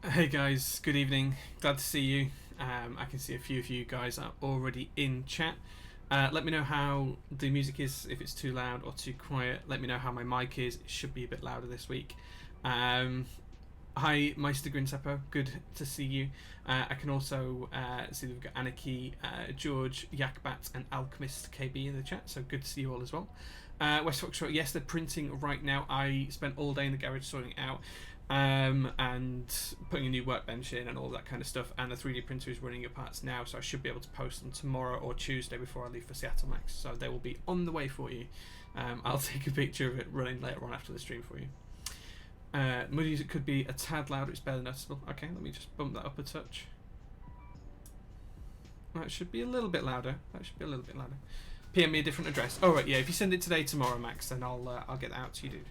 Hey guys, good evening. Glad to see you. I can see a few of you guys are already in chat. Let me know how the music is, if it's too loud or too quiet. Let me know how my mic is. It should be a bit louder this week. Hi, Meister Grinseppo. Good to see you. I can also see that we've got Anarchy, George, Yakbat, and Alchemist KB in the chat, so good to see you all as well. West Foxtrot, yes, they're printing right now. I spent all day in the garage sorting it out. And putting a new workbench in and all that kind of stuff, and the 3D printer is running your parts now, so I should be able to post them tomorrow or Tuesday before I leave for Seattle Max, so they will be on the way for you. I'll take a picture of it running later on after the stream for you. Moody's, it could be a tad louder, it's barely noticeable. Okay, let me just bump that up a touch. That should be a little bit louder. PM me a different address. Oh right, yeah, if you send it today, tomorrow, Max, then I'll get that out to you, dude.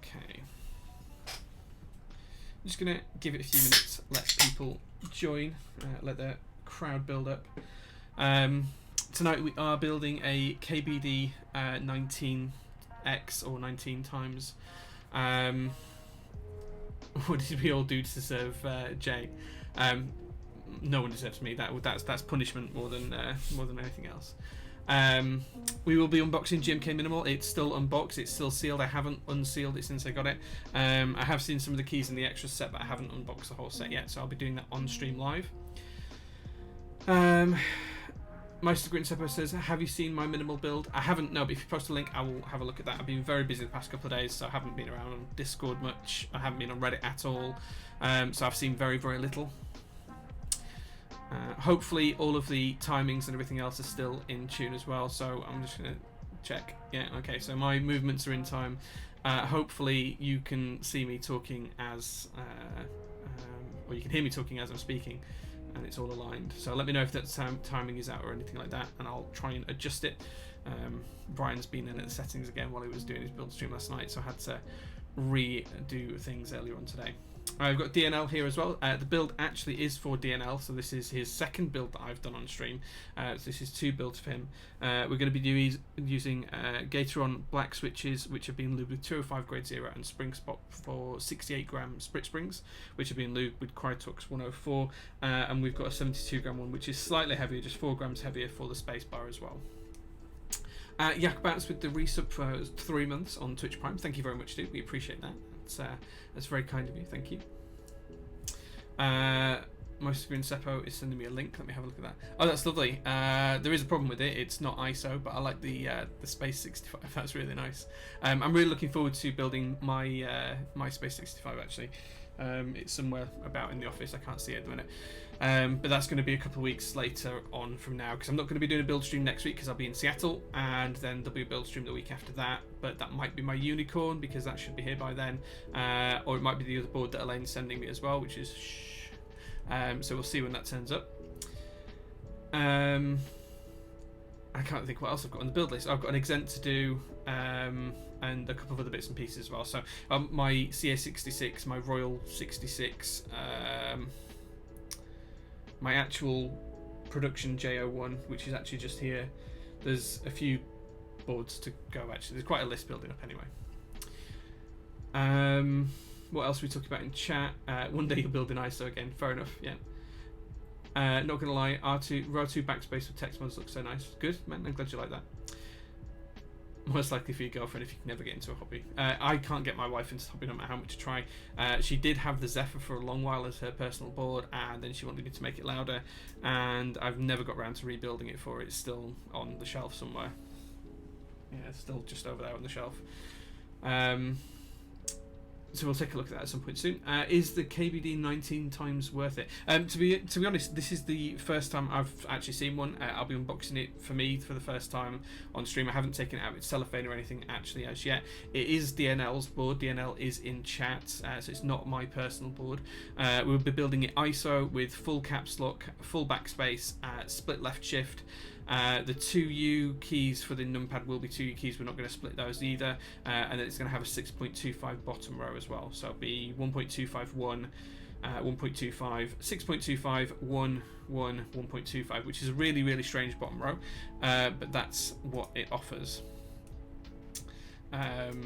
Okay. I'm just gonna give it a few minutes, let people join, let the crowd build up. Tonight we are building a KBD19x or 19 times. What did we all do to deserve Jay? No one deserves me. That's punishment more than anything else. We will be unboxing GMK Minimal. It's still unboxed, it's still sealed. I haven't unsealed it since I got it. I have seen some of the keys in the extra set, but I haven't unboxed the whole set yet, so I'll be doing that on stream live. Meister Grinseppo says, have you seen my minimal build? I haven't, no, but if you post a link, I will have a look at that. I've been very busy the past couple of days, so I haven't been around on Discord much. I haven't been on Reddit at all, so I've seen very, very little. Hopefully all of the timings and everything else are still in tune as well, so I'm just going to check. Yeah, okay, so my movements are in time. Hopefully you can see me talking as or you can hear me talking as I'm speaking, and it's all aligned. So let me know if that timing is out or anything like that, and I'll try and adjust it. Brian's been in at the settings again while he was doing his build stream last night, so I had to redo things earlier on today. I've got DNL here as well. The build actually is for DNL, so this is his second build that I've done on stream. So this is two builds for him. We're going to be using Gateron black switches, which have been lubed with 205 grade 0, and Spring Spot for 68 gram sprit springs, which have been lubed with Crytox 104. And we've got a 72 gram one, which is slightly heavier, just 4 grams heavier for the space bar as well. Yakbats with the resub for 3 months on Twitch Prime. Thank you very much, dude. We appreciate that. That's very kind of you. Thank you. Most Grinseppo is sending me a link. Let me have a look at that. Oh, that's lovely. There is a problem with it. It's not ISO, but I like the Space 65. That's really nice. I'm really looking forward to building my my Space 65 actually. It's somewhere about in the office. I can't see it at the minute. But that's going to be a couple of weeks later on from now, because I'm not going to be doing a build stream next week because I'll be in Seattle, and then there'll be a build stream the week after that. But that might be my unicorn, because that should be here by then, or it might be the other board that Elaine's sending me as well, which is so we'll see when that turns up. I can't think what else I've got on the build list. I've got an Exent to do, and a couple of other bits and pieces as well. So my CA66, my Royal 66, my actual production J01, which is actually just here. There's a few boards to go actually. There's quite a list building up anyway. What else are we talking about in chat? One day you'll build in ISO again. Fair enough, yeah. Not gonna lie, RO2 backspace with text mods looks so nice. Good, man, I'm glad you like that. Most likely for your girlfriend if you can never get into a hobby. I can't get my wife into hobby no matter how much I try. She did have the Zephyr for a long while as her personal board, and then she wanted me to make it louder, and I've never got around to rebuilding it for her. It's still on the shelf somewhere. Yeah, it's still just over there on the shelf. So we'll take a look at that at some point soon. Is the KBD 19 times worth it? To be honest, this is the first time I've actually seen one. I'll be unboxing it for me for the first time on stream. I haven't taken it out with cellophane or anything actually as yet. It is DNL's board. DNL is in chat, so it's not my personal board. We'll be building it ISO with full caps lock, full backspace, split left shift. The 2U keys for the numpad will be 2U keys. We're not going to split those either. And then it's going to have a 6.25 bottom row as well. So it'll be 1.25, 1, 1.25, 6.25, 1, 1, 1.25, which is a really, really strange bottom row. But that's what it offers. Hold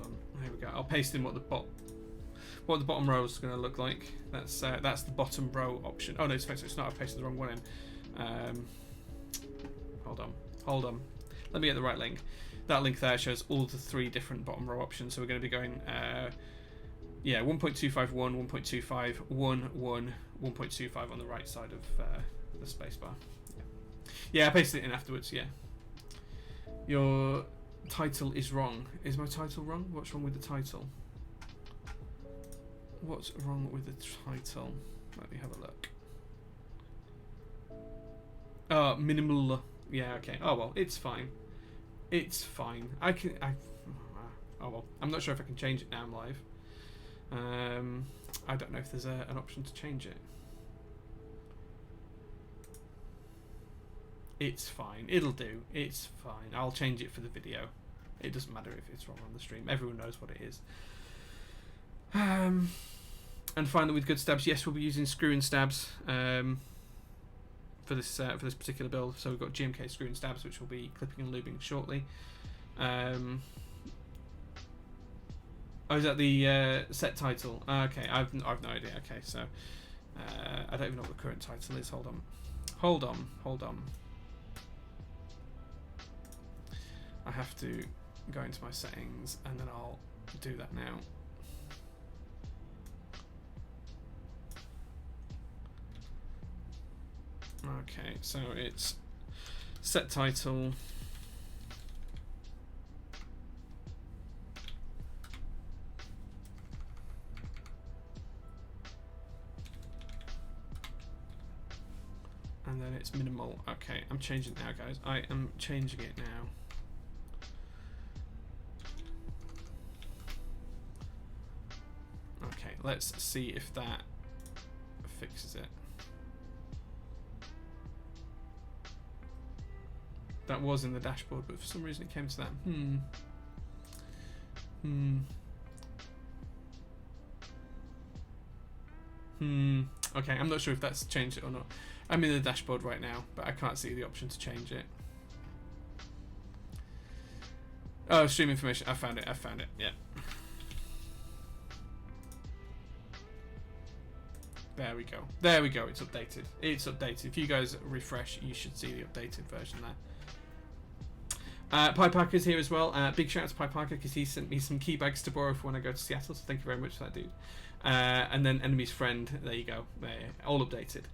on. Here we go. I'll paste in what the what the bottom row is going to look like. That's the bottom row option. Oh no, it's not. I've pasted the wrong one in. Hold on. Let me get the right link. That link there shows all the 3 different bottom row options. So we're going to be going, 1.251, 1.25, 1, 1.25 on the right side of the spacebar. Yeah, I pasted it in afterwards. Yeah. Your title is wrong. Is my title wrong? What's wrong with the title? What's wrong with the title? Let me have a look. Oh, minimal. Yeah, okay. Oh well, it's fine. It's fine. Oh well. I'm not sure if I can change it now I'm live. I don't know if there's an option to change it. It's fine. It'll do. It's fine. I'll change it for the video. It doesn't matter if it's wrong on the stream. Everyone knows what it is. And finally, with good stabs, yes, we'll be using screw and stabs for this particular build. So we've got GMK screw and stabs, which will be clipping and lubing shortly. Oh, is that the set title? Okay, I've no idea. Okay, so I don't even know what the current title is. Hold on. I have to go into my settings and then I'll do that now. Okay, so it's set title. And then it's minimal. Okay, I'm changing it now, guys. I am changing it now. Okay, let's see if that fixes it. That was in the dashboard, but for some reason it came to that. Okay, I'm not sure if that's changed it or not. I'm in the dashboard right now, but I can't see the option to change it. Oh, stream information. I found it. Yeah. There we go. It's updated. If you guys refresh, you should see the updated version there. Pi Parker's here as well. Big shout out to Pi Parker because he sent me some key bags to borrow for when I go to Seattle. So thank you very much for that, dude. And then Enemy's Friend. There you go. All updated.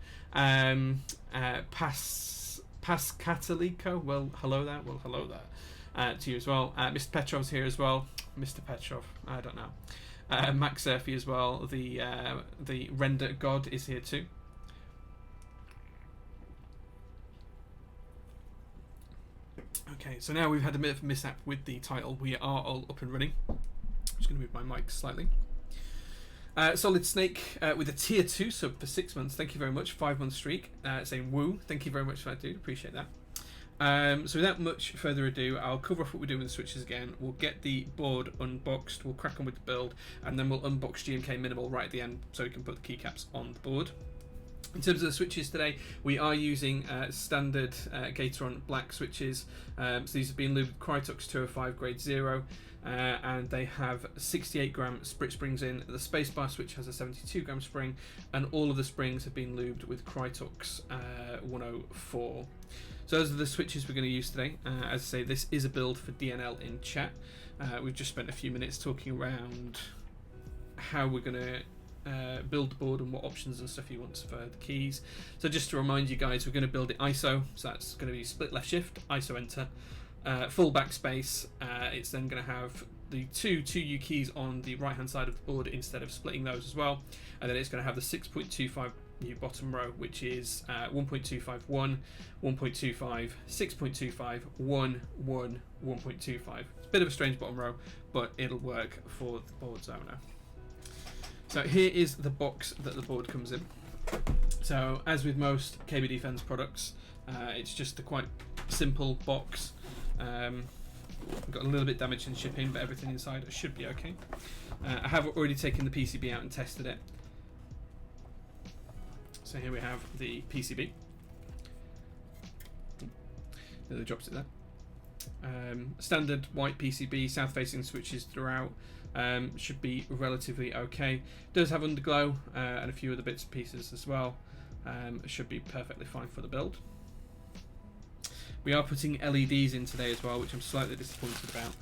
Pascatalico. Well, hello there. To you as well. Mr. Petrov's here as well. Mr. Petrov. I don't know. Max Surfy as well. The Render God is here too. Okay, so now we've had a bit of a mishap with the title. We are all up and running. I'm just going to move my mic slightly. Solid Snake with a tier 2 sub for 6 months. Thank you very much. 5-month streak. Saying woo. Thank you very much for that, dude. Appreciate that. So without much further ado, I'll cover off what we're doing with the switches again. We'll get the board unboxed. We'll crack on with the build. And then we'll unbox GMK Minimal right at the end so we can put the keycaps on the board. In terms of the switches today, we are using standard Gateron black switches. So these have been lubed with Crytox 205 grade 0, and they have 68 gram sprit springs in. The spacebar switch has a 72 gram spring, and all of the springs have been lubed with Crytox 104. So those are the switches we're going to use today. As I say, this is a build for DNL in chat. We've just spent a few minutes talking around how we're going to build the board and what options and stuff he wants for the keys. So just to remind you guys, we're going to build it ISO, so that's going to be split left shift, ISO enter, full backspace. It's then going to have the two 2U keys on the right hand side of the board instead of splitting those as well, and then it's going to have the 6.25 new bottom row, which is 1.25 1, 1.25, 6.25, 1, 1, 1.25. It's a bit of a strange bottom row, but it'll work for the board's owner. So here is the box that the board comes in. So as with most KBD Fence products, it's just a quite simple box. Got a little bit damaged in shipping, but everything inside should be okay. I have already taken the PCB out and tested it. So here we have the PCB. Nearly drops it there. Standard white PCB, south facing switches throughout. Should be relatively okay. Does have underglow and a few other bits and pieces as well. Should be perfectly fine for the build. We are putting LEDs in today as well, which I'm slightly disappointed about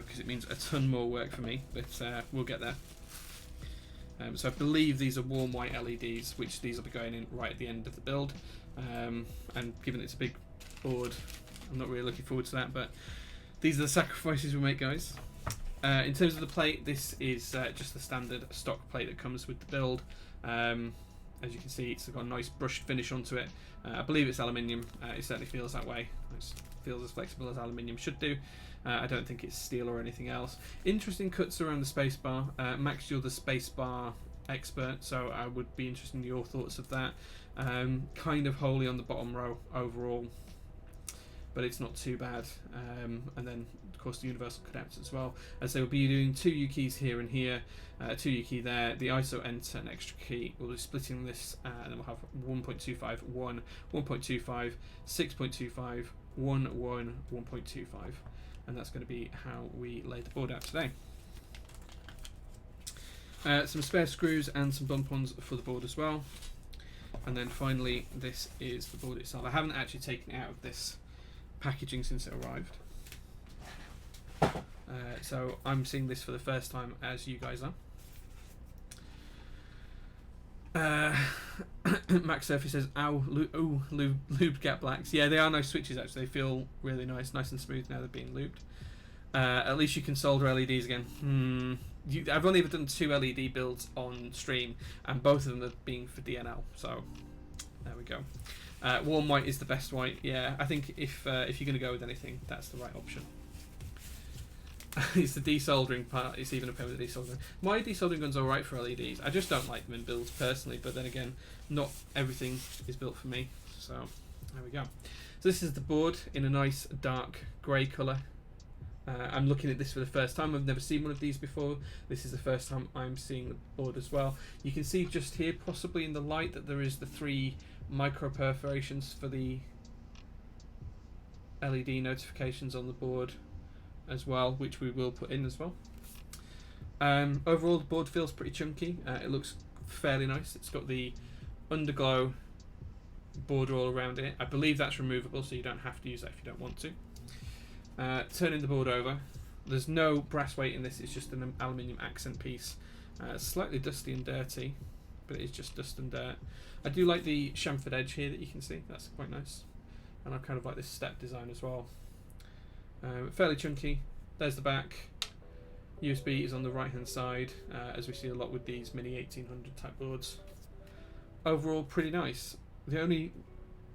because it means a ton more work for me, but we'll get there. So I believe these are warm white LEDs, which these will be going in right at the end of the build. And given it's a big board, I'm not really looking forward to that, but these are the sacrifices we make, guys. In terms of the plate, this is just the standard stock plate that comes with the build. As you can see, it's got a nice brushed finish onto it. I believe it's aluminium. It certainly feels that way. It feels as flexible as aluminium should do. I don't think it's steel or anything else. Interesting cuts around the spacebar. Max, you're the spacebar expert, so I would be interested in your thoughts of that. Kind of holy on the bottom row overall, but it's not too bad. And then, of course, the universal cutouts as well. As they will be doing 2 U keys here and here, 2 U key there. The ISO enter an extra key. We'll be splitting this, and then we'll have 1.25, 1, 1.25, 6.25, 1, 1, 1.25. And that's going to be how we lay the board out today. Some spare screws and some bump-ons for the board as well. And then finally, this is the board itself. I haven't actually taken it out of this packaging since it arrived. So I'm seeing this for the first time as you guys are. Max Surfy says, "Ow, lubed gap blacks." Yeah, they are nice switches actually. They feel really nice and smooth now they're being lubed. At least you can solder LEDs again. I've only ever done 2 LED builds on stream, and both of them have been for DNL. So there we go. Warm white is the best white. Yeah, I think if you're going to go with anything, that's the right option. It's the desoldering part. It's even a pain with the desoldering. My desoldering gun's alright for LEDs. I just don't like them in builds personally, but then again, not everything is built for me. So there we go. So this is the board in a nice dark grey colour. I'm looking at this for the first time. I've never seen one of these before. This is the first time I'm seeing the board as well. You can see just here, possibly in the light, that there is the 3 micro perforations for the LED notifications on the board as well, which we will put in as well. Overall, the board feels pretty chunky. It looks fairly nice. It's got the underglow border all around it. I believe that's removable, so you don't have to use that if you don't want to. Turning the board over, there's no brass weight in this. It's just an aluminium accent piece. Slightly dusty and dirty, but it is just dust and dirt. I do like the chamfered edge here that you can see. That's quite nice, and I kind of like this step design as well. Fairly chunky. There's the back. USB is on the right hand side, as we see a lot with these mini 1800 type boards. Overall, pretty nice. The only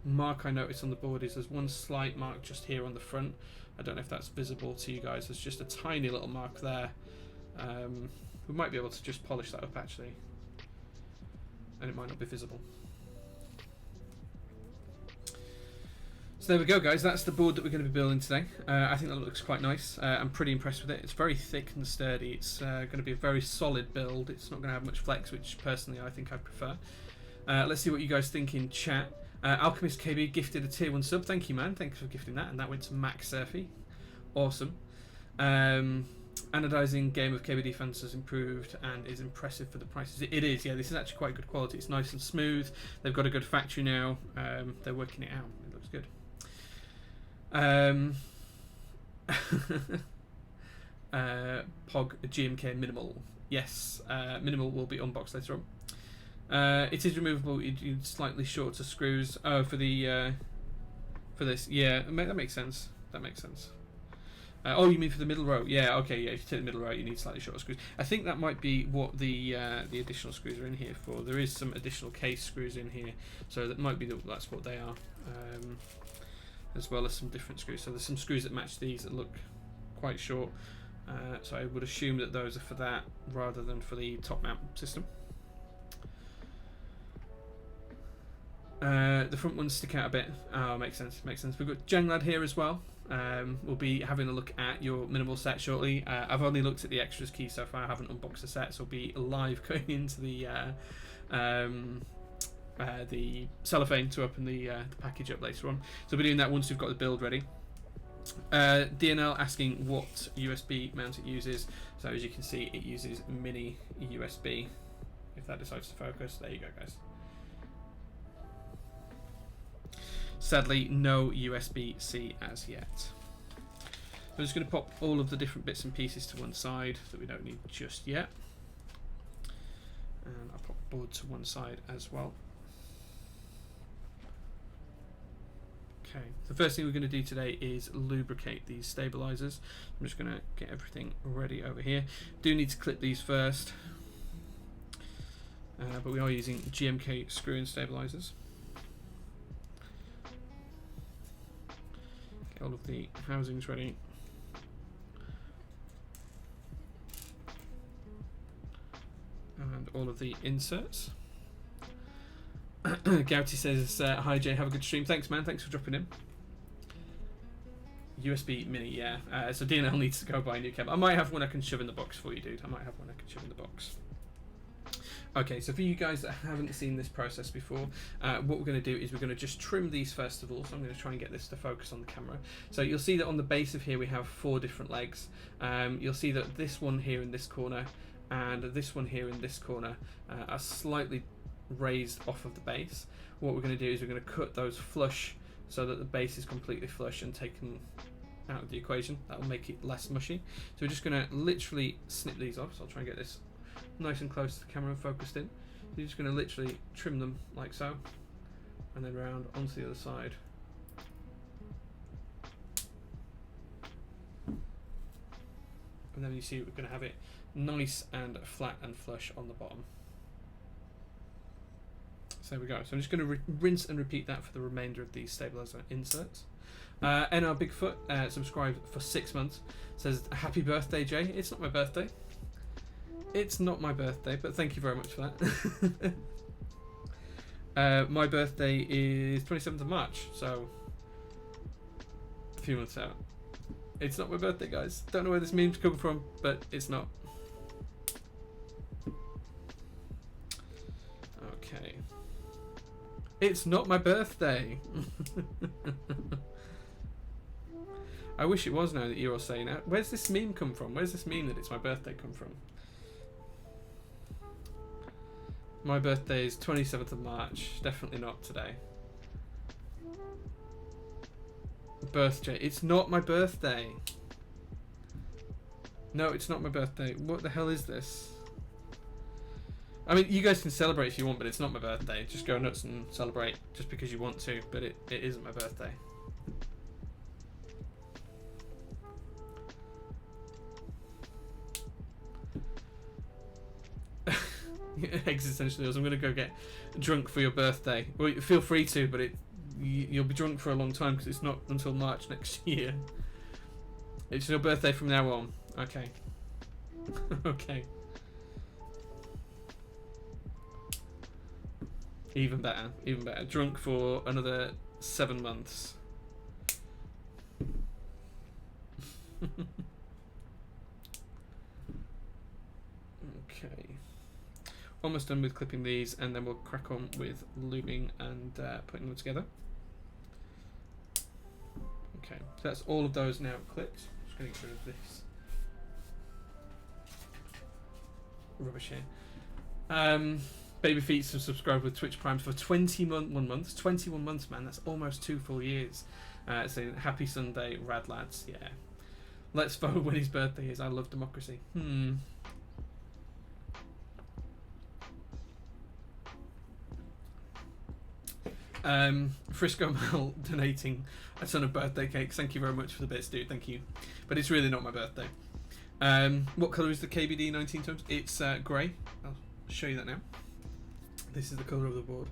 mark I noticed on the board is there's one slight mark just here on the front. I don't know if that's visible to you guys. There's just a tiny little mark there. We might be able to just polish that up actually, and it might not be visible. So there we go, guys. That's the board that we're going to be building today. I think that looks quite nice. I'm pretty impressed with it. It's very thick and sturdy. It's going to be a very solid build. It's not going to have much flex, which personally I think I prefer. Let's see what you guys think in chat. Alchemist KB gifted a tier 1 sub. Thank you, man. Thanks for gifting that. And that went to Max Surfy. Awesome. Anodizing game of KBD fans has improved and is impressive for the prices. It is, yeah. This is actually quite good quality. It's nice and smooth. They've got a good factory now. They're working it out. It looks good. Pog GMK Minimal. Yes, Minimal will be unboxed later on. It is removable. You need slightly shorter screws. Oh, for the for this, yeah, that makes sense. That makes sense. Oh, you mean for the middle row? Yeah, okay, yeah. If you take the middle row, you need slightly shorter screws. I think that might be what the additional screws are in here for. There is some additional case screws in here, so that might be that's what they are. As well as some different screws. So there's some screws that match these that look quite short. So I would assume that those are for that rather than for the top mount system. The front ones stick out a bit. Oh, makes sense. Makes sense. We've got Jenglad here as well. We'll be having a look at your minimal set shortly. I've only looked at the extras key so far. I haven't unboxed the set, so I'll be live going into the cellophane to open the package up later on. So we'll be doing that once we've got the build ready. DNL asking what USB mount it uses. So as you can see, it uses mini USB. If that decides to focus, there you go, guys. Sadly, no USB-C as yet. I'm just going to pop all of the different bits and pieces to one side that we don't need just yet. And I'll pop the board to one side as well. Okay, the first thing we're going to do today is lubricate these stabilizers. I'm just going to get everything ready over here. Do need to clip these first, but we are using GMK screw-in stabilizers. Get all of the housings ready. And all of the inserts. Gouty says, hi Jay, have a good stream. Thanks, man. Thanks for dropping in. USB mini, yeah. So DNL needs to go buy a new cable. I might have one I can shove in the box for you, dude. I might have one I can shove in the box. Okay, so for you guys that haven't seen this process before, what we're going to do is we're going to just trim these first of all. So I'm going to try and get this to focus on the camera. So you'll see that on the base of here we have 4 different legs. You'll see that this one here in this corner and this one here in this corner are slightly raised off of the base. What we're going to do is we're going to cut those flush so that the base is completely flush and taken out of the equation. That will make it less mushy. So we're just going to literally snip these off. So I'll try and get this nice and close to the camera and focused in. So you're just going to literally trim them like so, and then round onto the other side. And then you see we're going to have it nice and flat and flush on the bottom. So there we go. So I'm just going to rinse and repeat that for the remainder of these stabilizer inserts. NR Bigfoot subscribed for 6 months. Says, happy birthday, Jay. It's not my birthday. It's not my birthday, but thank you very much for that. My birthday is 27th of March, so a few months out. It's not my birthday, guys. Don't know where this meme's come from, but it's not. Okay. It's not my birthday. I wish it was now that you're all saying that. Where's this meme come from? Where's this meme that it's my birthday come from? My birthday is 27th of March. Definitely not today. Birthday. It's not my birthday. No, it's not my birthday. What the hell is this? I mean, you guys can celebrate if you want, but it's not my birthday. Just go nuts and celebrate just because you want to, but it isn't my birthday. Existentially, I'm going to go get drunk for your birthday. Well, feel free to, but you'll be drunk for a long time because it's not until March next year. It's your birthday from now on. Okay. Okay. Even better. Even better. Drunk for another 7 months. Okay. Almost done with clipping these, and then we'll crack on with lubing and putting them together. Okay, so that's all of those now clipped. Just going to get rid of this rubbish here. Baby Feet subscribed with Twitch Prime for 21 months. 21 months, man. That's almost 2 full years. Saying happy Sunday, rad lads. Yeah. Let's vote when his birthday is. I love democracy. Frisco Mal donating a ton of birthday cakes. Thank you very much for the bits, dude. Thank you. But it's really not my birthday. What colour is the KBD19x? It's grey. I'll show you that now. This is the colour of the board.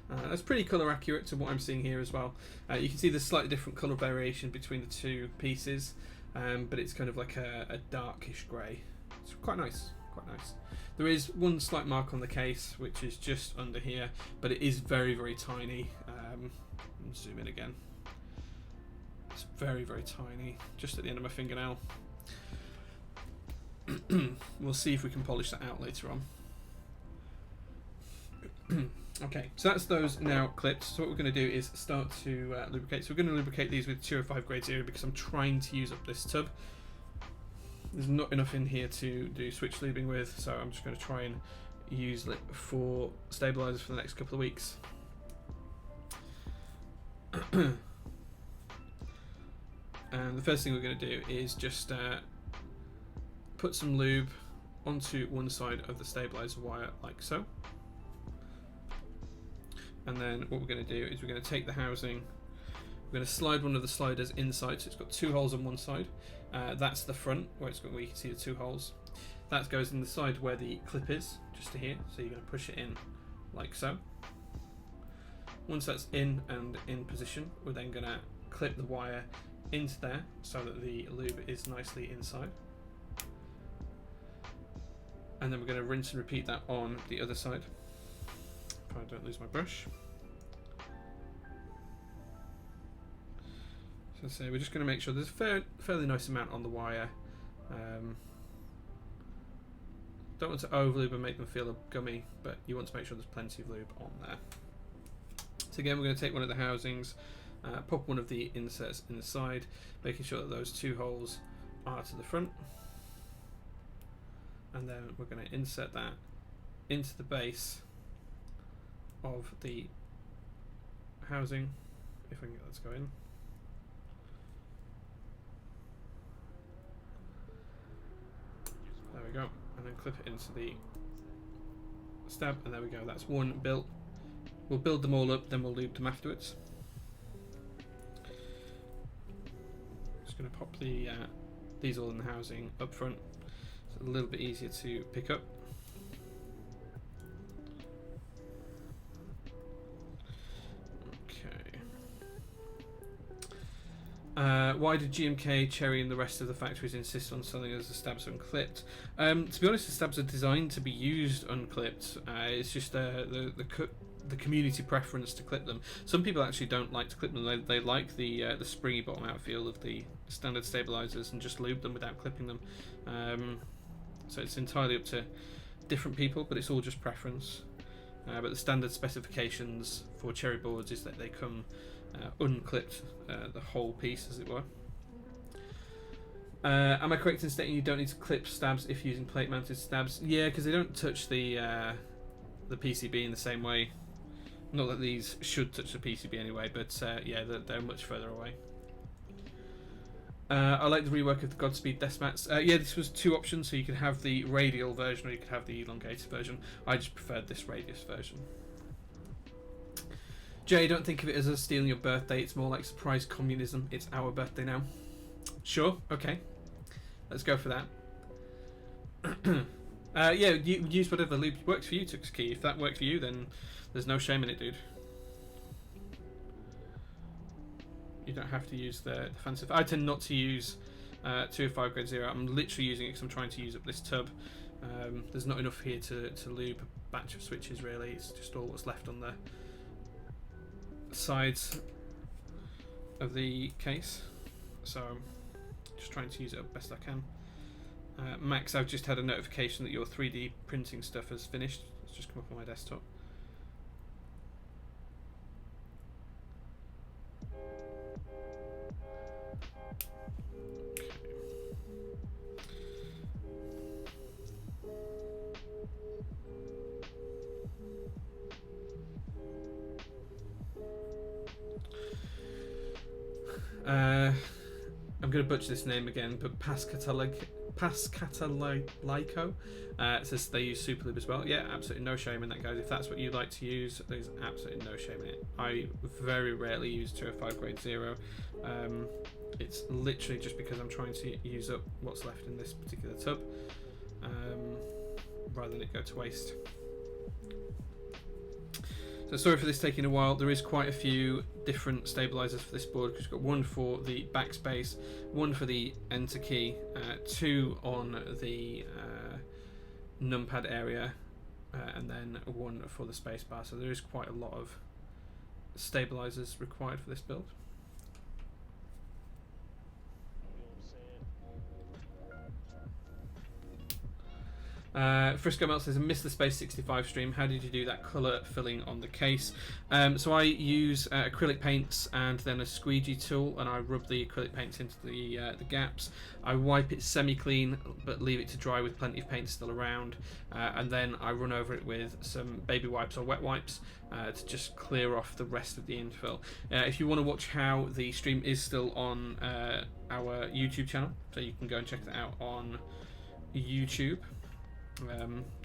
That's pretty colour accurate to what I'm seeing here as well. You can see there's slightly different colour variation between the 2 pieces, but it's kind of like a darkish grey. It's quite nice. Quite nice. There is one slight mark on the case, which is just under here, but it is very, very tiny. Zoom in again. It's very, very tiny, just at the end of my fingernail. We'll see if we can polish that out later on. Okay, so that's those now clipped. So what we're going to do is start to lubricate. So we're going to lubricate these with 205 grade 0 because I'm trying to use up this tub. There's not enough in here to do switch lubing with, so I'm just going to try and use it for stabilizers for the next couple of weeks. And the first thing we're going to do is just put some lube onto one side of the stabilizer wire like so. And then what we're going to do is we're going to take the housing, we're going to slide one of the sliders inside, so it's got 2 holes on one side. That's the front where you can see the 2 holes. That goes in the side where the clip is, just to here. So you're going to push it in like so. Once that's in and in position, we're then going to clip the wire into there so that the lube is nicely inside. And then we're going to rinse and repeat that on the other side. If I don't lose my brush. So we're just going to make sure there's a fairly nice amount on the wire. Don't want to over lube and make them feel gummy, but you want to make sure there's plenty of lube on there. So again, we're going to take one of the housings, pop one of the inserts in the side, making sure that those 2 holes are to the front. And then we're going to insert that into the base of the housing, if I can get that to go in. There we go, and then clip it into the stab, and there we go, that's one built. We'll build them all up, then we'll lube them afterwards. Just going to pop these all in the housing up front, so it's a little bit easier to pick up. Why did GMK, Cherry and the rest of the factories insist on selling us the stabs unclipped? To be honest, the stabs are designed to be used unclipped. It's just the community preference to clip them. Some people actually don't like to clip them. They like the springy bottom out feel of the standard stabilizers and just lube them without clipping them. So it's entirely up to different people, but it's all just preference. But the standard specifications for Cherry boards is that they come unclipped, the whole piece as it were. Am I correct in stating you don't need to clip stabs if using plate mounted stabs? Yeah, because they don't touch the PCB in the same way. Not that these should touch the PCB anyway, but yeah, they're much further away. I like the rework of the Godspeed desk mats. Yeah, this was 2 options, so you could have the radial version or you could have the elongated version. I just preferred this radius version. Jay, don't think of it as us stealing your birthday. It's more like surprise communism. It's our birthday now. Sure, okay. Let's go for that. Yeah, you use whatever loop works for you, Tuxkey. If that worked for you, then there's no shame in it, dude. You don't have to use the fancy. I tend not to use 205 grade 0. I'm literally using it because I'm trying to use up this tub. There's not enough here to lube a batch of switches, really. It's just all what's left on the sides of the case. So I'm just trying to use it as best I can. Max, I've just had a notification that your 3D printing stuff has finished. It's just come up on my desktop. I'm going to butcher this name again, but Pascatalico says they use Superlube as well. Yeah, absolutely no shame in that, guys. If that's what you like to use, there's absolutely no shame in it. I very rarely use 205 grade 0. It's literally just because I'm trying to use up what's left in this particular tub, rather than it go to waste. So sorry for this taking a while. There is quite a few different stabilizers for this board, because we've got one for the backspace, one for the enter key, 2 on the numpad area, and then one for the spacebar. So there is quite a lot of stabilizers required for this build. Frisco Melt says, I missed the Space 65 stream. How did you do that colour filling on the case? So I use acrylic paints and then a squeegee tool, and I rub the acrylic paints into the gaps. I wipe it semi-clean, but leave it to dry with plenty of paint still around, and then I run over it with some baby wipes or wet wipes to just clear off the rest of the infill. If you want to watch how the stream is still on our YouTube channel, so you can go and check that out on YouTube.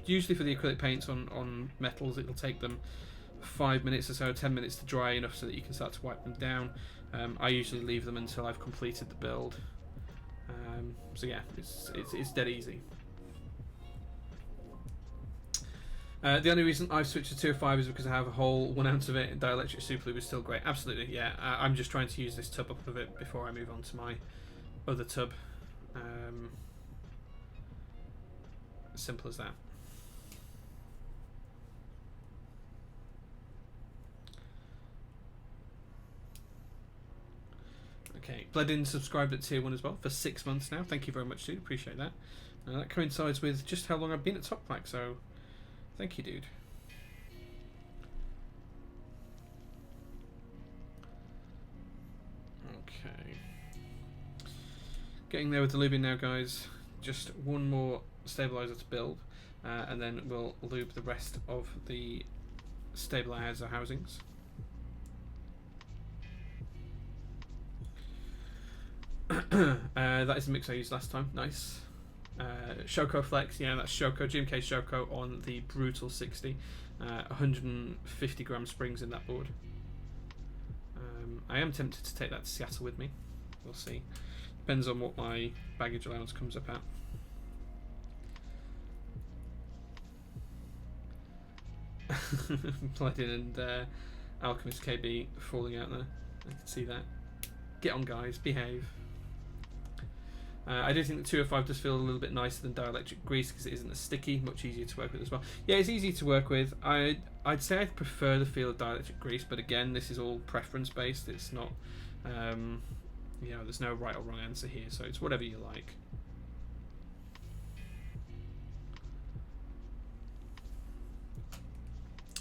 Usually for the acrylic paints on metals, it'll take them 5 minutes or so, 10 minutes to dry enough so that you can start to wipe them down. I usually leave them until I've completed the build. So yeah, it's dead easy. The only reason I've switched to 205 is because I have a whole 1 ounce of it, and dielectric super lube is still great. Absolutely, yeah. I'm just trying to use this tub up of it before I move on to my other tub. Simple as that. Okay, Bledin subscribed at tier 1 as well for 6 months now. Thank you very much, dude. Appreciate that. That coincides with just how long I've been at Top Clack, so thank you, dude. Okay. Getting there with the lubing now, guys. Just one more stabilizer to build, and then we'll lube the rest of the stabilizer housings. That is the mix I used last time. Nice. Shoko Flex, yeah, that's Shoko, GMK Shoko on the Brutal 60. 150 gram springs in that board. I am tempted to take that to Seattle with me. We'll see. Depends on what my baggage allowance comes up at. Paladin and Alchemist KB falling out there. I can see that. Get on, guys. Behave. I do think the 205 does feel a little bit nicer than dielectric grease because it isn't as sticky, much easier to work with as well. Yeah, it's easy to work with. I'd say I prefer the feel of dielectric grease, but again, this is all preference based. It's not, you know, there's no right or wrong answer here, so it's whatever you like.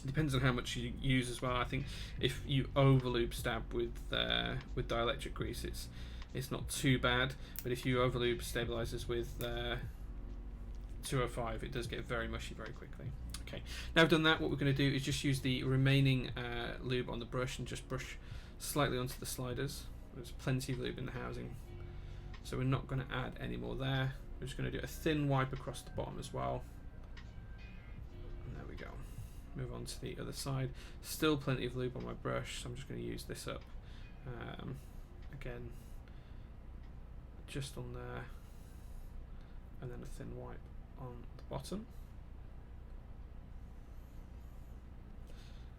Depends on how much you use as well. I think if you overlube stab with dielectric grease, it's not too bad, but if you overlube stabilizers with 205, it does get very mushy very quickly. Okay, now I've done that, what we're going to do is just use the remaining lube on the brush and just brush slightly onto the sliders. There's plenty of lube in the housing, so we're not going to add any more there. We're just going to do a thin wipe across the bottom as well. And there we go. Move on to the other side. Still plenty of lube on my brush, so I'm just going to use this up. Again, just on there, and then a thin wipe on the bottom.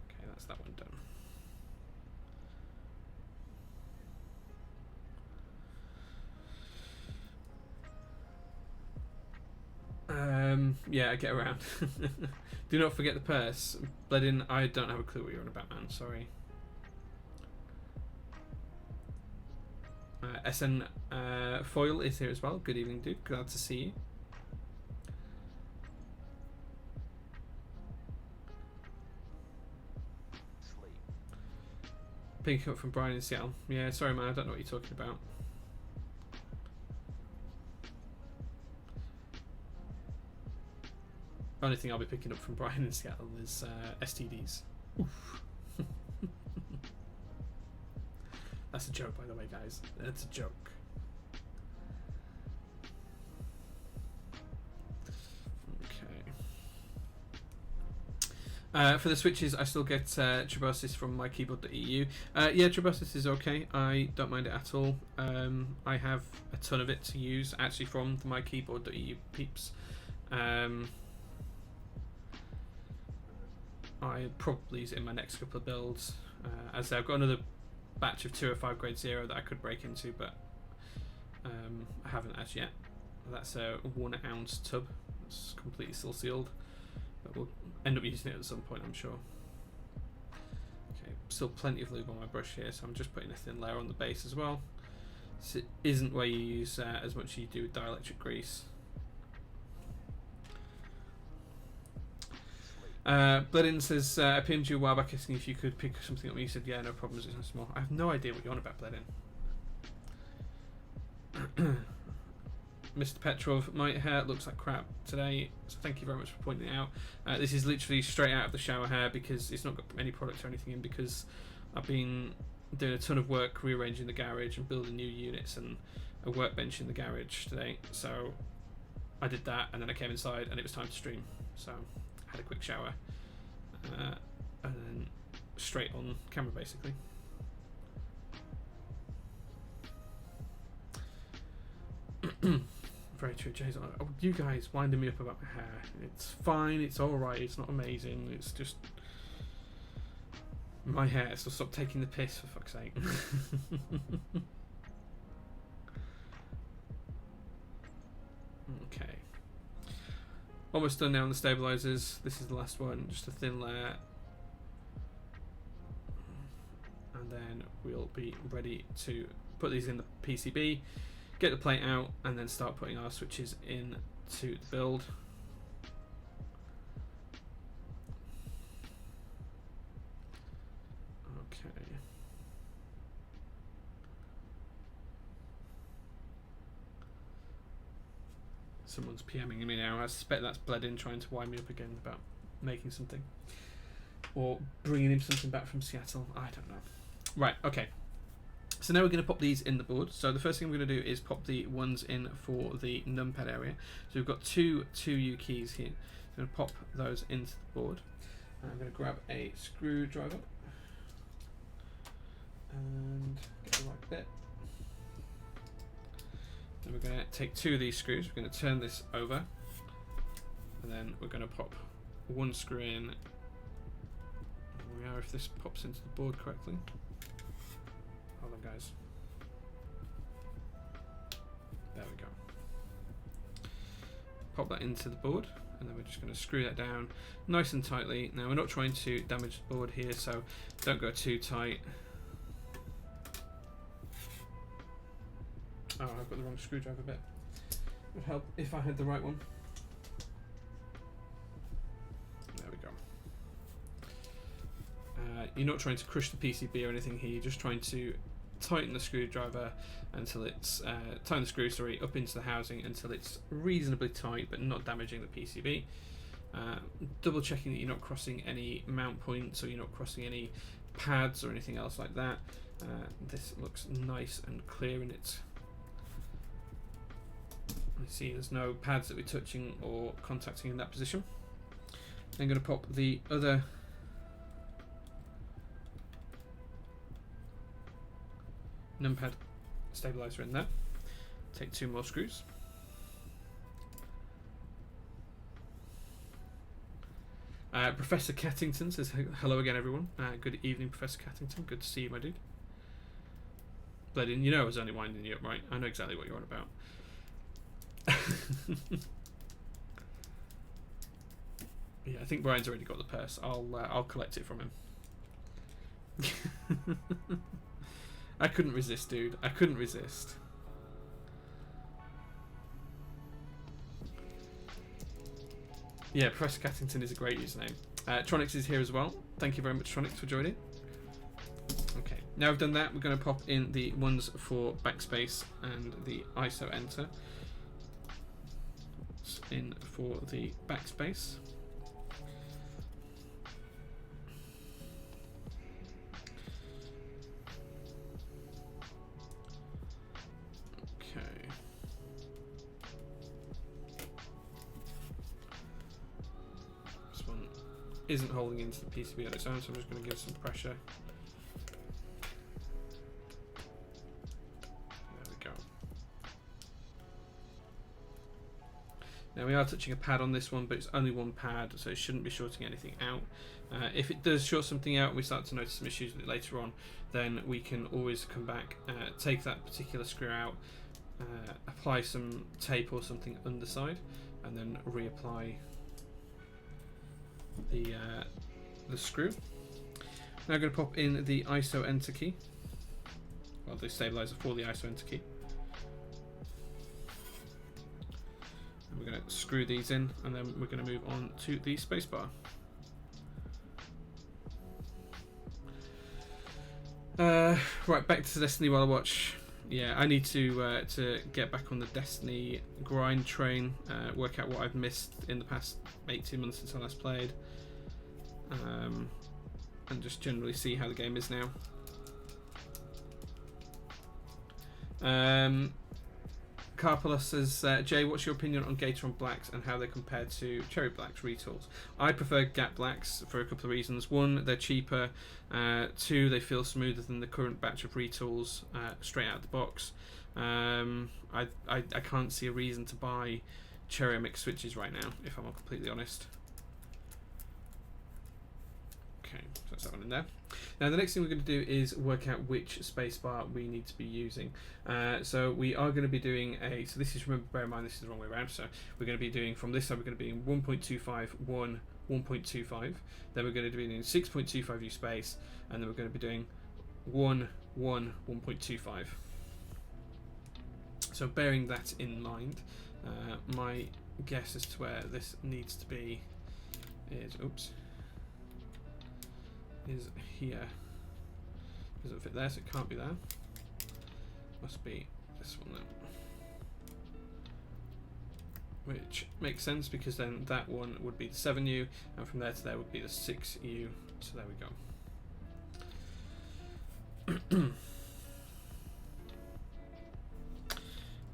Okay, that's that one done. Yeah, I get around. Do not forget the purse. Bledin, I don't have a clue what you're on about, man. Sorry. SN Foil is here as well. Good evening, dude. Glad to see you. Picking up from Brian in Seattle. Yeah, sorry, man. I don't know what you're talking about. Only thing I'll be picking up from Brian in Seattle is STDs. Oof. That's a joke, by the way, guys. That's a joke. Okay. For the switches, I still get Trebosis from my keyboard.eu. Yeah, Trebosis is okay. I don't mind it at all. I have a ton of it to use, actually, from the my keyboard.eu peeps. I probably use it in my next couple of builds. As I say, I've got another batch of 205 grade 0 that I could break into, but I haven't as yet. That's a 1 ounce tub. It's completely still sealed, but we'll end up using it at some point, I'm sure. Okay, still plenty of lube on my brush here, so I'm just putting a thin layer on the base as well. This isn't where you use as much as you do with dielectric grease. Bloodin says, I PM'd you a while back asking if you could pick something up. You said, yeah, no problems, it's not small. I have no idea what you're on about, Bloodin. Mr. Petrov, my hair looks like crap today, so thank you very much for pointing it out. This is literally straight out of the shower hair because it's not got any product or anything in, because I've been doing a ton of work rearranging the garage and building new units and a workbench in the garage today. So I did that, and then I came inside and it was time to stream. So I had a quick shower and then straight on camera basically. Very true, Jason. Oh, you guys winding me up about my hair. It's fine, it's alright, it's not amazing, it's just my hair, so stop taking the piss for fuck's sake. Okay. Almost done now on the stabilizers. This is the last one, just a thin layer. And then we'll be ready to put these in the PCB, get the plate out, and then start putting our switches into the build. Okay. Someone's PMing me now. I suspect that's Bloodin trying to wind me up again about making something. Or bringing him something back from Seattle. I don't know. Right, okay. So now we're going to pop these in the board. So the first thing we're going to do is pop the ones in for the numpad area. So we've got two 2U keys here. I'm going to pop those into the board. And I'm going to grab a screwdriver and get the right bit. Then we're going to take two of these screws. We're going to turn this over, and then we're going to pop one screw in. Here we are, if this pops into the board correctly. Hold on, guys. There we go. Pop that into the board, and then we're just going to screw that down nice and tightly. Now we're not trying to damage the board here, so don't go too tight. Oh, I've got the wrong screwdriver bit. It would help if I had the right one. There we go. You're not trying to crush the PCB or anything here, you're just trying to tighten the screwdriver until it's, tighten the screw, sorry, up into the housing until it's reasonably tight but not damaging the PCB. Double checking that you're not crossing any mount points or you're not crossing any pads or anything else like that. This looks nice and clear in its. You see there's no pads that we're touching or contacting in that position. I'm going to pop the other numpad stabilizer in there. Take two more screws. Professor Cattington says hello again, everyone. Good evening, Professor Cattington. Good to see you, my dude. Bloodin, you know I was only winding you up, right? I know exactly what you're on about. Yeah, I think Brian's already got the purse. I'll collect it from him. I couldn't resist, dude. I couldn't resist. Yeah, Professor Cattington is a great username. Tronics is here as well. Thank you very much, Tronics, for joining. Okay, now we've done that, we're going to pop in the ones for backspace and the ISO enter. In for the backspace. Okay. This one isn't holding into the PCB on its own, so I'm just going to give some pressure. Now we are touching a pad on this one, but it's only one pad, so it shouldn't be shorting anything out. If it does short something out and we start to notice some issues with it later on, then we can always come back, take that particular screw out, apply some tape or something underside, and then reapply the screw. Now I'm going to pop in the ISO enter key, well, the stabilizer for the ISO enter key. We're going to screw these in, and then we're going to move on to the spacebar. Right, back to Destiny while I watch. Yeah, I need to get back on the Destiny grind train, work out what I've missed in the past 18 months since I last played, and just generally see how the game is now. Carpalus says, Jay, what's your opinion on Gateron Blacks and how they compare to Cherry Blacks retools? I prefer Gap Blacks for a couple of reasons. One, they're cheaper. Two, they feel smoother than the current batch of retools straight out of the box. I can't see a reason to buy Cherry MX switches right now, if I'm completely honest. Okay, so that's that one in there. Now the next thing we're going to do is work out which spacebar we need to be using. So we are going to be doing so this is, remember, bear in mind this is the wrong way around, so we're going to be doing, from this side we're going to be in 1.25, 1, 1.25, then we're going to be doing 6.25 space, and then we're going to be doing 1, 1, 1.25. So bearing that in mind, my guess as to where this needs to be is, is here. Doesn't fit there, so it can't be there. Must be this one then. Which makes sense, because then that one would be the 7U, and from there to there would be the 6U. So there we go.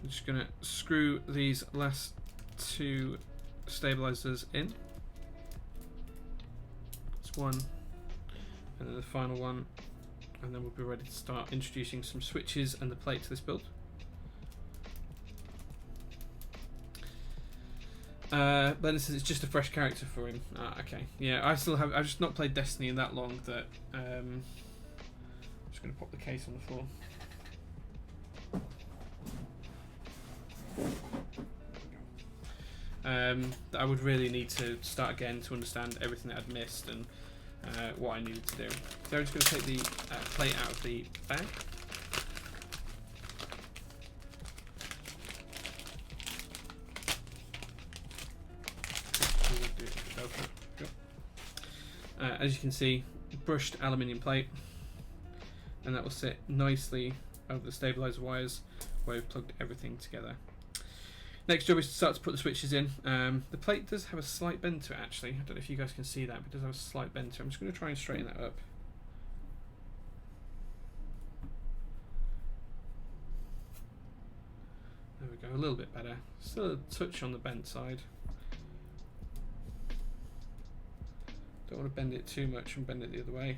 I'm just going to screw these last two stabilizers in. That's one. And then the final one, and then we'll be ready to start introducing some switches and the plate to this build. Then this is just a fresh character for him. Okay, yeah, I've just not played Destiny in that long that I'm just going to pop the case on the floor. That I would really need to start again to understand everything that I'd missed and what I needed to do. So I'm just going to take the plate out of the bag. As you can see, brushed aluminium plate, and that will sit nicely over the stabilizer wires where we've plugged everything together. Next job is to start to put the switches in. The plate does have a slight bend to it, actually. I don't know if you guys can see that, but it does have a slight bend to it. I'm just going to try and straighten that up. There we go, a little bit better. Still a touch on the bent side. Don't want to bend it too much and bend it the other way.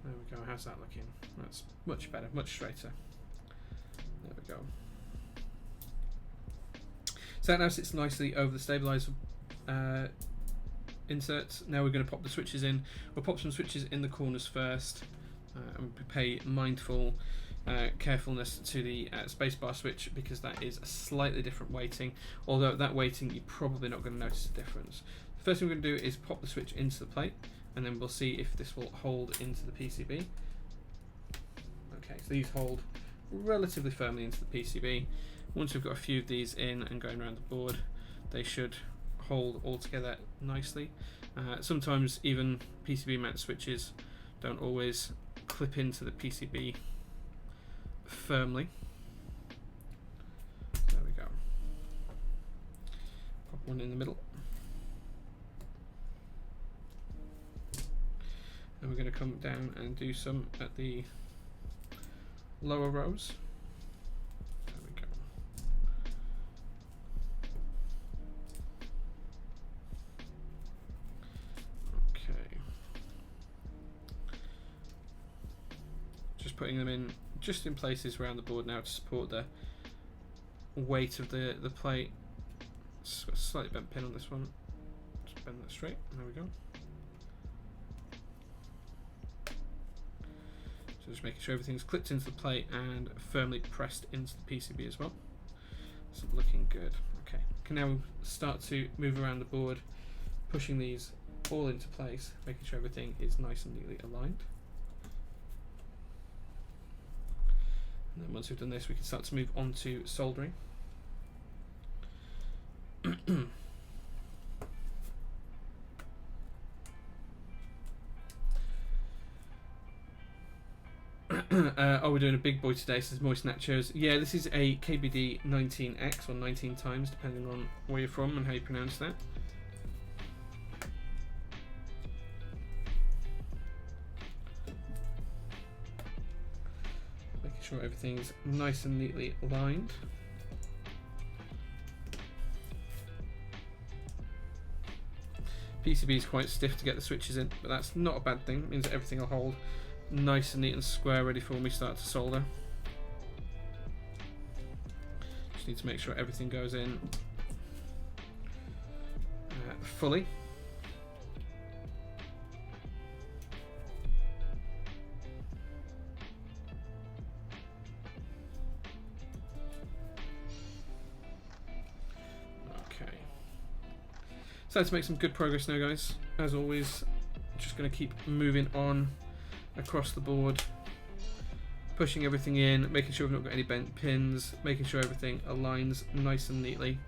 There we go, how's that looking? That's much better, much straighter. There we go. So that now sits nicely over the stabilizer inserts. Now we're going to pop the switches in. We'll pop some switches in the corners first, and we'll pay mindful carefulness to the spacebar switch, because that is a slightly different weighting, although at that weighting you're probably not going to notice a difference. The first thing we're going to do is pop the switch into the plate, and then we'll see if this will hold into the PCB. Okay, so these hold relatively firmly into the PCB. Once we've got a few of these in and going around the board, they should hold all together nicely. Sometimes even PCB mount switches don't always clip into the PCB firmly. There we go. Pop one in the middle. And we're going to come down and do some at the lower rows. Putting them in just in places around the board now to support the weight of the plate. It's got a slightly bent pin on this one. Just bend that straight. There we go. So just making sure everything's clipped into the plate and firmly pressed into the PCB as well. So looking good. Okay, can now start to move around the board, pushing these all into place, making sure everything is nice and neatly aligned. And then once we've done this, we can start to move on to soldering. Oh, we're doing a big boy today, says Moist Nachos. Yeah, this is a KBD19x or 19 times, depending on where you're from and how you pronounce that. Making sure everything's nice and neatly aligned. PCB is quite stiff to get the switches in, but that's not a bad thing. It means that everything will hold nice and neat and square, ready for when we start to solder. Just need to make sure everything goes in fully. So let's make some good progress now, guys. As always, just going to keep moving on across the board, pushing everything in, making sure we've not got any bent pins, making sure everything aligns nice and neatly.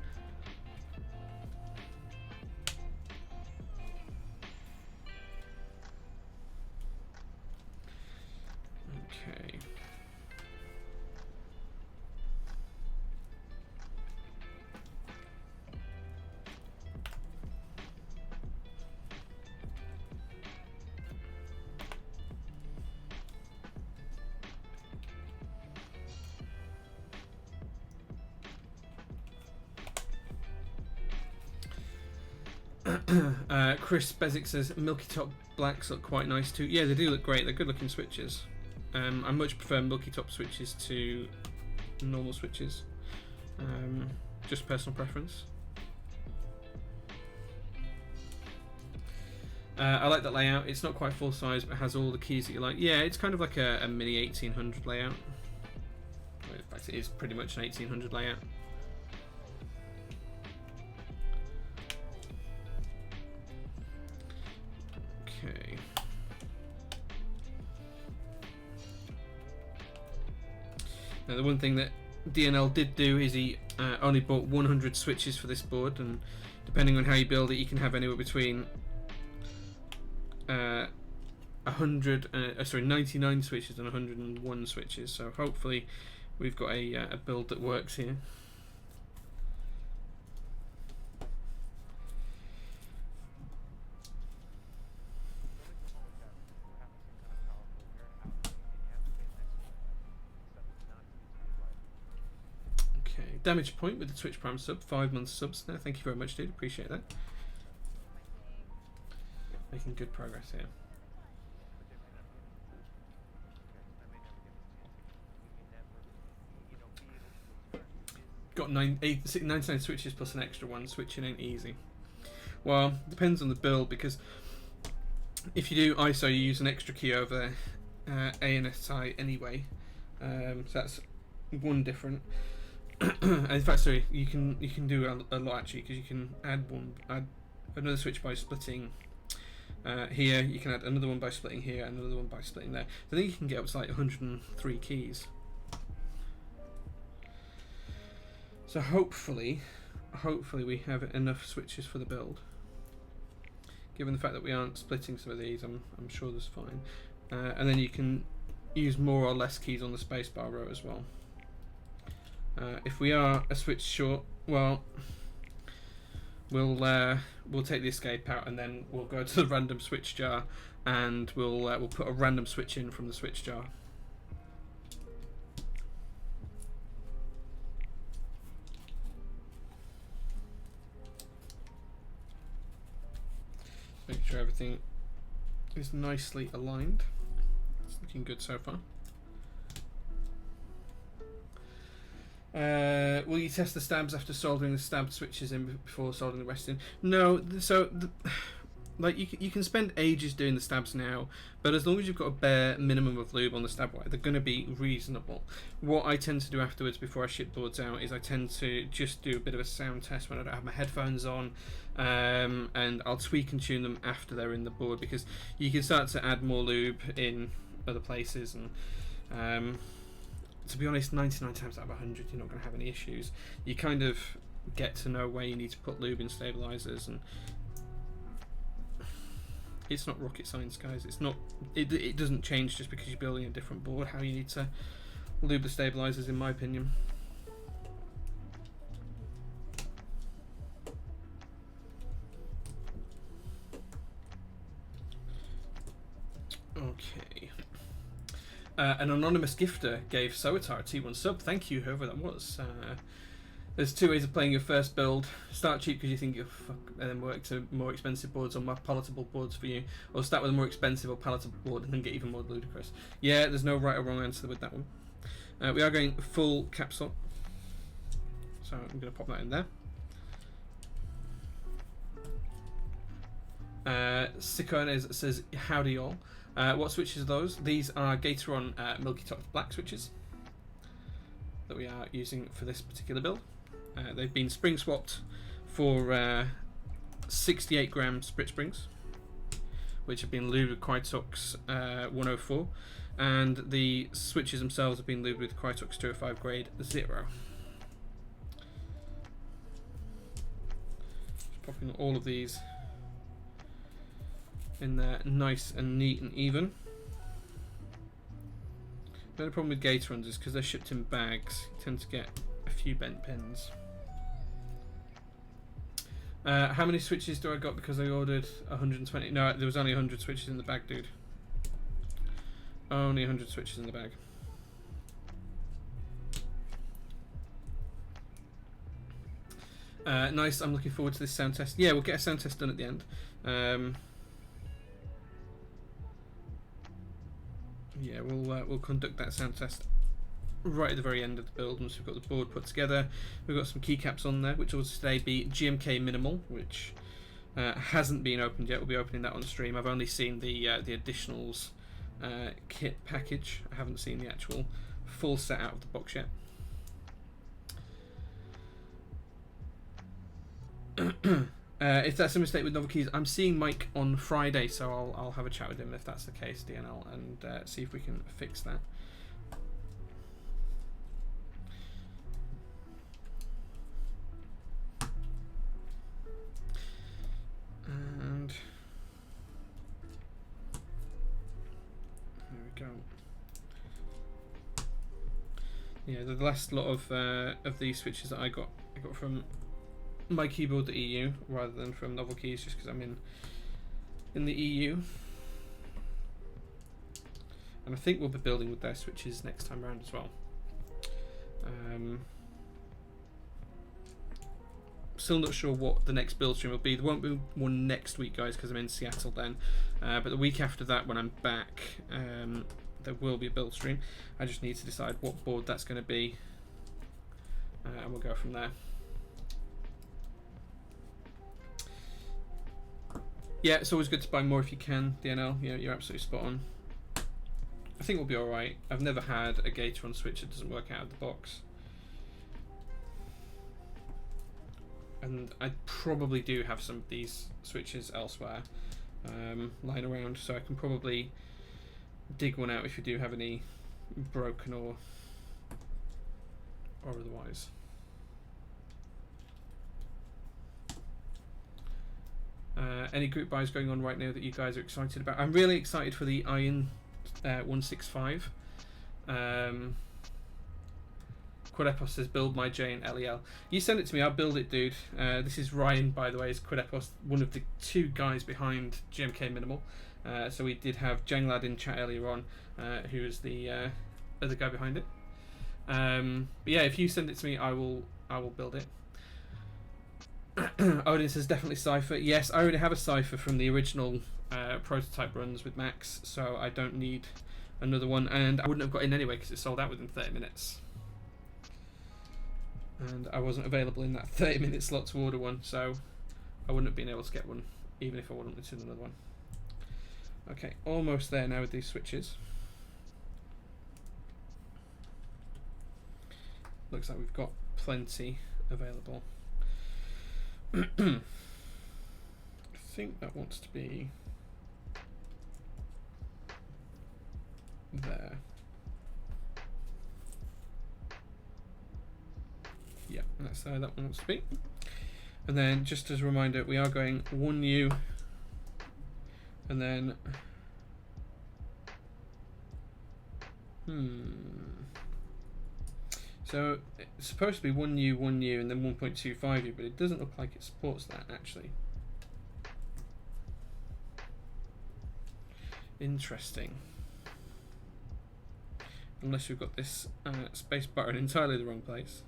Okay. Chris Bezic says Milky Top Blacks look quite nice too. Yeah, they do look great. They're good looking switches. I much prefer Milky Top switches to normal switches. Just personal preference. I like that layout. It's not quite full size, but has all the keys that you like. Yeah, it's kind of like a mini 1800 layout. In fact, it is pretty much an 1800 layout. Okay. Now the one thing that DNL did do is he only bought 100 switches for this board, and depending on how you build it, you can have anywhere between 99 switches and 101 switches. So hopefully we've got a build that works here. Damage Point with the Twitch Prime sub, 5 months subs now. Thank you very much, dude. Appreciate that. Making good progress here. Got 99 switches plus an extra one. Switching ain't easy. Well, depends on the build, because if you do ISO, you use an extra key over ANSI anyway. So that's one different. In fact, sorry, you can do a lot actually, because you can add another switch by splitting here. You can add another one by splitting here, another one by splitting there. So I think you can get up to like 103 keys. So hopefully we have enough switches for the build. Given the fact that we aren't splitting some of these, I'm sure that's fine. And then you can use more or less keys on the spacebar row as well. If we are a switch short, well, we'll take the escape out, and then we'll go to the random switch jar, and we'll put a random switch in from the switch jar. Make sure everything is nicely aligned. It's looking good so far. Will you test the stabs after soldering the stabbed switches in before soldering the rest in? No, so like you can spend ages doing the stabs now, but as long as you've got a bare minimum of lube on the stab wire, they're going to be reasonable. What I tend to do afterwards, before I ship boards out, is I tend to just do a bit of a sound test when I don't have my headphones on, and I'll tweak and tune them after they're in the board, because you can start to add more lube in other places, and to be honest, 99 times out of 100 you're not going to have any issues. You kind of get to know where you need to put lube in stabilizers, and It's not rocket science, guys. It's not. It doesn't change just because you're building a different board. How you need to lube the stabilizers, in my opinion. Okay. An anonymous gifter gave Soatar a T1 sub. Thank you, whoever that was. There's two ways of playing your first build. Start cheap because you think you'll fuck, and then work to more expensive boards or more palatable boards for you. Or start with a more expensive or palatable board and then get even more ludicrous. Yeah, there's no right or wrong answer with that one. We are going full capsule. So I'm going to pop that in there. Sikones says, howdy y'all. What switches are those? These are Gateron Milky Top Black switches that we are using for this particular build. They've been spring swapped for 68 gram sprit springs, which have been lubed with Quitox 104, and the switches themselves have been lubed with Quitox 205 grade 0. Just popping all of these in there nice and neat and even. The only problem with Gatorons is because they're shipped in bags, you tend to get a few bent pins. How many switches do I got because I ordered 120? No, there was only 100 switches in the bag, dude. Only 100 switches in the bag. Nice, I'm looking forward to this sound test. Yeah, we'll get a sound test done at the end. Yeah, we'll conduct that sound test right at the very end of the build once we've got the board put together. We've got some keycaps on there, which will today be GMK Minimal, which hasn't been opened yet. We'll be opening that on stream. I've only seen the additionals kit package. I haven't seen the actual full set out of the box yet. If that's a mistake with novel keys, I'm seeing Mike on Friday, so I'll have a chat with him if that's the case, DNL, and see if we can fix that. And there we go. Yeah, the last lot of these switches that I got from my keyboard.eu rather than from Novel Keys, just because I'm in the EU, and I think we'll be building with their switches next time around as well. Still not sure what the next build stream will be. There won't be one next week, guys, because I'm in Seattle then. But the week after that, when I'm back, there will be a build stream. I just need to decide what board that's going to be, and we'll go from there. Yeah, it's always good to buy more if you can, DNL. Yeah, you're absolutely spot on. I think we'll be alright. I've never had a Gateron switch that doesn't work out of the box. And I probably do have some of these switches elsewhere lying around, so I can probably dig one out if you do have any broken or otherwise. Any group buys going on right now that you guys are excited about? I'm really excited for the Iron 165. Quidepos says build my J and LEL. You send it to me, I'll build it, dude. This is Ryan, by the way, is Quidepos, one of the two guys behind GMK Minimal. So we did have Janglad in chat earlier on, who is the other guy behind it. But yeah, if you send it to me, I will build it. Odin says definitely Cypher. Yes, I already have a Cypher from the original prototype runs with Max, so I don't need another one, and I wouldn't have got in anyway because it sold out within 30 minutes. And I wasn't available in that 30-minute slot to order one, so I wouldn't have been able to get one even if I wanted another one. Okay, almost there now with these switches. Looks like we've got plenty available. I think that wants to be there. Yeah, that's how that one wants to be. And then, just as a reminder, we are going one new And then so it's supposed to be 1U, 1U, and then 1.25U, but it doesn't look like it supports that actually. Interesting. Unless we've got this space bar in entirely the wrong place.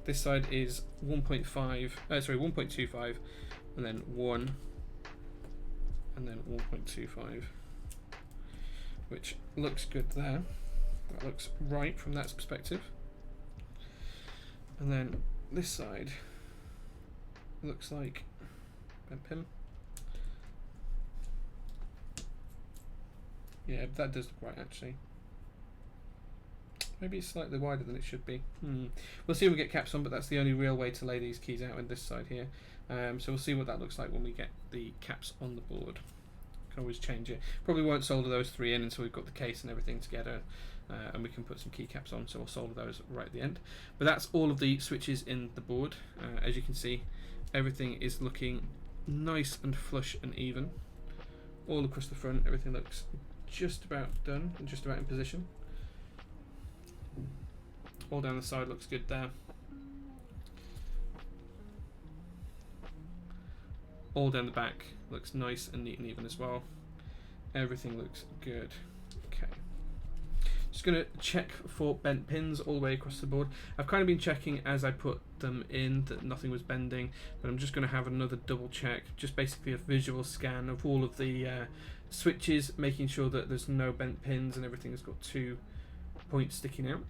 This side is 1.25, and then 1, and then 1.25, which looks good there. That looks right from that perspective. And then this side looks like bent pin. Yeah, that does look right actually. Maybe it's slightly wider than it should be. We'll see when we get caps on, but that's the only real way to lay these keys out in this side here. So we'll see what that looks like when we get the caps on the board. Can always change it. Probably won't solder those 3 in until we've got the case and everything together, and we can put some keycaps on, so we'll solder those right at the end. But that's all of the switches in the board. As you can see, everything is looking nice and flush and even. All across the front, everything looks just about done and just about in position. All down the side looks good there. All down the back looks nice and neat and even as well. Everything looks good. Okay. Just going to check for bent pins all the way across the board. I've kind of been checking as I put them in that nothing was bending, but I'm just going to have another double check, just basically a visual scan of all of the switches, making sure that there's no bent pins and everything has got 2 points sticking out.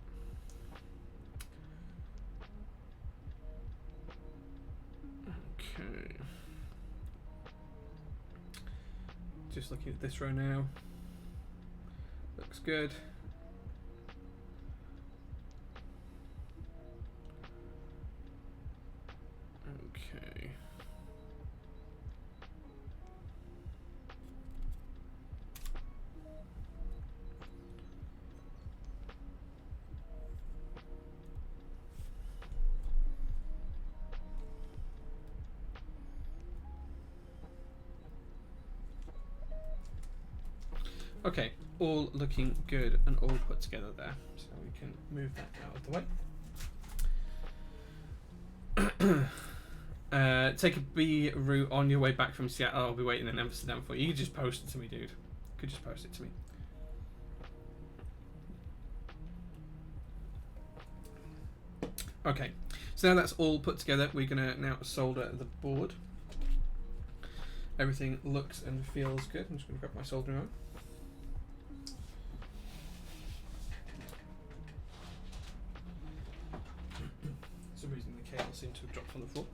Okay. Just looking at this row now. Looks good. Okay. Okay, all looking good and all put together there. So we can move that out of the way. Take a B route on your way back from Seattle. I'll be waiting in Amsterdam for you. You can just post it to me, dude. You could just post it to me. Okay, so now that's all put together. We're going to now solder the board. Everything looks and feels good. I'm just going to grab my soldering iron. For some reason the cable seemed to have dropped on the floor.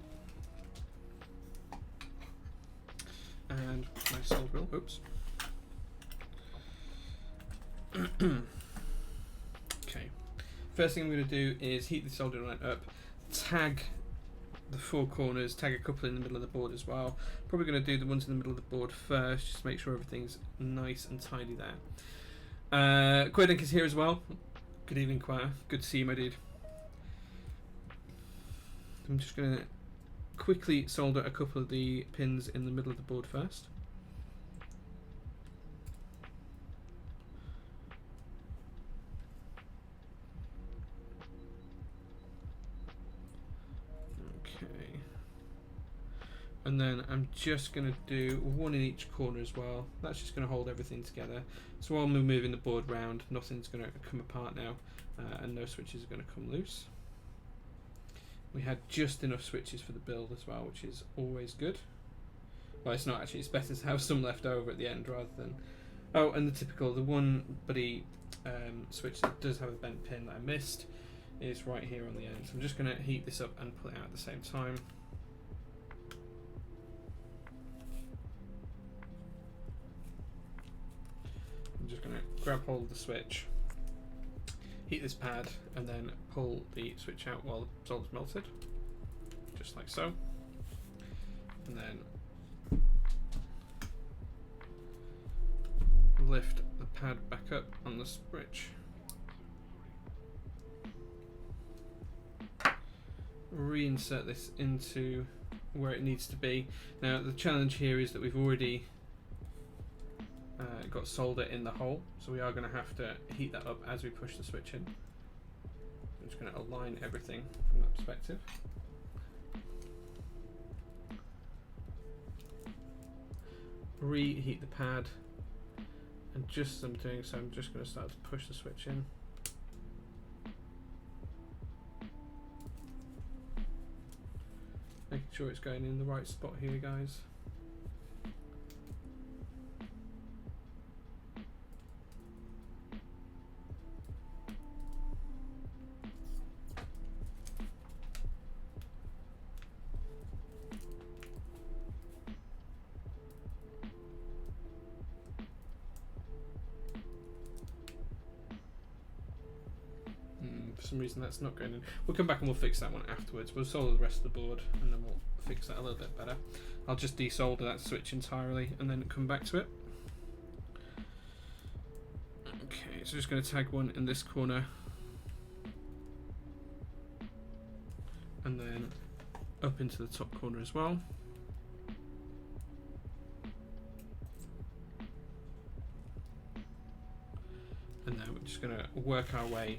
And my solder wheel. Oops. Okay. First thing I'm going to do is heat the soldering iron up, tag the 4 corners, tag a couple in the middle of the board as well. Probably going to do the ones in the middle of the board first, just to make sure everything's nice and tidy there. Quaidink is here as well. Good evening, Choir. Good to see you, my dude. I'm just going to quickly solder a couple of the pins in the middle of the board first. Okay. And then I'm just going to do 1 in each corner as well. That's just going to hold everything together. So while we're moving the board round, nothing's going to come apart now, and no switches are going to come loose. We had just enough switches for the build as well, which is always good. Well, it's not actually. It's better to have some left over at the end rather than... Oh, and the one buddy switch that does have a bent pin that I missed is right here on the end. So I'm just going to heat this up and pull it out at the same time. I'm just going to grab hold of the switch, heat this pad, and then pull the switch out while the solder's melted, just like so. And then lift the pad back up on the switch. reinsert this into where it needs to be. Now the challenge here is that we've already got solder in the hole, so we are going to have to heat that up as we push the switch in. I'm just going to align everything from that perspective. Reheat the pad, and just as I'm doing so, I'm just going to start to push the switch in. Making sure it's going in the right spot here, guys. For some reason that's not going in. We'll come back and we'll fix that one afterwards. We'll solder the rest of the board and then we'll fix that a little bit better. I'll just desolder that switch entirely and then come back to it. Okay, so just going to tag one in this corner and then up into the top corner as well. And then we're just going to work our way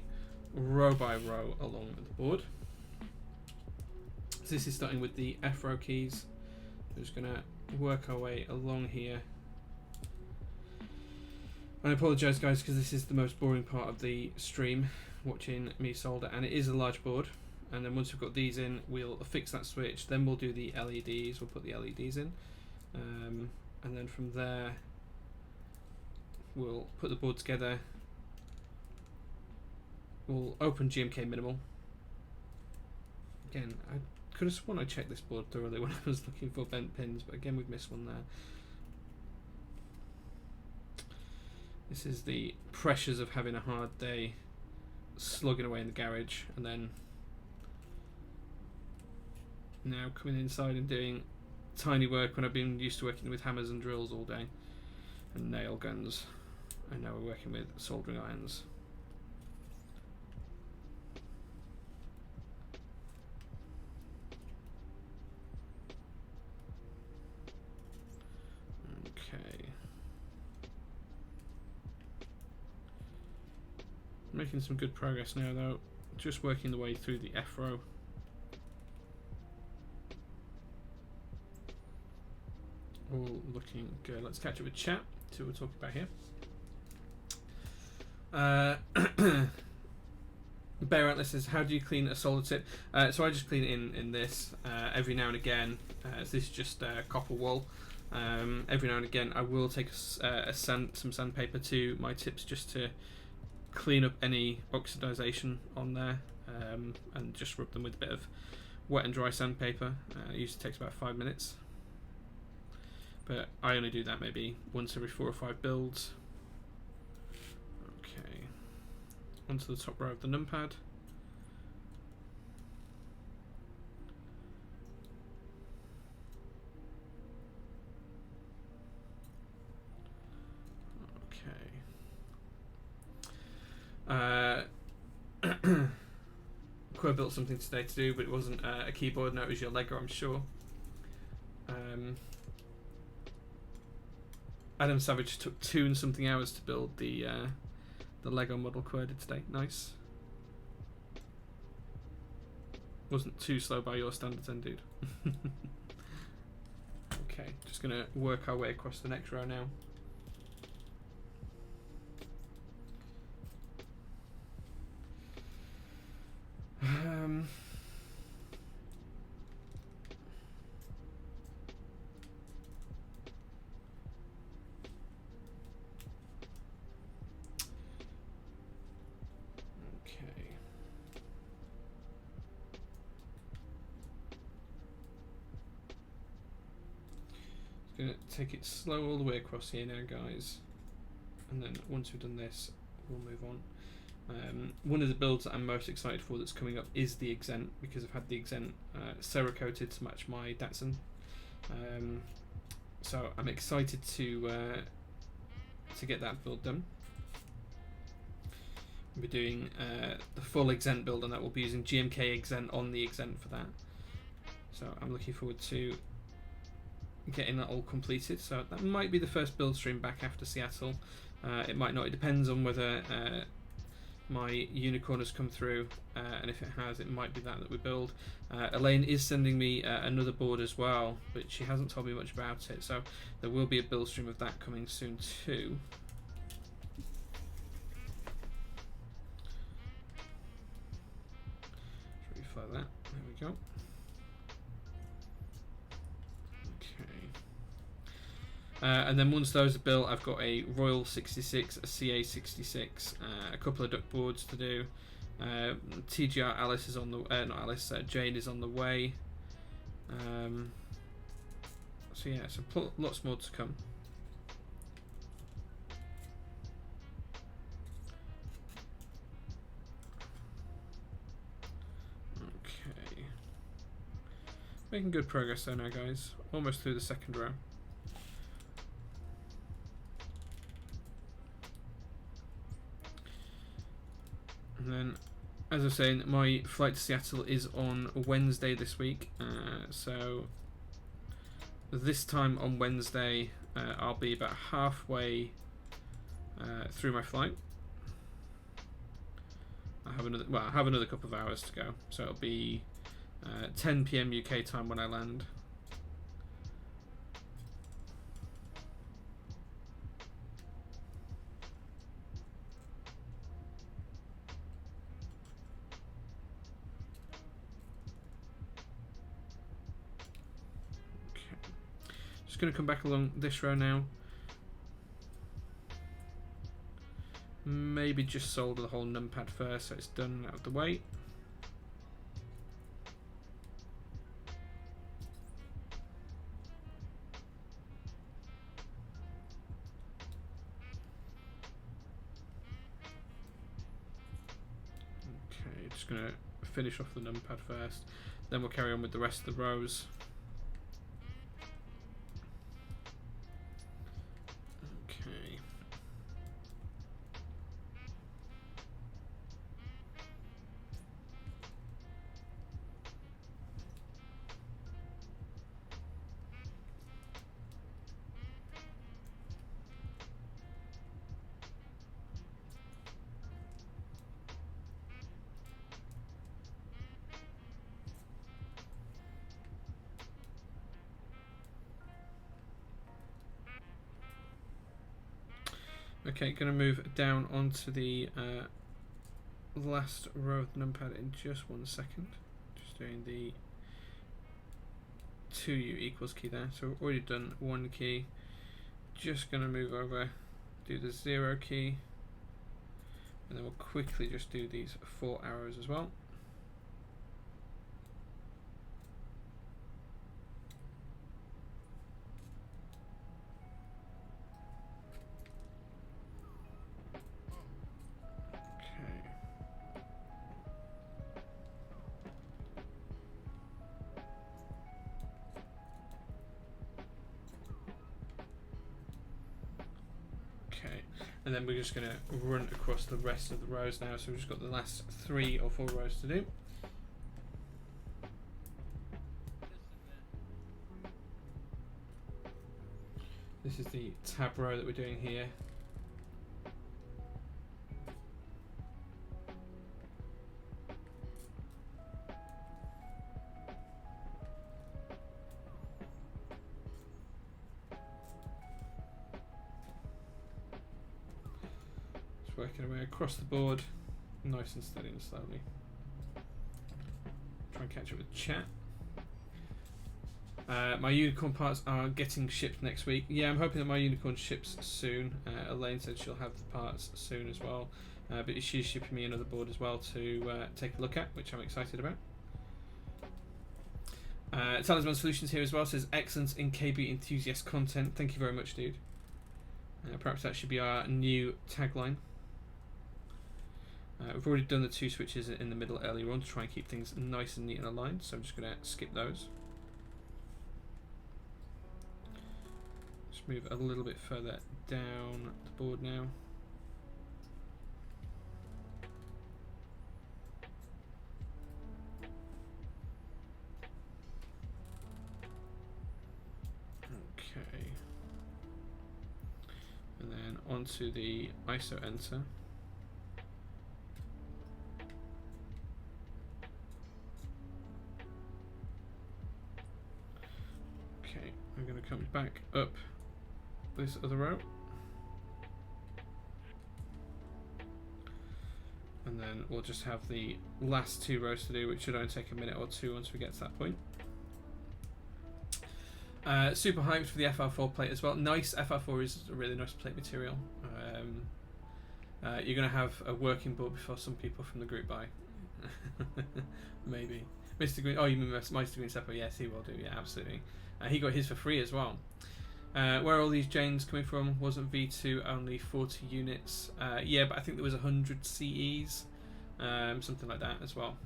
row by row along the board. So this is starting with the F row keys. We're just going to work our way along here. And I apologise, guys, because this is the most boring part of the stream, watching me solder, and it is a large board. And then once we've got these in, we'll fix that switch, then we'll do the LEDs, we'll put the LEDs in, and then from there we'll put the board together. We'll open GMK Minimal. Again, I could have sworn I checked this board thoroughly when I was looking for bent pins, but again we've missed one there. This is the pressures of having a hard day slugging away in the garage, and then now coming inside and doing tiny work when I've been used to working with hammers and drills all day and nail guns, and now we're working with soldering irons. Okay. Making some good progress now though, just working the way through the F row. All looking good. Let's catch up with chat, see what we're talking about here. Bear Atlas says, how do you clean a solder tip? So I just clean it in this every now and again. So this is just copper wool. Every now and again I will take some sandpaper to my tips just to clean up any oxidization on there, and just rub them with a bit of wet and dry sandpaper. It usually takes about 5 minutes, but I only do that maybe once every 4 or 5 builds. Okay, onto the top row of the numpad. Quo built something today to do, but it wasn't a keyboard. No, it was your Lego, I'm sure. Adam Savage took 2 and something hours to build the Lego model Quo did today. Nice. Wasn't too slow by your standards then, dude. Okay, just gonna work our way across the next row now. Gonna take it slow all the way across here now, guys, and then once we've done this we'll move on. One of the builds that I'm most excited for that's coming up is the Exent, because I've had the Exent Cerakoted to match my Datsun, so I'm excited to get that build done. We'll be doing the full Exent build, and that will be using GMK Exent on the Exent for that. So I'm looking forward to getting that all completed. So that might be the first build stream back after Seattle. It might not. It depends on whether my unicorn has come through, and if it has, it might be that we build. Elaine is sending me another board as well, but she hasn't told me much about it, so there will be a build stream of that coming soon too. Let's reflow that. There we go. And then once those are built, I've got a Royal 66, a CA 66, a couple of duck boards to do. TGR Alice is on the not Alice, Jane is on the way. So yeah, so lots more to come. Okay, making good progress though now, guys. Almost through the second row. And then, as I was saying, my flight to Seattle is on Wednesday this week. So this time on Wednesday, I'll be about halfway through my flight. I have another couple of hours to go. So it'll be 10 PM UK time when I land. Just going to come back along this row now. Maybe just solder the whole numpad first so it's done out of the way. Okay, just going to finish off the numpad first, then we'll carry on with the rest of the rows. Okay, going to move down onto the last row of the numpad in just 1 second. Just doing the 2U equals key there. So we've already done 1 key. Just going to move over, do the 0 key, and then we'll quickly just do these 4 arrows as well. And then we're just going to run across the rest of the rows now. So we've just got the last 3 or 4 rows to do. This is the tab row that we're doing here. Working our way across the board, nice and steady and slowly. Try and catch up with chat. My unicorn parts are getting shipped next week. Yeah, I'm hoping that my unicorn ships soon. Elaine said she'll have the parts soon as well, but she's shipping me another board as well to take a look at, which I'm excited about. Talisman Solutions here as well says excellence in KB enthusiast content. Thank you very much, dude. Perhaps that should be our new tagline. We've already done the 2 switches in the middle earlier on to try and keep things nice and neat and aligned, so I'm just going to skip those. Just move a little bit further down the board now. Okay. And then onto the ISO enter. Okay, I'm going to come back up this other row. And then we'll just have the last 2 rows to do, which should only take a minute or 2 once we get to that point. Super hyped for the FR4 plate as well. Nice, FR4 is a really nice plate material. You're going to have a working board before some people from the group buy. Maybe. Mr. Green, oh, you mean Mr. Green Seppo? Yes, he will do, yeah, absolutely. He got his for free as well. Where are all these Janes coming from? Wasn't V2 only 40 units? Yeah, but I think there was 100 CEs, something like that as well.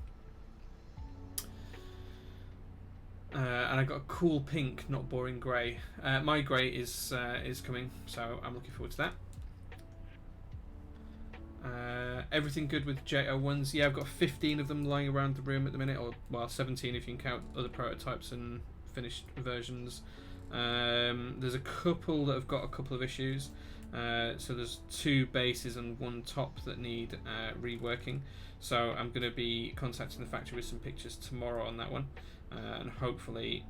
And I got a cool pink, not boring grey. My grey is coming, so I'm looking forward to that. Everything good with J01s? Yeah, I've got 15 of them lying around the room at the minute, or well, 17 if you can count other prototypes and finished versions. There's a couple that have got a couple of issues. So there's 2 bases and 1 top that need reworking. So I'm going to be contacting the factory with some pictures tomorrow on that one, and hopefully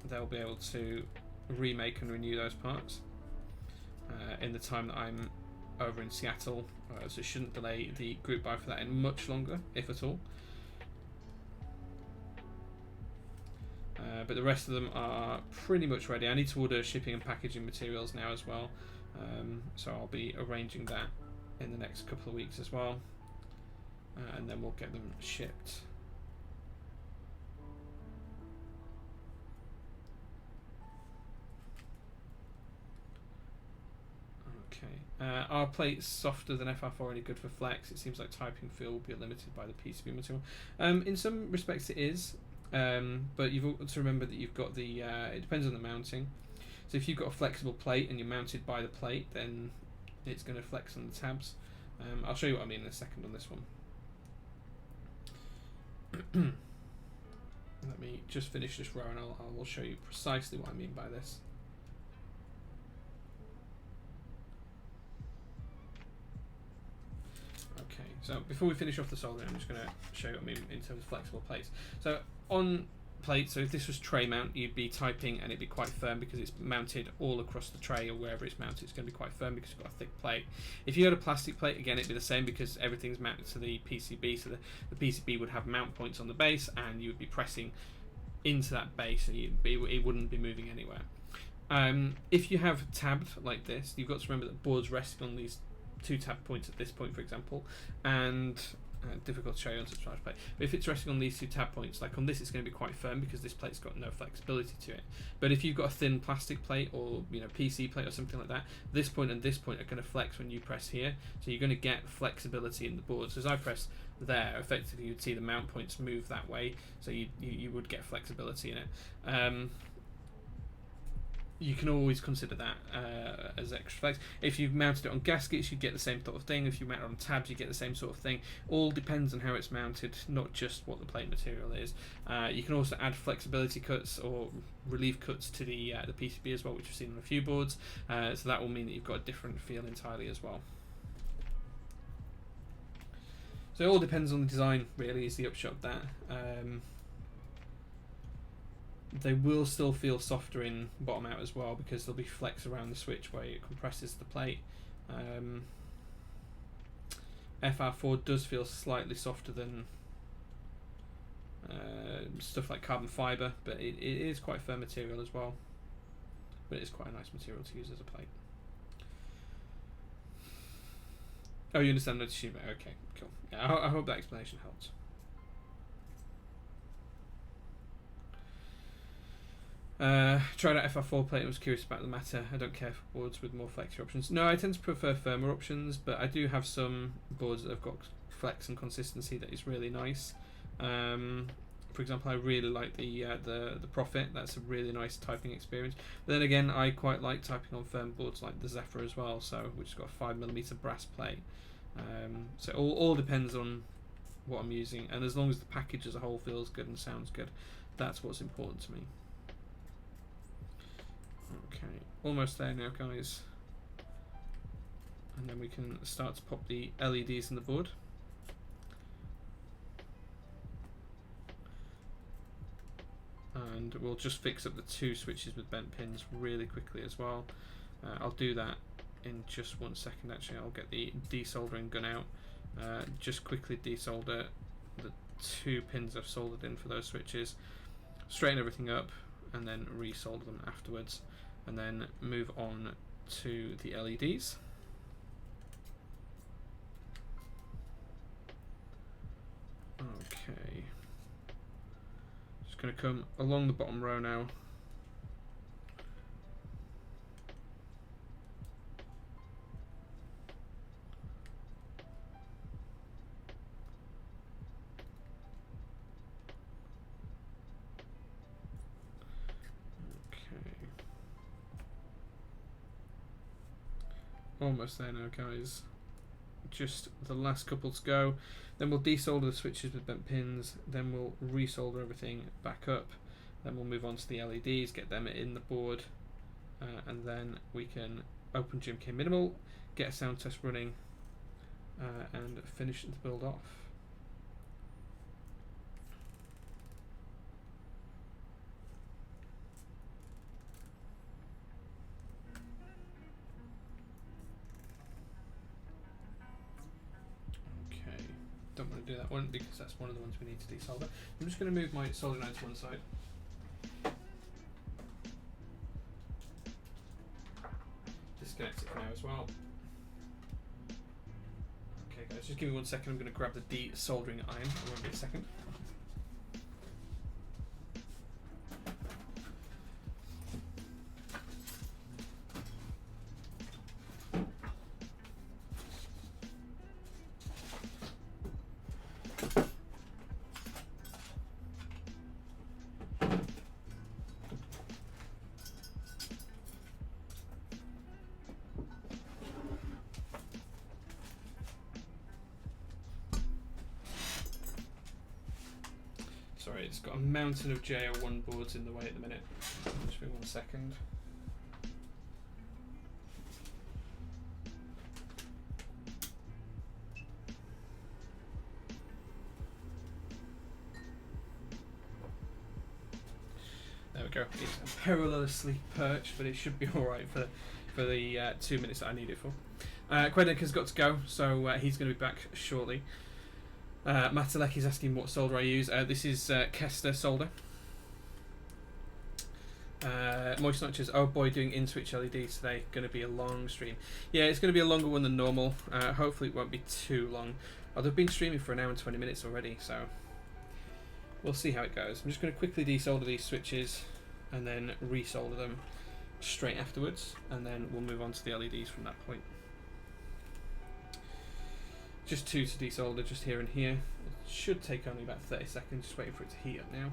they'll be able to remake and renew those parts in the time that I'm over in Seattle. So it shouldn't delay the group buy for that in much longer, if at all. But the rest of them are pretty much ready. I need to order shipping and packaging materials now as well, so I'll be arranging that in the next couple of weeks as well, and then we'll get them shipped. Okay. Are plates softer than FR4 any good for flex? It seems like typing feel will be limited by the PCB material. In some respects it is. But you've got to remember that you've got the, it depends on the mounting. So if you've got a flexible plate and you're mounted by the plate, then it's going to flex on the tabs. I'll show you what I mean in a second on this one. Let me just finish this row and I will show you precisely what I mean by this. Okay, so before we finish off the soldering, I'm just going to show you what I mean in terms of flexible plates. So on plate, so if this was tray mount, you'd be typing and it'd be quite firm because it's mounted all across the tray, or wherever it's mounted it's going to be quite firm because you've got a thick plate. If you had a plastic plate, again it'd be the same because everything's mounted to the PCB, so the PCB would have mount points on the base and you would be pressing into that base and it wouldn't be moving anywhere. If you have tabbed like this, you've got to remember that boards resting on these 2 tab points at this point, for example, and difficult to show you on such a large plate. But if it's resting on these 2 tab points, like on this, it's going to be quite firm because this plate's got no flexibility to it. But if you've got a thin plastic plate or PC plate or something like that, this point and this point are going to flex when you press here. So you're going to get flexibility in the board. So as I press there, effectively you'd see the mount points move that way. So you would get flexibility in it. You can always consider that as extra flex. If you've mounted it on gaskets, you get the same sort of thing. If you mount it on tabs, you get the same sort of thing. All depends on how it's mounted, not just what the plate material is. You can also add flexibility cuts or relief cuts to the PCB as well, which we've seen on a few boards. So that will mean that you've got a different feel entirely as well. So it all depends on the design, really, is the upshot of that. They will still feel softer in bottom out as well because there'll be flex around the switch where it compresses the plate. FR4 does feel slightly softer than stuff like carbon fibre, but it is quite firm material as well. But it's quite a nice material to use as a plate. Oh, you understand that? Okay, cool. Yeah, I hope that explanation helps. Tried out FR4 plate and was curious about the matter. I don't care for boards with more flexy options. No, I tend to prefer firmer options, but I do have some boards that have got flex and consistency that is really nice. For example, I really like the Prophet. That's a really nice typing experience. But then again, I quite like typing on firm boards like the Zephyr as well, so which has got a 5mm brass plate. So it all depends on what I'm using, and as long as the package as a whole feels good and sounds good, that's what's important to me. Okay. almost there now, guys. And then we can start to pop the LEDs in the board. And we'll just fix up the 2 switches with bent pins really quickly as well. I'll do that in just 1 second. Actually, I'll get the desoldering gun out. Just quickly desolder the 2 pins I've soldered in for those switches, straighten everything up, and then resolder them afterwards, and then move on to the LEDs. Okay, just going to come along the bottom row now. Almost there now, guys. Just the last couple to go. Then we'll desolder the switches with bent pins. Then we'll resolder everything back up. Then we'll move on to the LEDs, get them in the board, and then we can open GMK Minimal, get a sound test running, and finish the build off. Don't want to do that one because that's one of the ones we need to desolder. I'm just going to move my soldering iron to one side. Disconnect it for now as well. Okay guys, just give me 1 second. I'm going to grab the desoldering iron. It won't be a second. Sorry, it's got a mountain of JO1 boards in the way at the minute. Just give me 1 second. There we go. It's perilously perched, but it should be alright for the 2 minutes that I need it for. Quedek has got to go, so he's going to be back shortly. Matalek is asking what solder I use. This is Kester solder. Moist Notches, oh boy, doing in-switch LEDs today. Going to be a long stream. Yeah, it's going to be a longer one than normal. Hopefully it won't be too long. Although I've been streaming for 1 hour and 20 minutes already, so we'll see how it goes. I'm just going to quickly desolder these switches and then resolder them straight afterwards, and then we'll move on to the LEDs from that point. Just 2 to desolder, just here and here. It should take only about 30 seconds, just waiting for it to heat up now.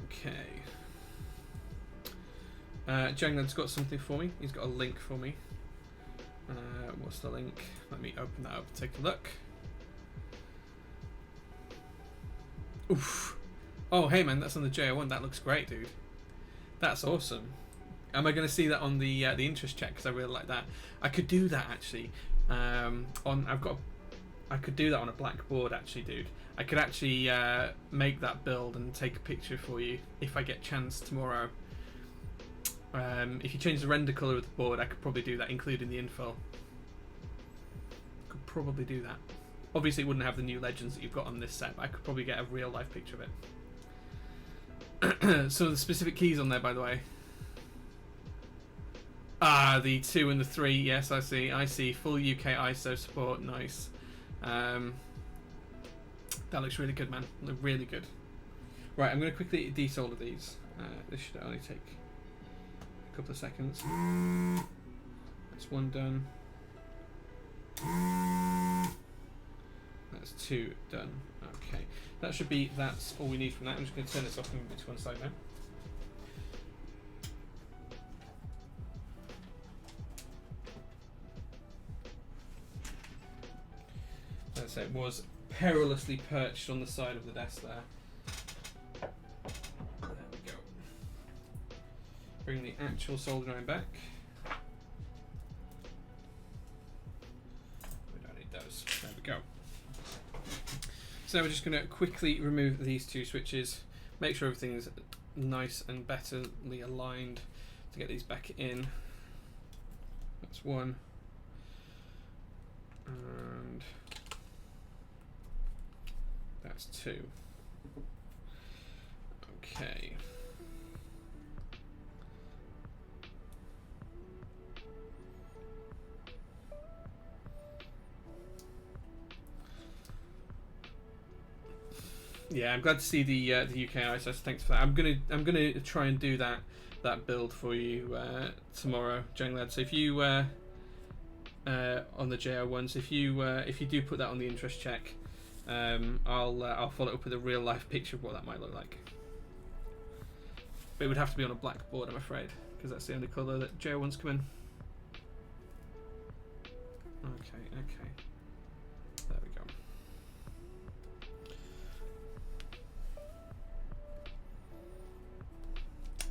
Okay. Jangland's got something for me. He's got a link for me. What's the link? Let me open that up and take a look. Oof. Oh, hey man, that's on the JO1. That looks great, dude. That's awesome. Am I going to see that on the interest check? Because I really like that. I could do that actually. I could do that on a black board actually, dude. I could actually make that build and take a picture for you if I get a chance tomorrow. If you change the render color of the board, I could probably do that, including the info. Could probably do that. Obviously, it wouldn't have the new legends that you've got on this set, but I could probably get a real life picture of it. So the specific keys on there, by the way. Ah, the 2 and the 3. Yes, I see. I see. Full UK ISO support. Nice. That looks really good, man. Look really good. Right, I'm going to quickly desolder these. This should only take a couple of seconds. That's 1 done. That's 2 done. Okay, that should be. That's all we need from that. I'm just going to turn this off and move it to one side now. as I said, was perilously perched on the side of the desk there. There we go. Bring the actual soldering iron back. We don't need those. There we go. So now we're just going to quickly remove these two switches, make sure everything's nice and betterly aligned to get these back in. That's one. And that's two. Okay. Yeah, I'm glad to see the UK ISO. Thanks for that. I'm gonna try and do that build for you tomorrow, young lad. So if you on the JR1s, if you do put that on the interest check, I'll follow it up with a real life picture of what that might look like. But it would have to be on a black board, I'm afraid, because that's the only colour that JR1s come in. Okay. There we go.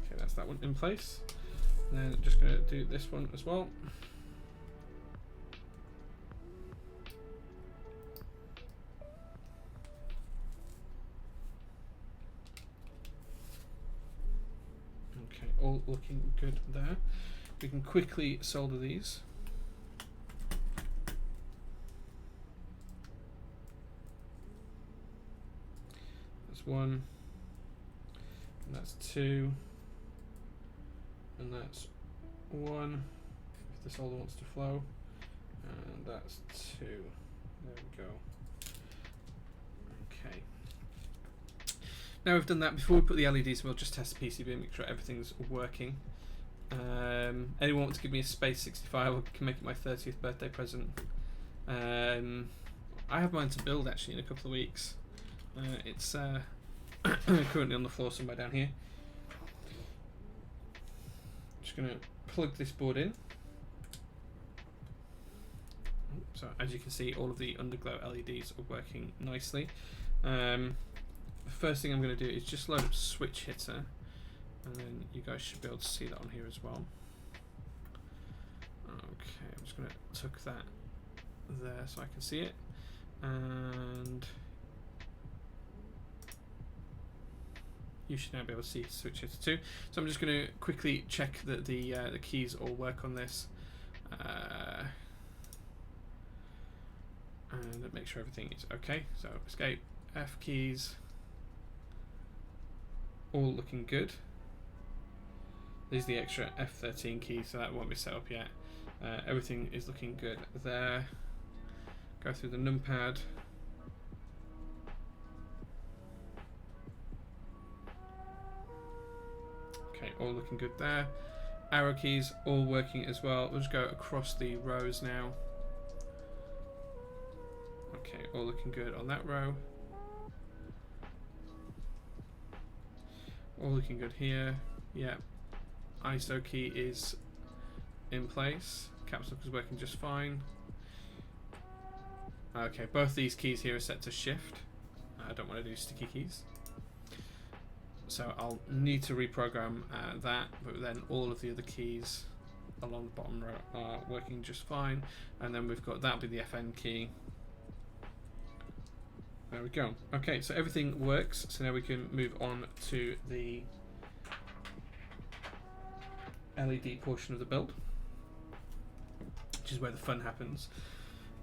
Okay, that's that one in place. And then just going to do this one as well. Okay, all looking good there. We can quickly solder these. That's one, and that's two, and that's one, if the solder wants to flow, and that's two. There we go. Okay. Now we've done that, before we put the LEDs, we'll just test the PCB and make sure everything's working. Anyone want to give me a Space 65? I can make it my 30th birthday present. I have mine to build actually in a couple of weeks. It's currently on the floor somewhere down here. Just going to plug this board in. So as you can see, all of the underglow LEDs are working nicely. The first thing I'm going to do is just load up switch hitter, and then you guys should be able to see that on here as well. Okay, I'm just going to tuck that there so I can see it, and you should now be able to see switch hitter too. So I'm just going to quickly check that the keys all work on this, and make sure everything is okay. So escape, F keys, all looking good. There's the extra F13 key, so that won't be set up yet. Everything is looking good there. Go through the numpad. Okay, all looking good there. Arrow keys all working as well. We'll just go across the rows now. Okay, all looking good on that row. All looking good here. Yeah. ISO key is in place. Caps lock is working just fine. Okay, both these keys here are set to shift. I don't want to do sticky keys. So I'll need to reprogram that, but then all of the other keys along the bottom row are working just fine. And then we've got, that'll be the FN key. There we go. Okay, so everything works. So now we can move on to the LED portion of the build, which is where the fun happens.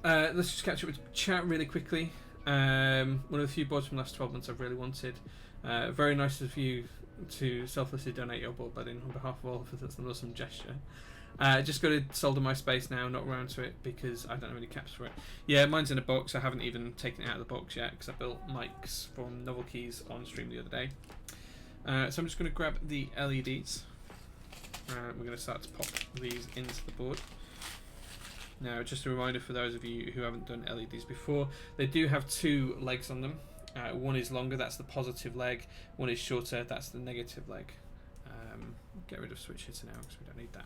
Let's just catch up with chat really quickly. One of the few boards from the last 12 months I've really wanted. Very nice of you to selflessly donate your board budding on behalf of all of us. That's an awesome gesture. Just got to solder my space now, not around to it because I don't have any caps for it. Yeah, mine's in a box. I haven't even taken it out of the box yet because I built mics from Novel Keys on stream the other day. So I'm just going to grab the LEDs. We're going to start to pop these into the board. Now, just a reminder for those of you who haven't done LEDs before, they do have two legs on them. One is longer, that's the positive leg. One is shorter, that's the negative leg. Get rid of switch hitter now because we don't need that.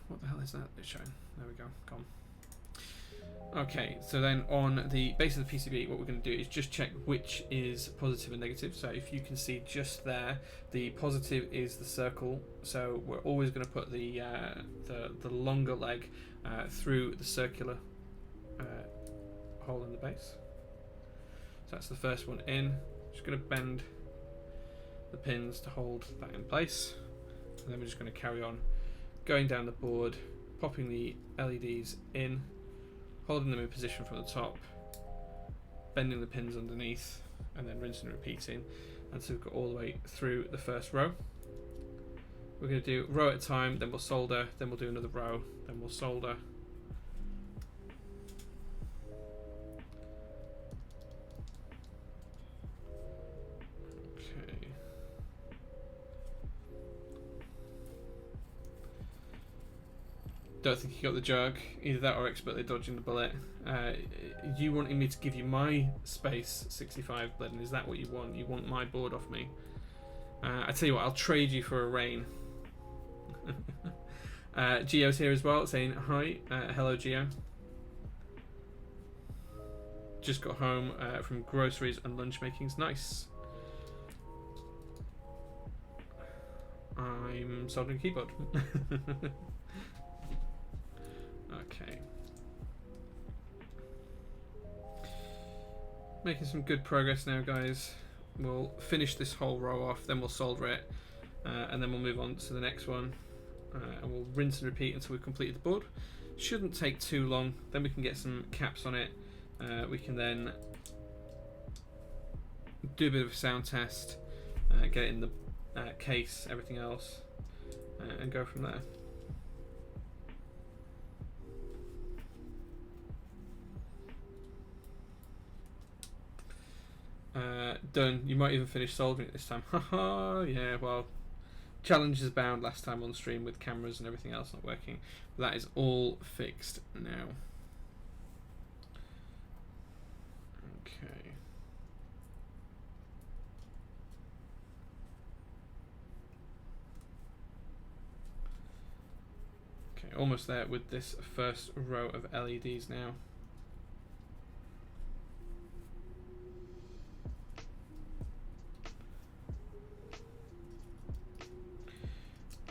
What the hell is that it's showing? There we go, gone. Okay, so then on the base of the PCB, what we're going to do is just check which is positive and negative. So if you can see just there, the positive is the circle. So we're always going to put the longer leg through the circular hole in the base. So that's the first one in. Just going to bend the pins to hold that in place, and then we're just going to carry on going down the board, popping the LEDs in, holding them in position from the top, bending the pins underneath, and then rinsing and repeating until we've got all the way through the first row. We're going to do row at a time, then we'll solder, then we'll do another row, then we'll solder. Okay. Don't think you got the joke. Either that or expertly dodging the bullet. You wanting me to give you my space 65 Bleden? Is that what you want? You want my board off me? I tell you what, I'll trade you for a rain. Gio's here as well, saying hi. Hello, Gio. Just got home from groceries and lunch makings. Nice. I'm soldering a keyboard. Okay. Making some good progress now, guys. We'll finish this whole row off, then we'll solder it, and then we'll move on to the next one, and we'll rinse and repeat until we've completed the board. Shouldn't take too long. Then we can get some caps on it. We can then do a bit of a sound test, get it in the case, everything else, and go from there. Done. You might even finish soldering it this time. Haha, yeah, well, challenges abound last time on stream with cameras and everything else not working. But that is all fixed now. Okay. Okay, almost there with this first row of LEDs now.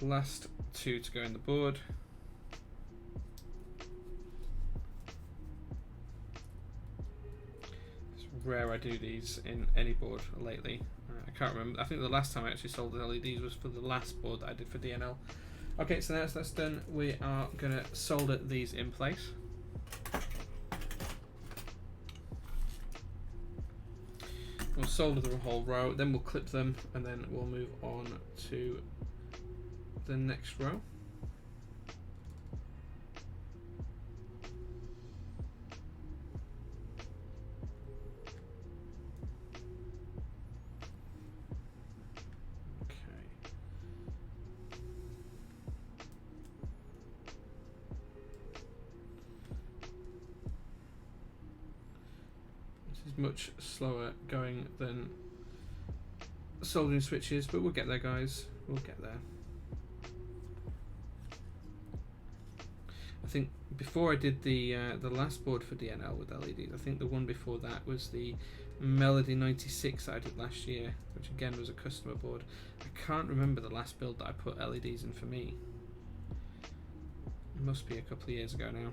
Last two to go in the board. It's rare I do these in any board lately. I can't remember. I think the last time I actually soldered LEDs was for the last board that I did for DNL. Okay, so now that's done, we are going to solder these in place. We'll solder the whole row, then we'll clip them, and then we'll move on to the next row. Much slower going than soldering switches, but we'll get there, guys. We'll get there. I think before I did the last board for DNL with LEDs, I think the one before that was the Melody 96 I did last year, which again was a customer board. I can't remember the last build that I put LEDs in for me. It must be a couple of years ago now.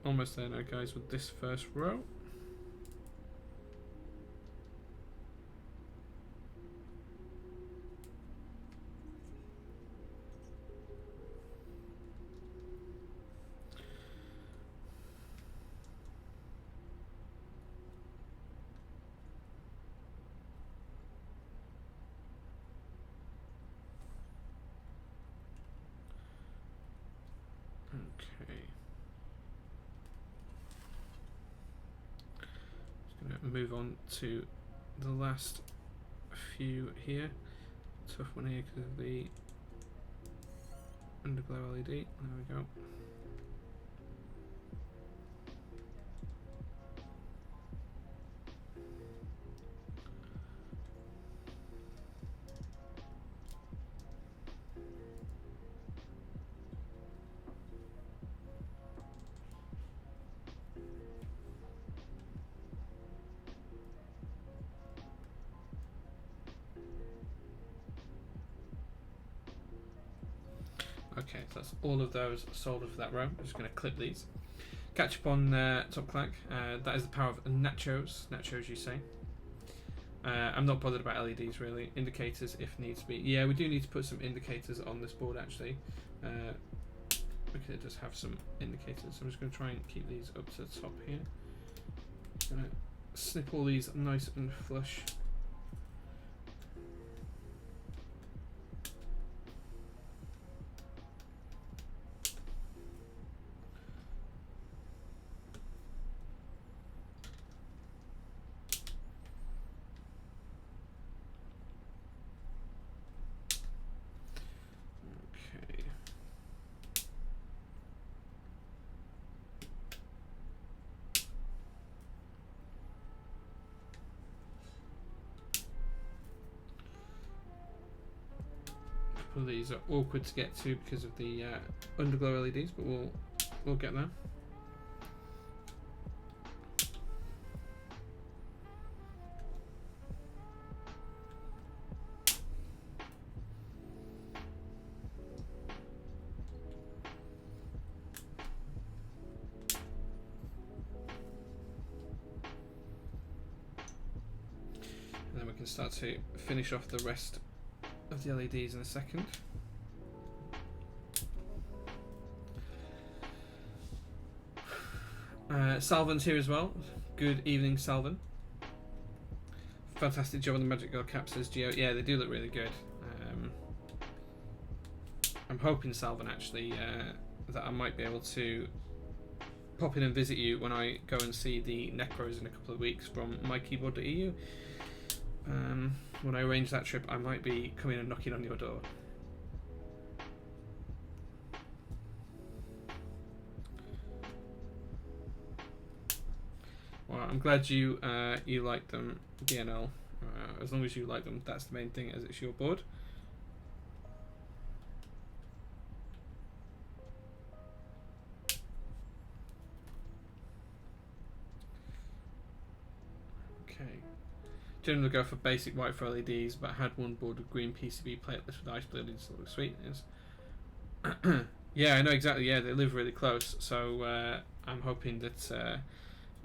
Almost there now, guys, with this first row. Okay. Move on to the last few here. Tough one here because of the underglow LED. There we go. Okay, so that's all of those soldered for that row. I'm just going to clip these. Catch up on top Clack. That is the power of nachos. Nachos, you say. I'm not bothered about LEDs really. Indicators if needs be. Yeah, we do need to put some indicators on this board actually. Because it does have some indicators. So I'm just going to try and keep these up to the top here. Just going to snip all these nice and flush. Well, these are awkward to get to because of the underglow LEDs, but we'll get there. And then we can start to finish off the rest of the LEDs in a second. Salvin's here as well. Good evening, Salvin. Fantastic job on the Magic Girl caps, says Geo. Yeah, they do look really good. I'm hoping, Salvin, actually, that I might be able to pop in and visit you when I go and see the Necros in a couple of weeks from mykeyboard.eu. When I arrange that trip, I might be coming and knocking on your door. Well, I'm glad you you like them, DNL. As long as you like them, that's the main thing, as it's your board. Okay. Generally go for basic white for LEDs, but I had one board with green PCB platelets with ice blue LEDs that look sweet. Yeah, I know exactly. Yeah, they live really close, so I'm hoping that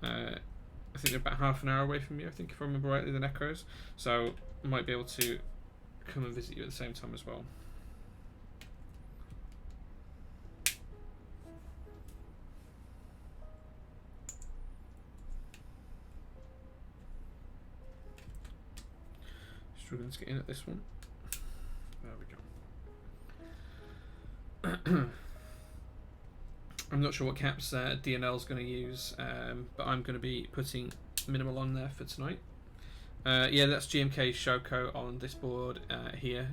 I think they're about half an hour away from you. I think if I remember rightly, the Necros. So I might be able to come and visit you at the same time as well. Struggling to get in at this one. There we go. I'm not sure what caps DNL is going to use, but I'm going to be putting Minimal on there for tonight. Yeah, that's GMK Shoko on this board here,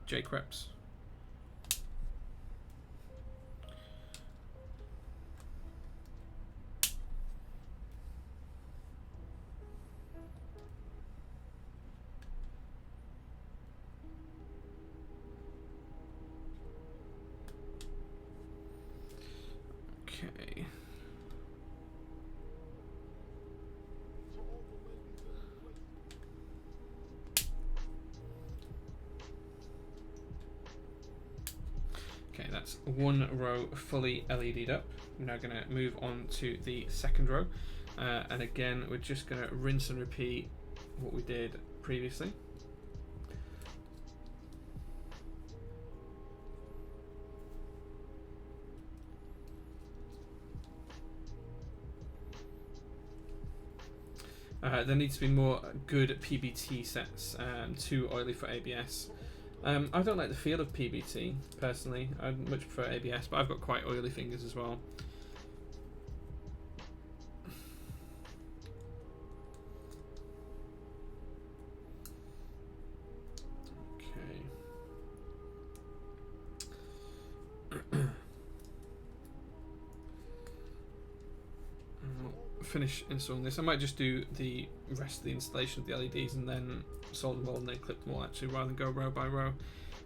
J Creps. Okay. Okay, that's one row fully LED'd up. We're now going to move on to the second row. And again, we're just going to rinse and repeat what we did previously. There needs to be more good PBT sets, too oily for ABS. I don't like the feel of PBT, personally. I much prefer ABS, but I've got quite oily fingers as well. Okay. finish installing this. I might just do the rest of the installation of the LEDs and then solder them all and then clip them all actually, rather than go row by row.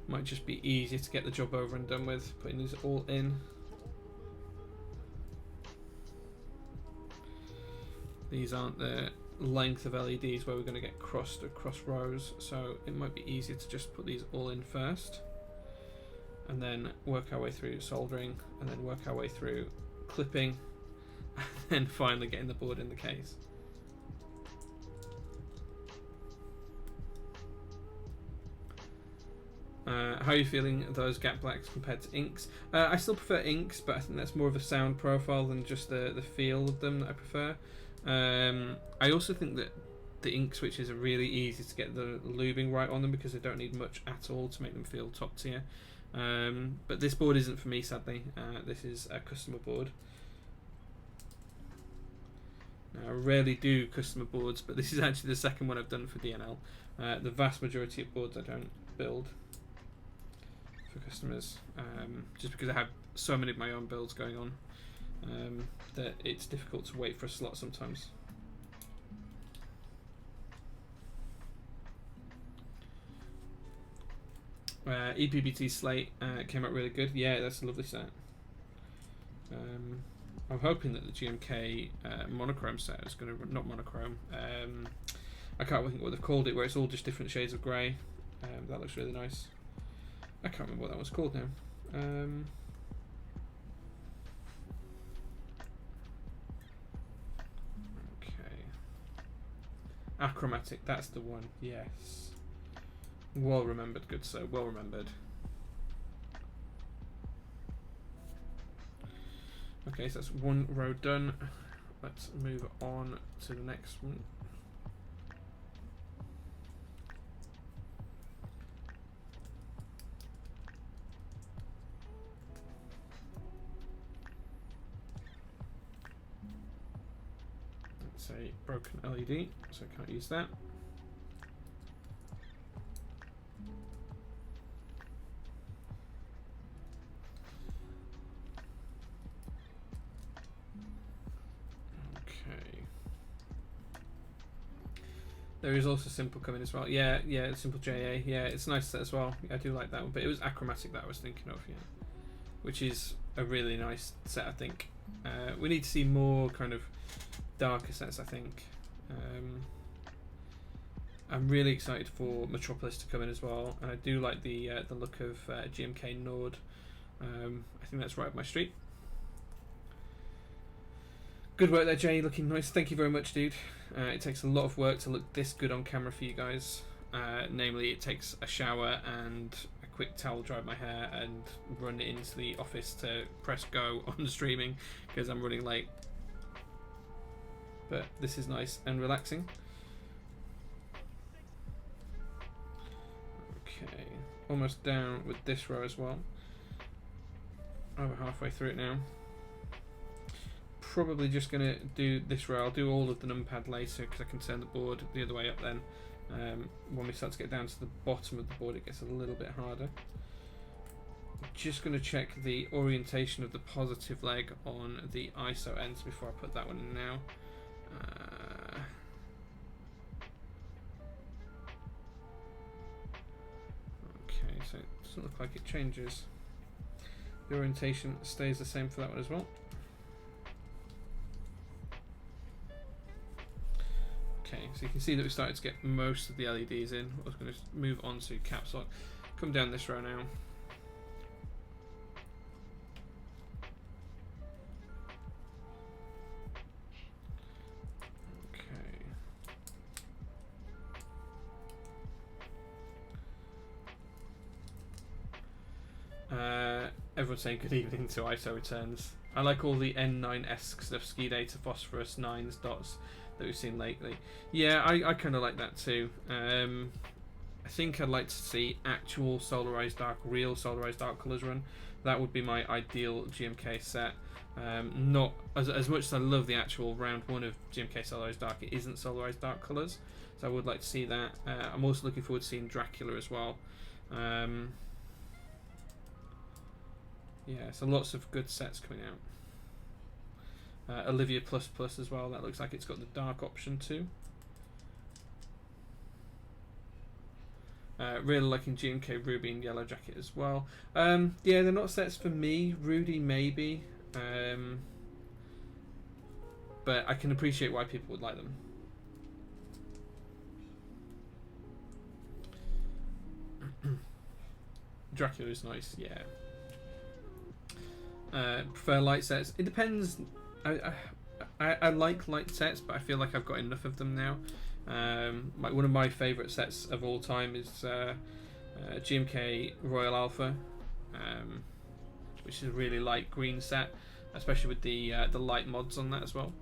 Might just be easier to get the job over and done with, putting these all in. These aren't the length of LEDs where we're going to get crossed across rows, so it might be easier to just put these all in first and then work our way through soldering and then work our way through clipping and then finally getting the board in the case. How are you feeling those gap blacks compared to inks? I still prefer inks, but I think that's more of a sound profile than just the feel of them that I prefer. I also think that the ink switches are really easy to get the lubing right on them because they don't need much at all to make them feel top tier. But this board isn't for me, sadly. This is a customer board. Now, I rarely do customer boards, but this is actually the second one I've done for DNL. The vast majority of boards I don't build for customers, just because I have so many of my own builds going on that it's difficult to wait for a slot sometimes. EPBT Slate came out really good. Yeah, that's a lovely set. I'm hoping that the GMK monochrome set is going to, not monochrome, I can't think what they've called it, where it's all just different shades of grey. That looks really nice. I can't remember what that one's called now. Okay. Achromatic, that's the one, yes. Well remembered, good sir, well remembered. Okay, so that's one row done. Let's move on to the next one. That's a broken LED, so I can't use that. There is also Simple coming as well. Yeah, Simple JA. Yeah, it's a nice set as well. I do like that one, but it was Achromatic that I was thinking of, yeah. Which is a really nice set, I think. We need to see more kind of darker sets, I think. I'm really excited for Metropolis to come in as well, and I do like the look of GMK Nord. I think that's right up my street. Good work there, Jay. Looking nice. Thank you very much, dude. It takes a lot of work to look this good on camera for you guys. Namely, it takes a shower and a quick towel dry my hair and run into the office to press go on the streaming because I'm running late. But this is nice and relaxing. Okay, almost down with this row as well. Over halfway through it now. Probably just going to do this row. I'll do all of the numpad later because I can turn the board the other way up then. When we start to get down to the bottom of the board, it gets a little bit harder. Just going to check the orientation of the positive leg on the ISO ends before I put that one in now. Okay, so it doesn't look like it changes. The orientation stays the same for that one as well. Okay, so you can see that we started to get most of the LEDs in. I was going to move on to caps lock. Come down this row now. Okay. Everyone's saying good evening to ISO returns. I like all the N9-esque stuff, Ski Data, Phosphorus, 9s, dots that we've seen lately. Yeah, I kind of like that too. I think I'd like to see actual solarized dark, real solarized dark colours run. That would be my ideal GMK set. Not as much as I love the actual round one of GMK solarized dark, it isn't solarized dark colours, so I would like to see that. I'm also looking forward to seeing Dracula as well. Yeah, so lots of good sets coming out. Olivia Plus Plus as well. That looks like it's got the dark option too. Really liking GMK Ruby and Yellow Jacket as well. Yeah, they're not sets for me. Rudy maybe, but I can appreciate why people would like them. Dracula is nice, yeah. Prefer light sets. It depends. I like light sets, but I feel like I've got enough of them now. One of my favourite sets of all time is GMK Royal Alpha, which is a really light green set, especially with the light mods on that as well.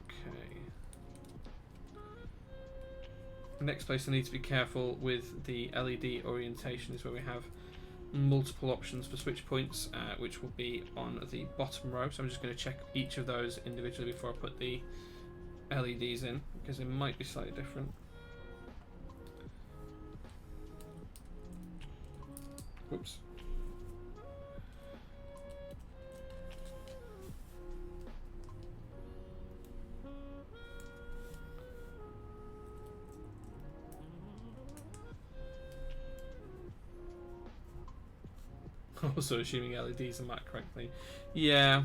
Okay. Next place I need to be careful with the LED orientation is where we have multiple options for switch points, which will be on the bottom row. So I'm just going to check each of those individually before I put the LEDs in, because they might be slightly different. Whoops. Also assuming LEDs are marked correctly. Yeah.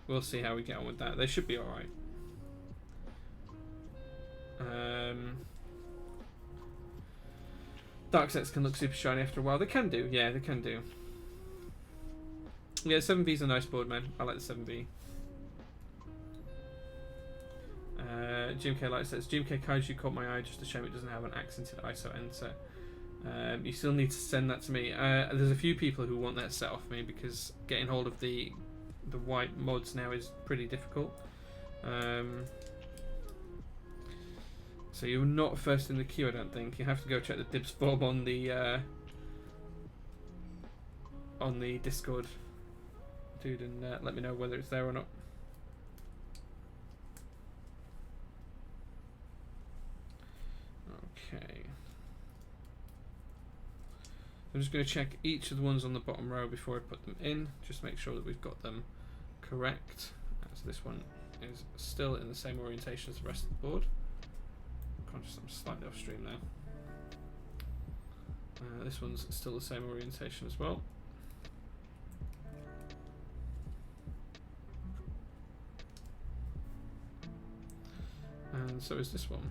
We'll see how we get on with that. They should be alright. Dark sets can look super shiny after a while. They can do, yeah, they can do. Yeah, 7V's a nice board, man. I like the 7V. GMK Light Sets. GMK Kaiju caught my eye, just a shame it doesn't have an accented ISO enter. You still need to send that to me. There's a few people who want that set off me because getting hold of the white mods now is pretty difficult. So you're not first in the queue, I don't think. You have to go check the Dibs Bob on the Discord, dude, and let me know whether it's there or not. Okay. I'm just going to check each of the ones on the bottom row before I put them in. Just make sure that we've got them correct. So this one is still in the same orientation as the rest of the board. Conscious I'm slightly off stream now. This one's still the same orientation as well. And so is this one.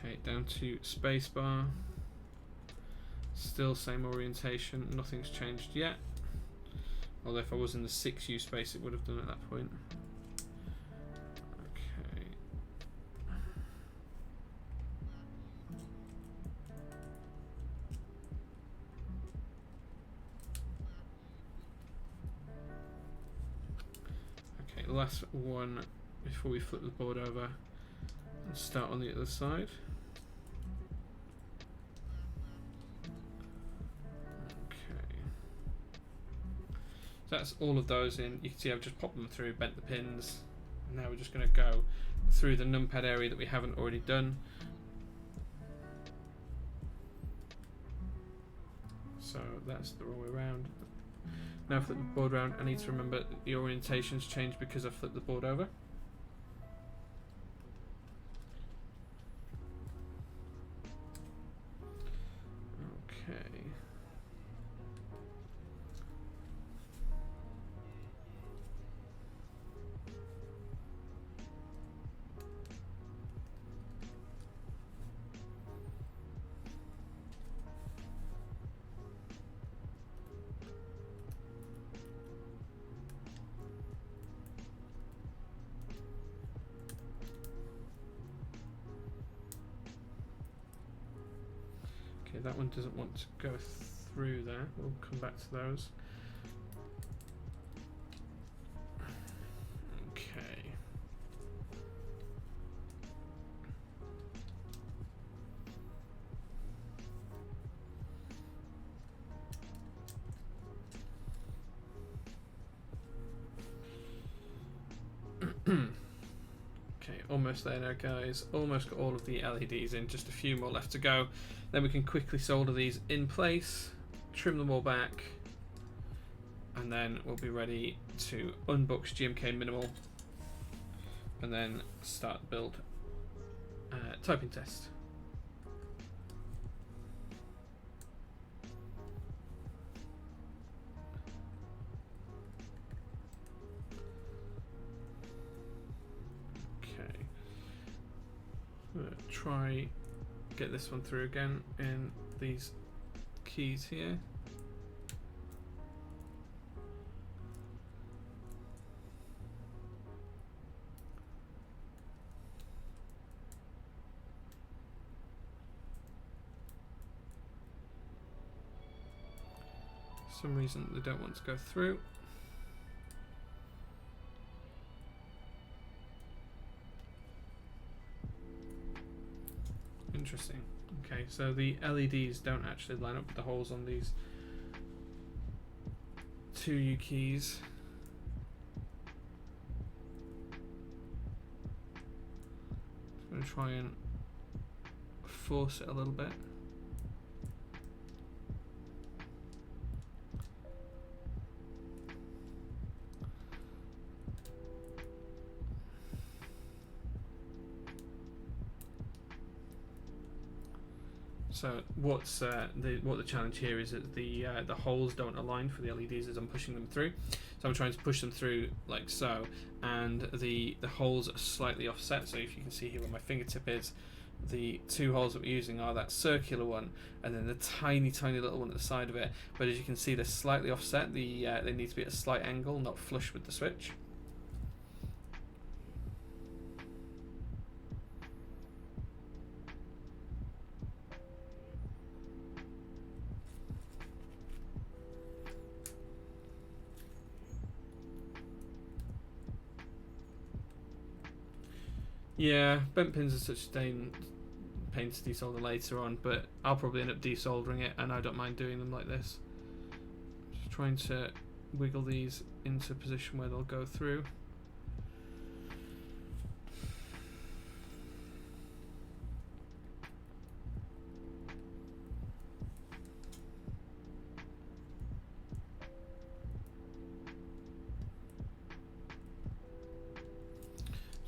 Okay, down to spacebar. Still same orientation, nothing's changed yet. Although if I was in the 6U space it would have done at that point. Okay. Okay, last one before we flip the board over and start on the other side. So that's all of those in. You can see I've just popped them through, bent the pins, and now we're just going to go through the numpad area that we haven't already done. So that's the wrong way around. Now flip the board around. I need to remember that the orientation's changed because I flipped the board over. Okay. Okay, that one doesn't want to go through there. We'll come back to those. Okay. Okay, almost there now, guys. Almost got all of the LEDs in, just a few more left to go. Then we can quickly solder these in place, trim them all back, and then we'll be ready to unbox GMK Minimal and then start the build typing test. Try get this one through again in these keys here. For some reason they don't want to go through. Interesting. Okay, so the LEDs don't actually line up with the holes on these 2U keys. I'm going to try and force it a little bit. So what the challenge here is that the holes don't align for the LEDs as I'm pushing them through. So I'm trying to push them through like so, and the holes are slightly offset. So if you can see here where my fingertip is, the two holes that we're using are that circular one and then the tiny little one at the side of it. But as you can see, they're slightly offset. They need to be at a slight angle, not flush with the switch. Yeah, bent pins are such a pain to desolder later on, but I'll probably end up desoldering it, and I don't mind doing them like this. Just trying to wiggle these into a position where they'll go through.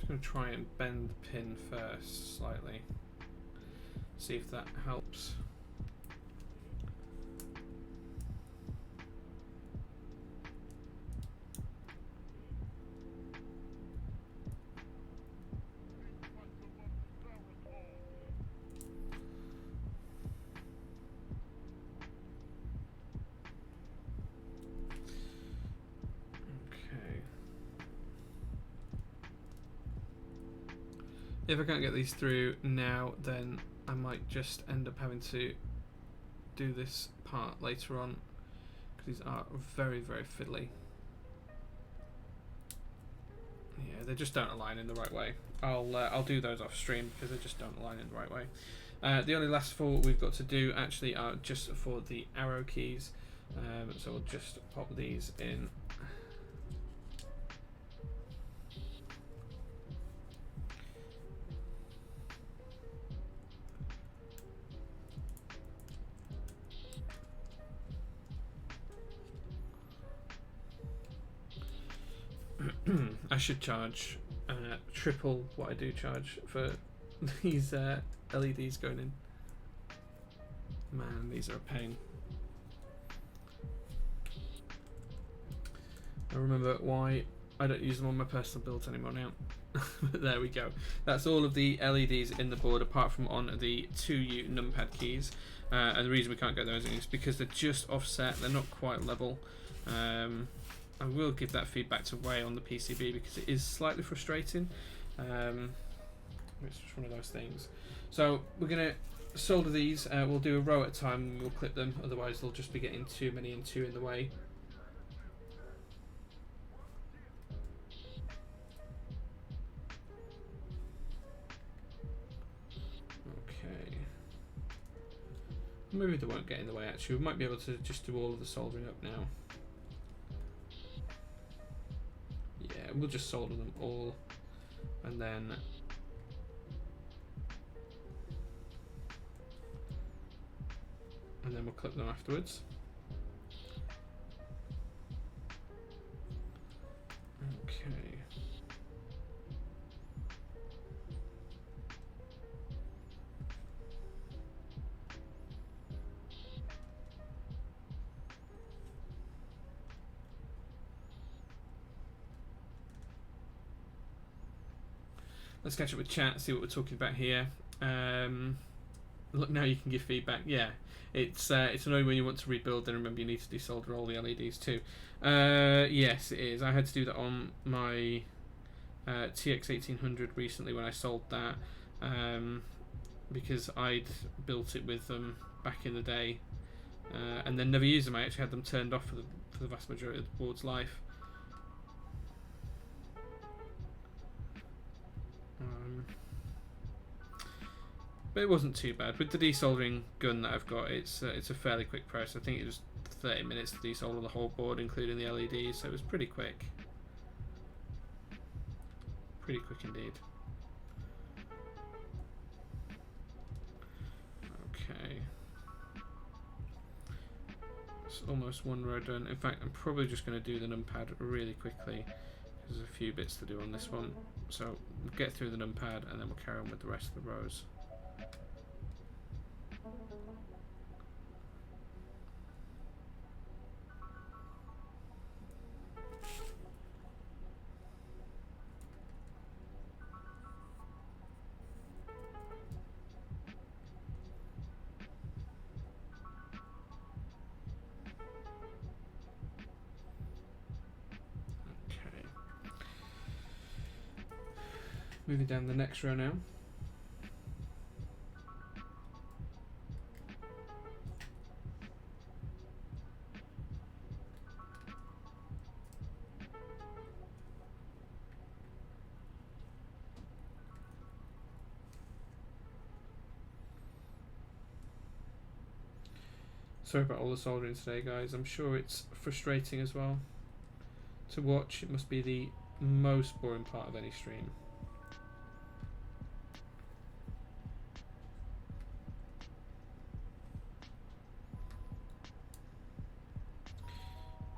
I'm going to try and bend the pin first slightly, see if that helps. If I can't get these through now, then I might just end up having to do this part later on, because these are very fiddly. Yeah, they just don't align in the right way. I'll do those off stream because they just don't align in the right way. The only last four we've got to do actually are just for the arrow keys, so we'll just pop these in. I should charge triple what I do charge for these LEDs going in. Man, these are a pain. I remember why I don't use them on my personal builds anymore now. But there we go. That's all of the LEDs in the board apart from on the 2U numpad keys. And the reason we can't get those in is because they're just offset, they're not quite level. I will give that feedback to Way on the PCB because it is slightly frustrating. It's just one of those things. So we're going to solder these. We'll do a row at a time and we'll clip them, otherwise they'll just be getting too many and two in the way. Okay. Maybe they won't get in the way actually. We might be able to just do all of the soldering up now. Yeah, we'll just solder them all and then and then we'll clip them afterwards. Okay. Let's catch up with chat, see what we're talking about here. Look, now you can give feedback. Yeah, it's annoying when you want to rebuild and remember you need to desolder all the LEDs too. Yes, it is. I had to do that on my TX1800 recently when I sold that, because I'd built it with them back in the day, and then never used them. I actually had them turned off for the vast majority of the board's life. But it wasn't too bad. With the desoldering gun that I've got, it's a fairly quick process. I think it was 30 minutes to desolder the whole board, including the LEDs, so it was pretty quick. Pretty quick indeed. Okay. It's almost one row done. In fact, I'm probably just going to do the numpad really quickly. There's a few bits to do on this one. So we'll get through the numpad and then we'll carry on with the rest of the rows. Moving down the next row now. Sorry about all the soldering today, guys. I'm sure it's frustrating as well to watch. It must be the most boring part of any stream.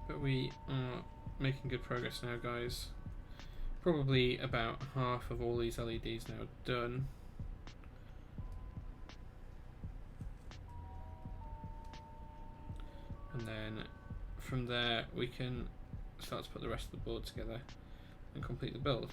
But we are making good progress now, guys. Probably about half of all these LEDs now done. And then from there we can start to put the rest of the board together and complete the build.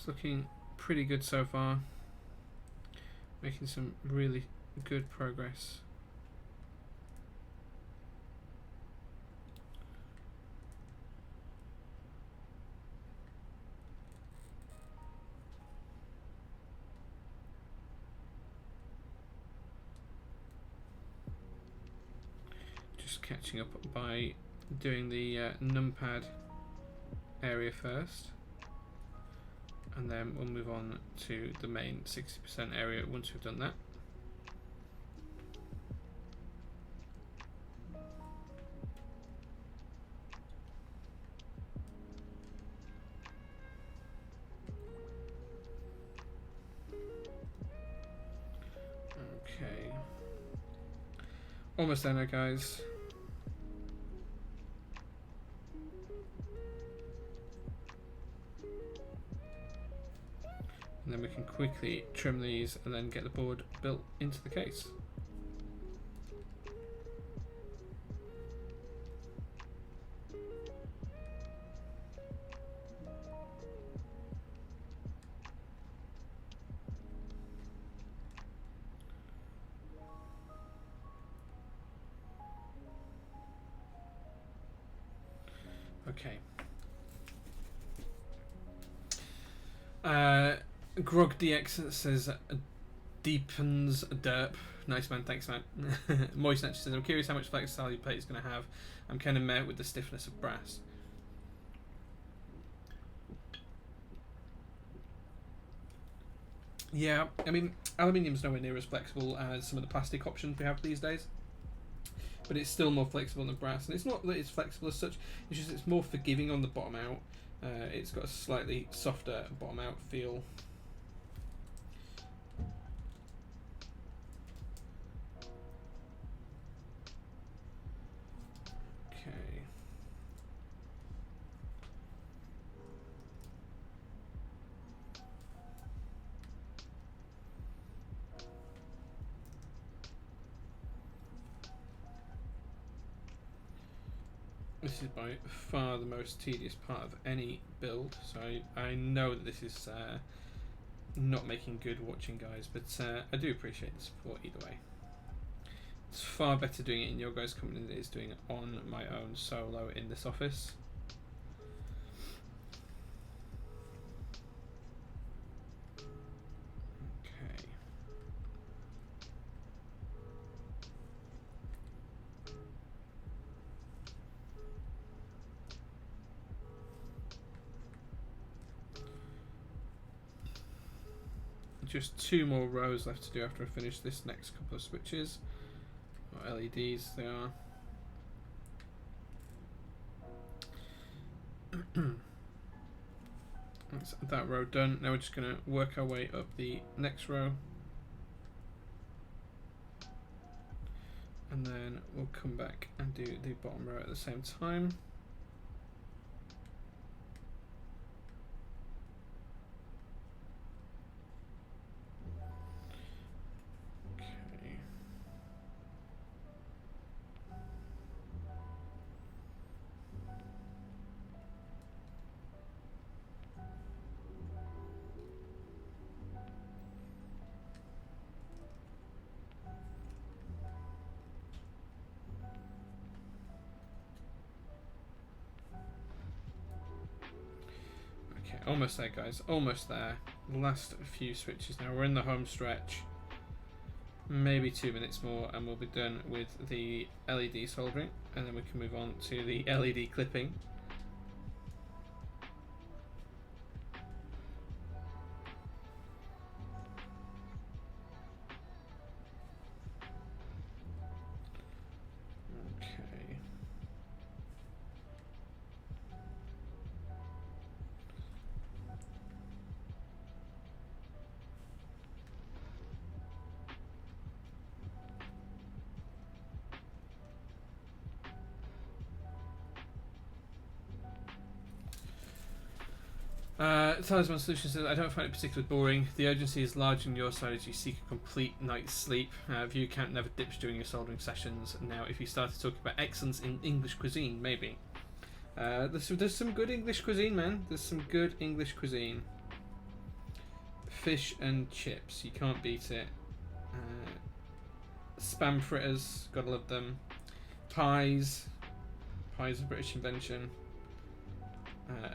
Looking pretty good so far, making some really good progress. Just catching up by doing the numpad area first. And then we'll move on to the main 60% area once we've done that. Okay. Almost there now, guys. And then we can quickly trim these and then get the board built into the case. Okay. Grog DX says deepens derp. Nice man, thanks man. Moist Nature says I'm curious how much flexibility plate is going to have. I'm kind of met with the stiffness of brass. Yeah, I mean, aluminium's nowhere near as flexible as some of the plastic options we have these days, but it's still more flexible than brass. And it's not that it's flexible as such; it's just it's more forgiving on the bottom out. It's got a slightly softer bottom out feel. Okay. This is by far the most tedious part of any build, so I know that this is not making good watching, guys, but I do appreciate the support either way. It's far better doing it in your guys' company than it is doing it on my own solo in this office. Okay. Just 2 more rows left to do after I finish this next couple of switches. Or LEDs they are. That's that row done. Now we're just going to work our way up the next row. And then we'll come back and do the bottom row at the same time. Almost there, guys. Almost there. Last few switches now. We're in the home stretch. Maybe 2 minutes more and we'll be done with the LED soldering. And then we can move on to the LED clipping. Talisman Solution says, I don't find it particularly boring. The urgency is large on your side as you seek a complete night's sleep. View count never dips during your soldering sessions. Now, if you start to talk about excellence in English cuisine, maybe. There's some good English cuisine, man. There's some good English cuisine. Fish and chips, you can't beat it. Spam fritters, gotta love them. Pies. Pies are a British invention.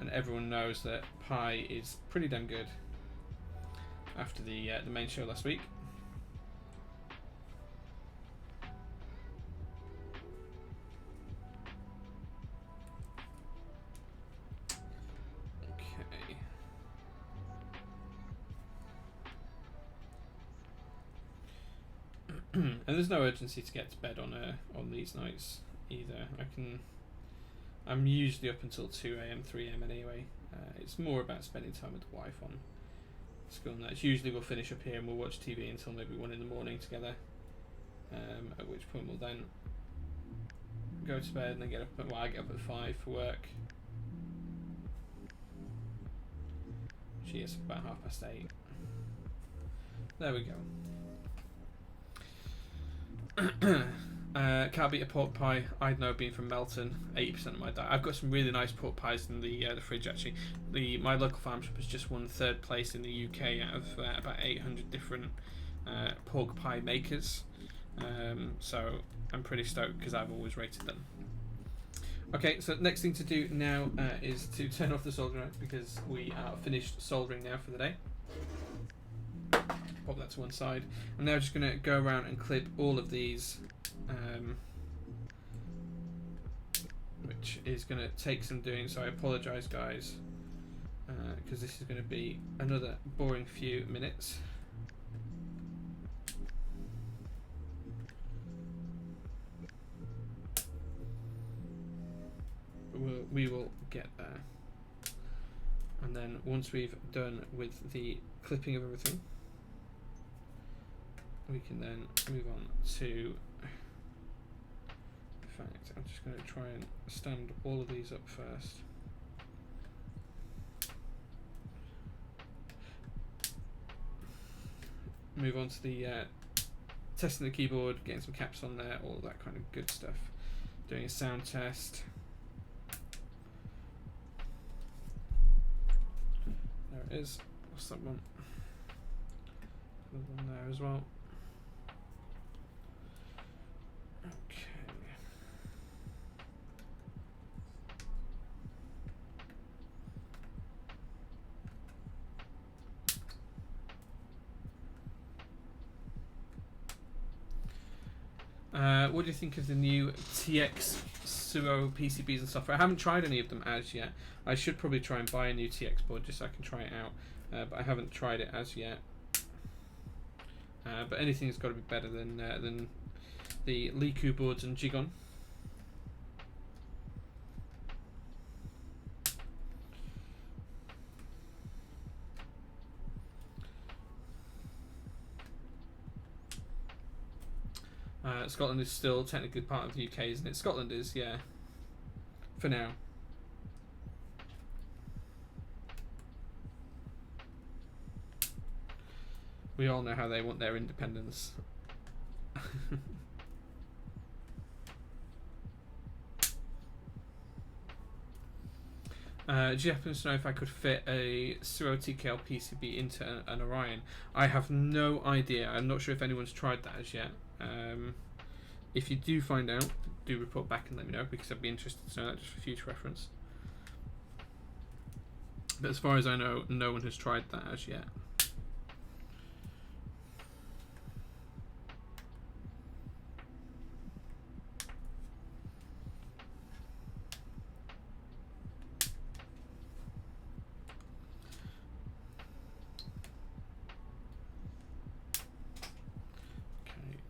And everyone knows that pie is pretty damn good after the main show last week. Okay. And there's no urgency to get to bed on these nights either. I'm usually up until 2 AM, 3 AM anyway. It's more about spending time with the wife on school nights. Usually we'll finish up here and we'll watch TV until maybe 1 in the morning together. At which point we'll then go to bed and then get up at, well, I get up at 5 for work. She is about 8:30. There we go. Can't beat a pork pie. I'd know, being from Melton, 80% of my diet. I've got some really nice pork pies in the fridge actually. My local farm shop has just won 3rd place in the UK out of about 800 different pork pie makers. So I'm pretty stoked because I've always rated them. Okay, so next thing to do now is to turn off the soldering because we are finished soldering now for the day. Pop that to one side. I'm now just going to go around and clip all of these, which is going to take some doing, so I apologise guys, because this is going to be another boring few minutes. We will get there, and then once we've done with the clipping of everything, we can then move on to, in fact I'm just going to try and stand all of these up first. Move on to the testing the keyboard, getting some caps on there, all of that kind of good stuff, doing a sound test. There it is. What's that one? Another one there as well. Okay. What do you think of the new TX Suo PCBs and software? I haven't tried any of them as yet. I should probably try and buy a new TX board just so I can try it out, but I haven't tried it as yet. But anything's got to be better than the Liku boards and Jigon. Scotland is still technically part of the UK, isn't it? Scotland is, yeah. For now. We all know how they want their independence. Do you happen to know if I could fit a Suo TKL PCB into an Orion? I have no idea. I'm not sure if anyone's tried that as yet. If you do find out, do report back and let me know, because I'd be interested to know that just for future reference. But as far as I know, no one has tried that as yet.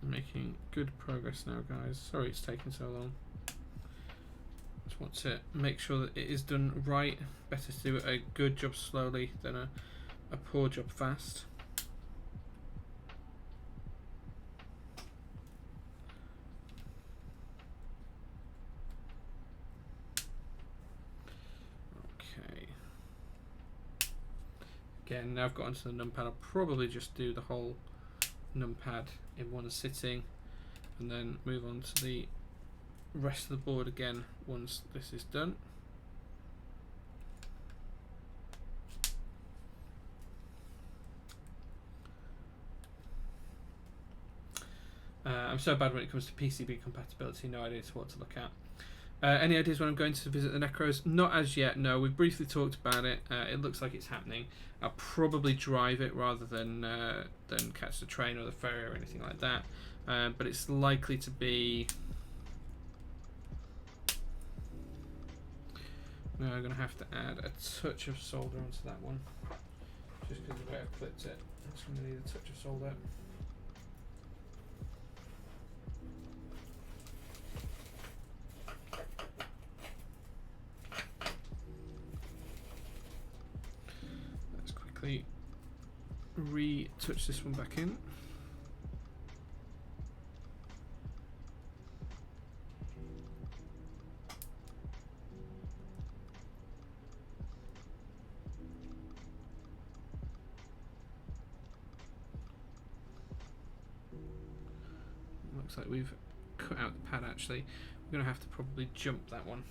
Making good progress now, guys. Sorry it's taking so long. Just want to make sure that it is done right. Better to do a good job slowly than a poor job fast. Okay. Again, now I've got onto the numpad, I'll probably just do the whole numpad in one sitting and then move on to the rest of the board again once this is done. I'm so bad when it comes to PCB compatibility, no idea what to look at. Any ideas when I'm going to visit the Necros? Not as yet, no. We've briefly talked about it. It looks like it's happening. I'll probably drive it rather than catch the train or the ferry or anything like that. But it's likely to be... Now I'm going to have to add a touch of solder onto that one. Just because of the way I've clipped it. It's going to need a touch of solder. Retouch this one back in. Looks like we've cut out the pad actually. We're going to have to probably jump that one.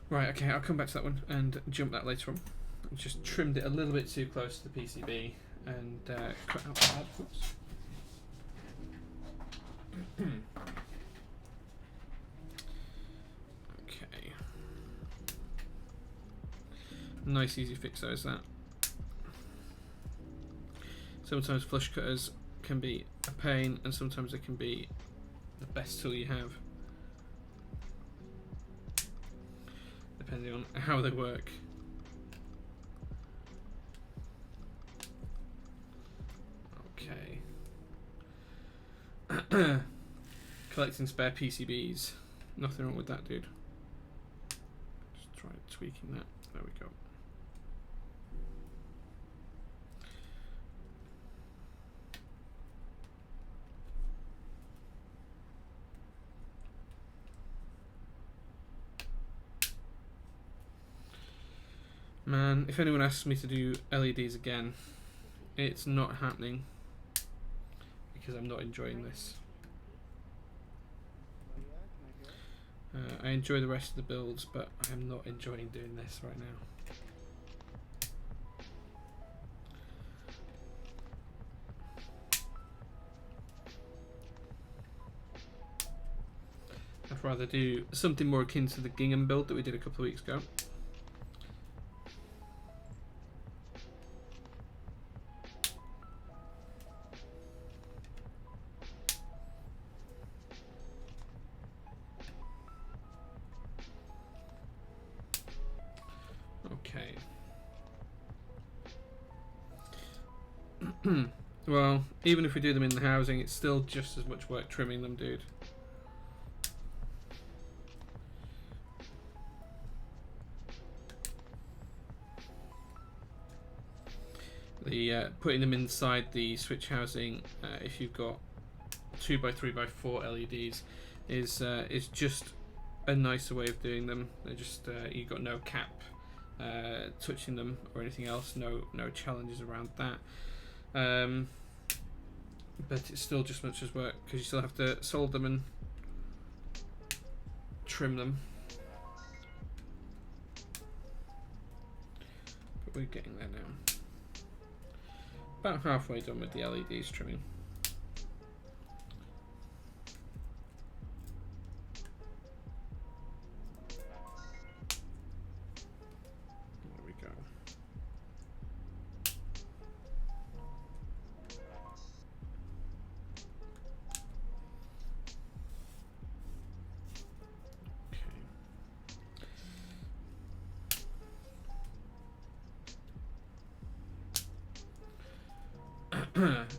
Right, okay, I'll come back to that one and jump that later on. Just trimmed it a little bit too close to the PCB and cut out the pad. Oops. Nice easy fix though, is that. Sometimes flush cutters can be a pain, and sometimes they can be the best tool you have, depending on how they work. Okay. Collecting spare PCBs. Nothing wrong with that, dude. Just try tweaking that. There we go. Man, if anyone asks me to do LEDs again, it's not happening because I'm not enjoying this. I enjoy the rest of the builds, but I am not enjoying doing this right now. I'd rather do something more akin to the gingham build that we did a couple of weeks ago. Okay. Well, even if we do them in the housing, it's still just as much work trimming them, dude. The putting them inside the switch housing, if you've got 2x3x4 LEDs, is just a nicer way of doing them. They're just you've got no cap touching them or anything else. No challenges around that. But it's still just much as work because you still have to solder them and trim them. But we're getting there now. About halfway done with the LEDs trimming. There we go.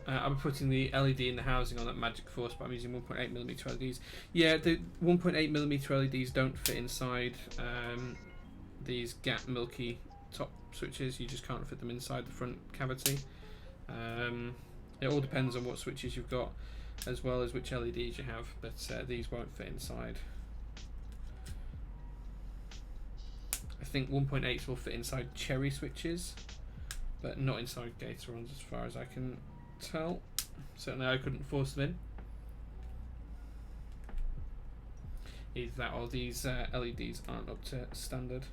I'm putting the LED in the housing on that Magic Force, but I'm using 1.8mm LEDs. Yeah, the 1.8mm LEDs don't fit inside these gap milky top switches. You just can't fit them inside the front cavity. It all depends on what switches you've got, as well as which LEDs you have, but these won't fit inside. I think 1.8s will fit inside cherry switches, but not inside Gatorons as far as I can tell. Certainly I couldn't force them in. Either that or these LEDs aren't up to standard.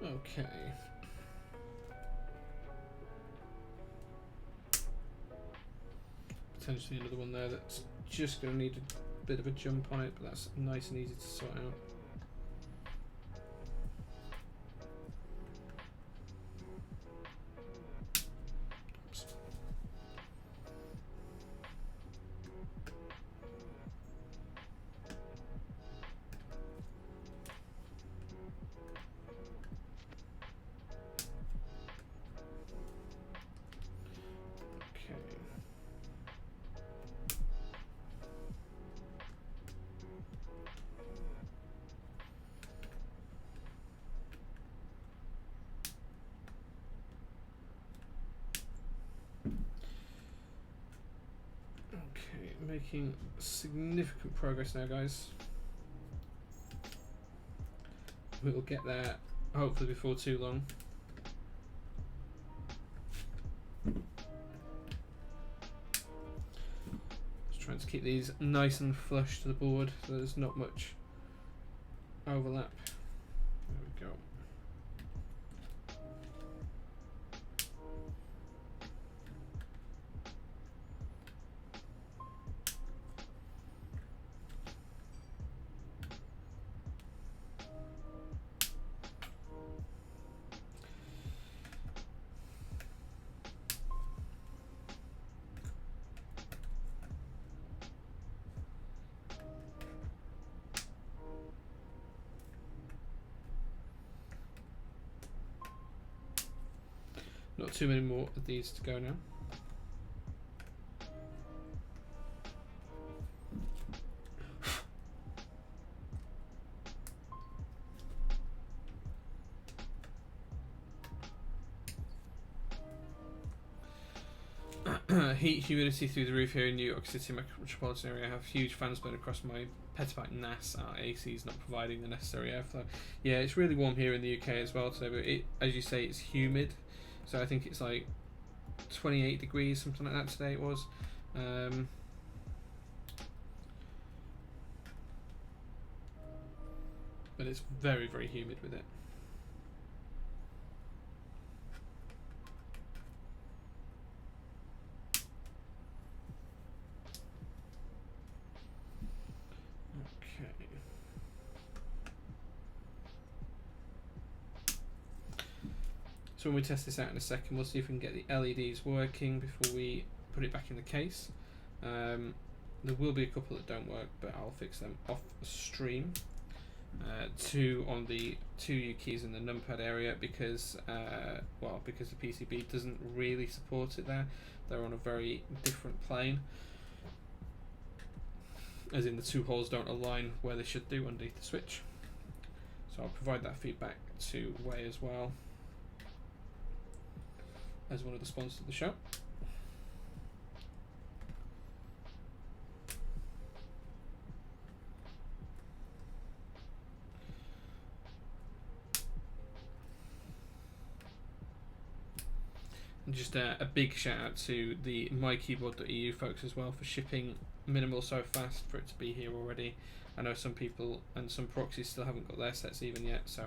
Okay. Potentially another one there that's just going to need a bit of a jump on it, but that's nice and easy to sort out. Oops. Making significant progress now, guys. We will get there hopefully before too long. Just trying to keep these nice and flush to the board so there's not much overlap. There we go. Not too many more of these to go now. Heat, humidity through the roof here in New York City metropolitan area. I have huge fans blown across my petabyte NAS. Our AC is not providing the necessary airflow. Yeah, it's really warm here in the UK as well today, but it, as you say, it's humid. So I think it's like 28 degrees, something like that today it was. But it's very, very humid with it. So when we test this out in a second, we'll see if we can get the LEDs working before we put it back in the case. There will be a couple that don't work, but I'll fix them off stream. Two on the 2U keys in the numpad area because, well, because the PCB doesn't really support it there. They're on a very different plane, as in the two holes don't align where they should do underneath the switch. So I'll provide that feedback to Way as well, as one of the sponsors of the show. And just a big shout out to the mykeyboard.eu folks as well for shipping Minimal so fast for it to be here already. I know some people and some proxies still haven't got their sets even yet, so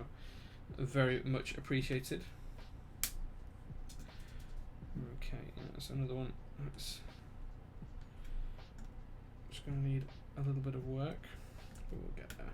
very much appreciated. Okay, that's another one. That's just going to need a little bit of work, but we'll get there.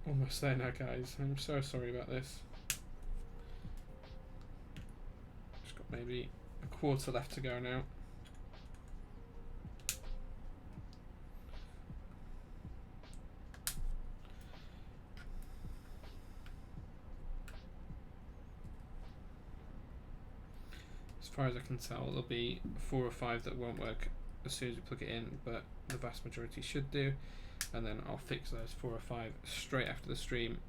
Almost there now, guys. I'm so sorry about this. Just got maybe a quarter left to go now. As far as I can tell, there'll be 4 or 5 that won't work as soon as we plug it in, but the vast majority should do. And then I'll fix those 4 or 5 straight after the stream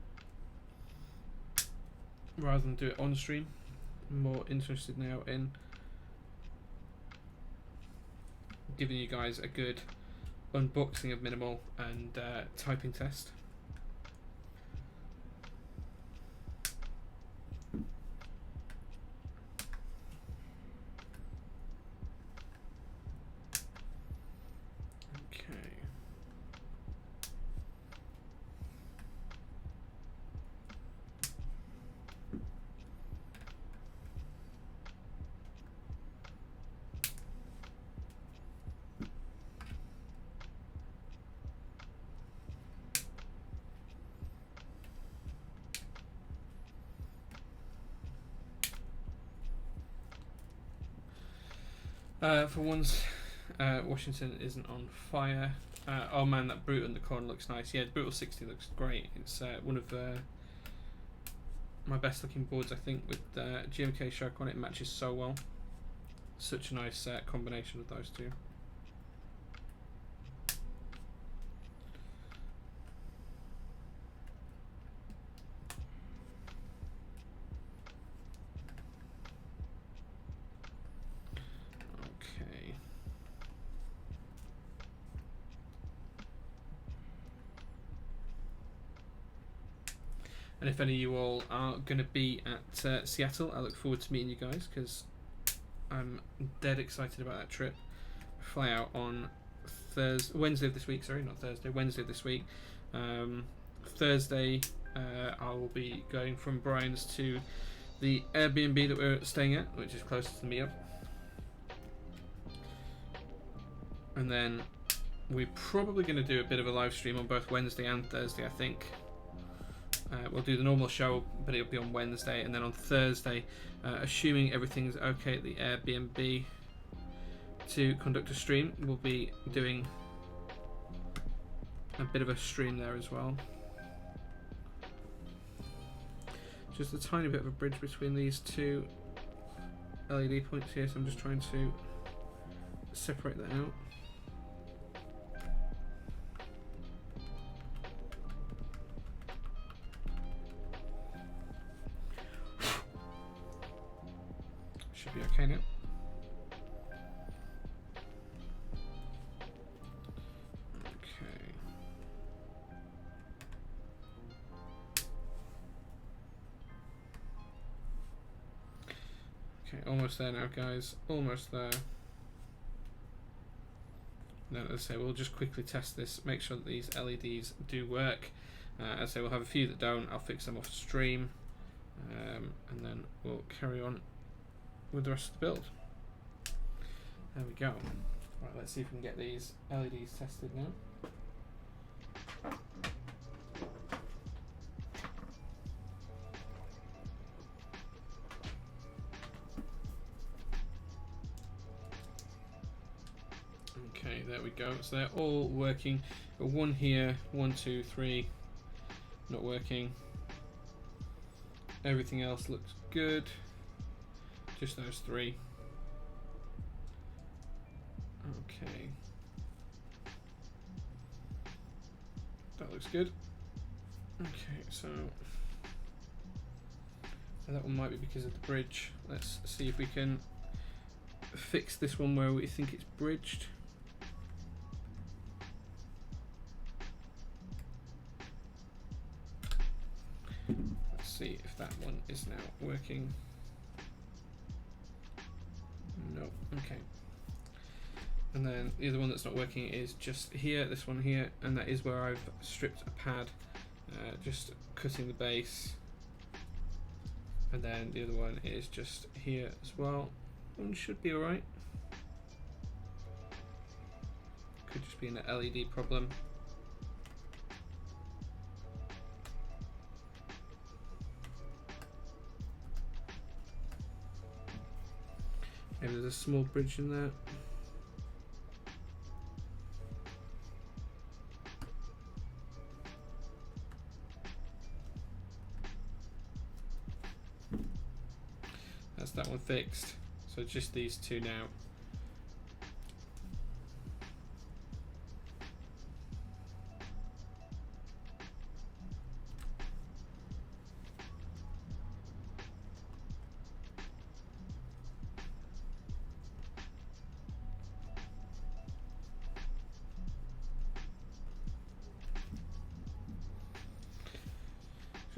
rather than do it on stream. I'm more interested now in giving you guys a good unboxing of Minimal and typing test. For once, Washington isn't on fire. Oh man, that Brute in the corner looks nice. Yeah, Brutal 60 looks great. It's one of my best looking boards, I think, with GMK Shark on it. It matches so well. Such a nice combination of those two. And if any of you all are going to be at Seattle, I look forward to meeting you guys because I'm dead excited about that trip. Fly out on Wednesday of this week. Sorry, not Thursday. Wednesday of this week. Thursday, I will be going from Brian's to the Airbnb that we're staying at, which is closest to me up. And then we're probably going to do a bit of a live stream on both Wednesday and Thursday, I think. We'll do the normal show, but it'll be on Wednesday, and then on Thursday, assuming everything's okay at the Airbnb to conduct a stream, we'll be doing a bit of a stream there as well. Just a tiny bit of a bridge between these two LED points here, so I'm just trying to separate that out. Should be okay now. Okay, almost there now, guys. Almost there. Now, as I say, we'll just quickly test this, make sure that these LEDs do work. As I say, we'll have a few that don't. I'll fix them off stream, and then we'll carry on with the rest of the build. There we go. Right, let's see if we can get these LEDs tested now. Okay, there we go. So they're all working. Got one here, 1, 2, 3, not working. Everything else looks good. Just those 3. Okay. That looks good. Okay, so that one might be because of the bridge. Let's see if we can fix this one where we think it's bridged. Let's see if that one is now working. No, okay. And then the other one that's not working is just here, this one here, and that is where I've stripped a pad, just cutting the base. And then the other one is just here as well. One should be alright. Could just be an LED problem. Maybe there's a small bridge in there. That's that one fixed. So just these two now.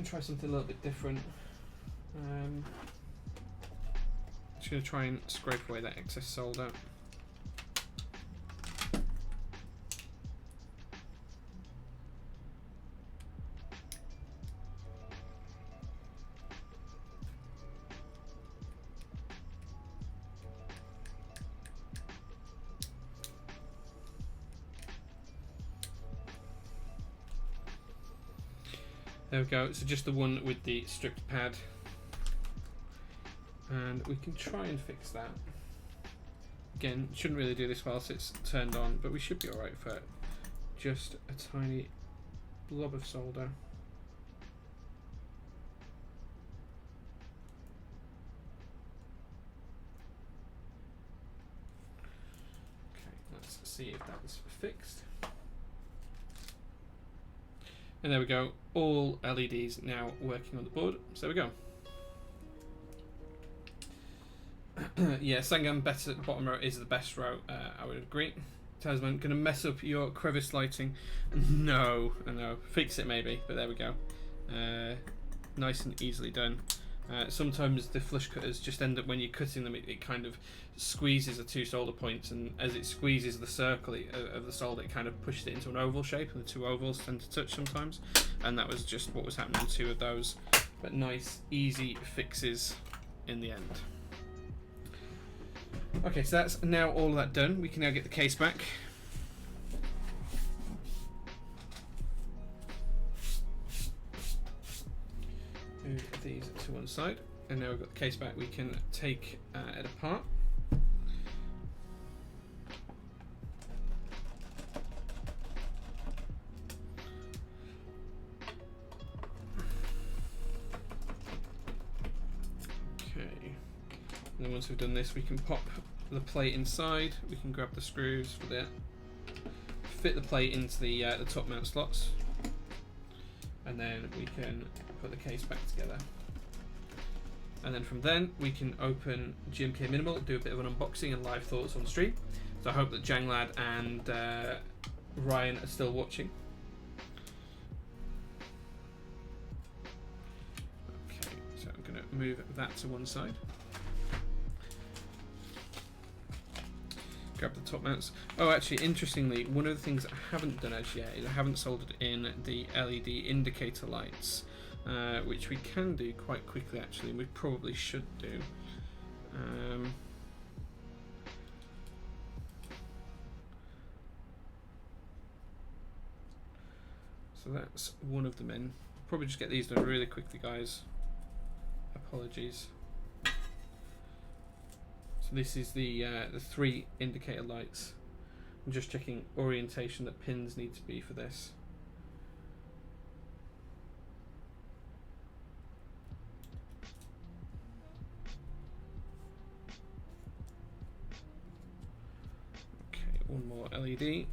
Try something a little bit different. Just going to try and scrape away that excess solder. There we go, so just the one with the stripped pad. And we can try and fix that. Again, shouldn't really do this whilst it's turned on, but we should be alright for just a tiny blob of solder. Okay, let's see if that was fixed. And there we go, all LEDs now working on the board. So there we go. Yeah, Sangam better bottom row is the best row, I would agree. Tasman, gonna mess up your crevice lighting. No, fix it maybe, but there we go. Nice and easily done. Sometimes the flush cutters just end up, when you're cutting them, it kind of squeezes the two solder points, and as it squeezes the circle of the solder, it kind of pushes it into an oval shape, and the two ovals tend to touch sometimes, and that was just what was happening to two of those. But nice, easy fixes in the end. Okay, so that's now all of that done. We can now get the case back. Move these to one side, and now we've got the case back. We can take it apart. Okay, and then once we've done this, we can pop the plate inside. We can grab the screws for that, fit the plate into the top mount slots, and then we can put the case back together. And then from then we can open GMK Minimal, do a bit of an unboxing and live thoughts on stream. So I hope that Janglad and Ryan are still watching. Okay, so I'm going to move that to one side. Grab the top mounts. Oh, actually, interestingly, one of the things I haven't done as yet is I haven't soldered in the LED indicator lights, which we can do quite quickly, actually. We probably should do. So that's one of them in. Probably just get these done really quickly, guys. Apologies. So this is the 3 indicator lights. I'm just checking orientation that pins need to be for this. Okay, one more LED.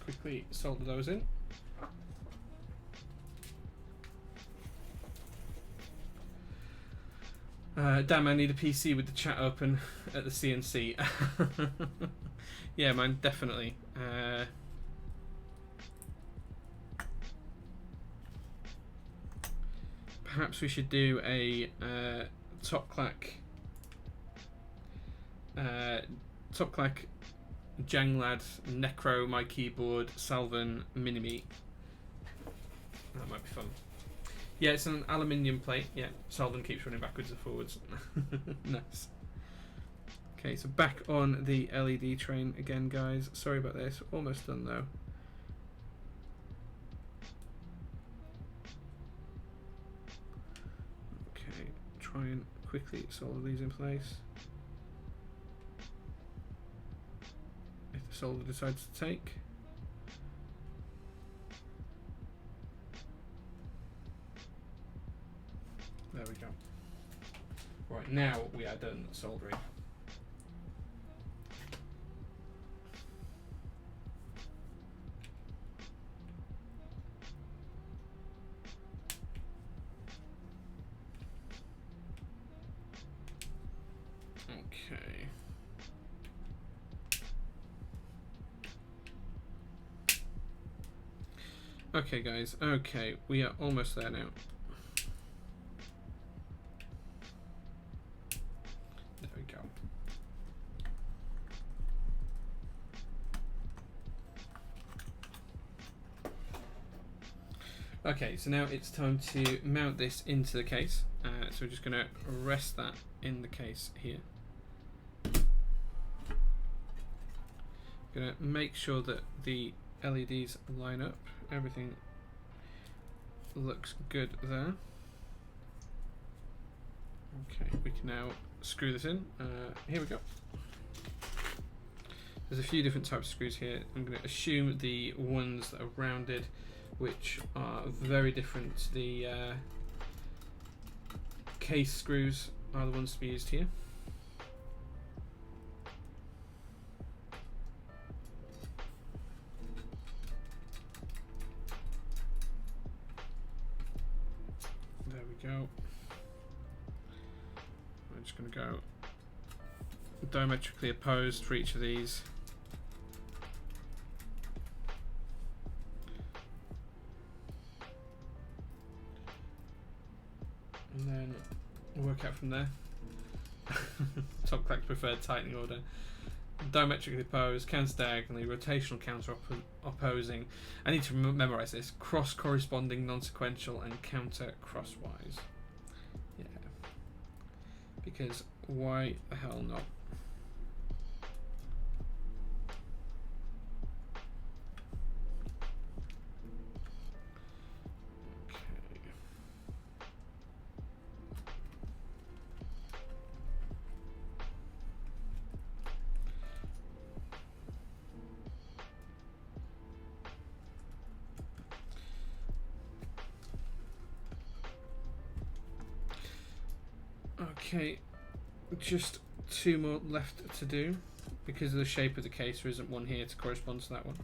Quickly solder those in. Damn, I need a PC with the chat open at the CNC. Yeah, man, definitely. Perhaps we should do a top clack Janglad, Necro, my keyboard, Salvan, Mini-Me. That might be fun. Yeah, it's an aluminium plate. Yeah, Salvan keeps running backwards and forwards. Nice. Okay, so back on the LED train again, guys. Sorry about this. Almost done though. Okay, try and quickly solder these in place. If the solder decides to take. There we go. Right, now we are done soldering. Okay. Okay, guys. Okay, we are almost there now. There we go. Okay, so now it's time to mount this into the case. So we're just going to rest that in the case here. Going to make sure that the LEDs line up. Everything looks good there. Okay, we can now screw this in. Here we go. There's a few different types of screws here. I'm going to assume the ones that are rounded, which are very different to the case screws, are the ones to be used here. There we go. we're just going to go diametrically opposed for each of these. And then we'll work out from there. Top Clack's preferred tightening order. Diametrically opposed, counter diagonally, rotational counter opposing. I need to memorize this. Cross corresponding, non-sequential, and counter crosswise. Yeah. Because why the hell not? Okay, just 2 more left to do. Because of the shape of the case, there isn't one here to correspond to that one.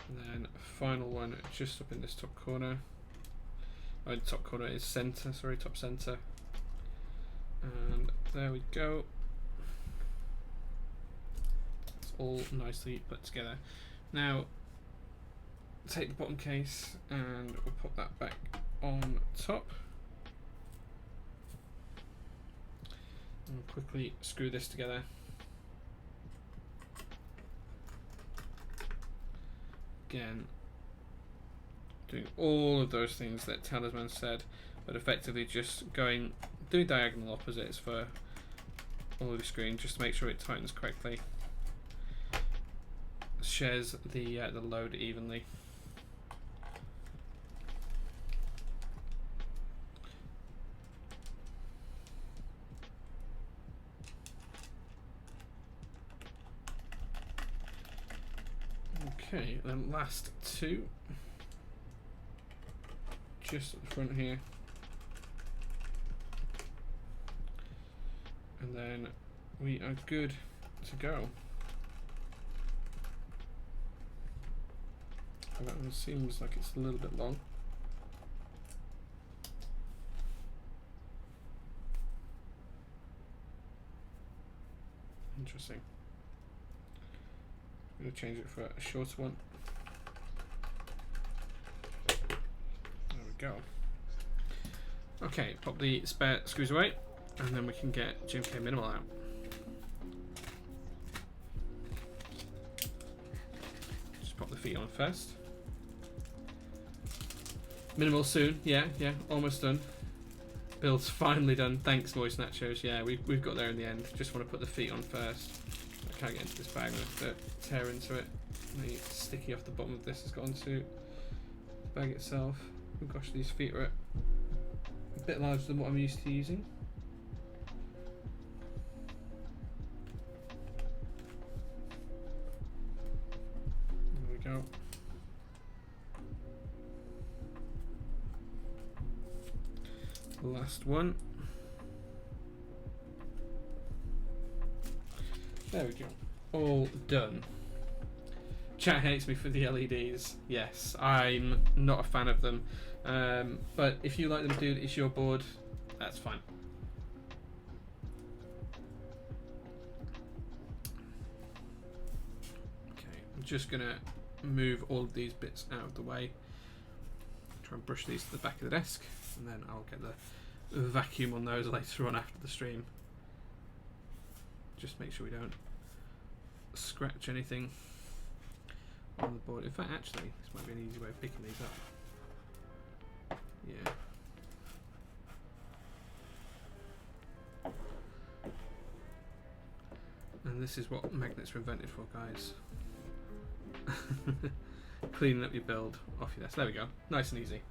And then final one just up in this top corner. Oh, the top corner is center, sorry, top center. And there we go. It's all nicely put together. Now, take the bottom case and we'll pop that back on top. And quickly screw this together. Again, doing all of those things that Talisman said, but effectively just doing diagonal opposites for all of the screen, just to make sure it tightens correctly. Shares the load evenly. Okay, then last 2, just at the front here, and then we are good to go. That one seems like it's a little bit long. Interesting. I'm going to change it for a shorter one. There we go. Okay, pop the spare screws away, and then we can get GMK Minimal out. Just pop the feet on first. Minimal soon, yeah, almost done. Build's finally done. Thanks, Voice Nachos. Yeah, we've got there in the end. Just want to put the feet on first. I can't get into this bag, I'm going to have to tear into it. The sticky off the bottom of this has got onto the bag itself. Oh gosh, these feet are a bit larger than what I'm used to using. There we go. Last one. There we go. All done. Chat hates me for the LEDs. Yes, I'm not a fan of them. But if you like them, dude, it's your board. That's fine. Okay, I'm just gonna move all of these bits out of the way. Try and brush these to the back of the desk, and then I'll get the vacuum on those later on after the stream. Just make sure we don't scratch anything on the board. In fact, actually, this might be an easy way of picking these up. Yeah. And this is what magnets were invented for, guys. Cleaning up your build off your desk. There we go. Nice and easy.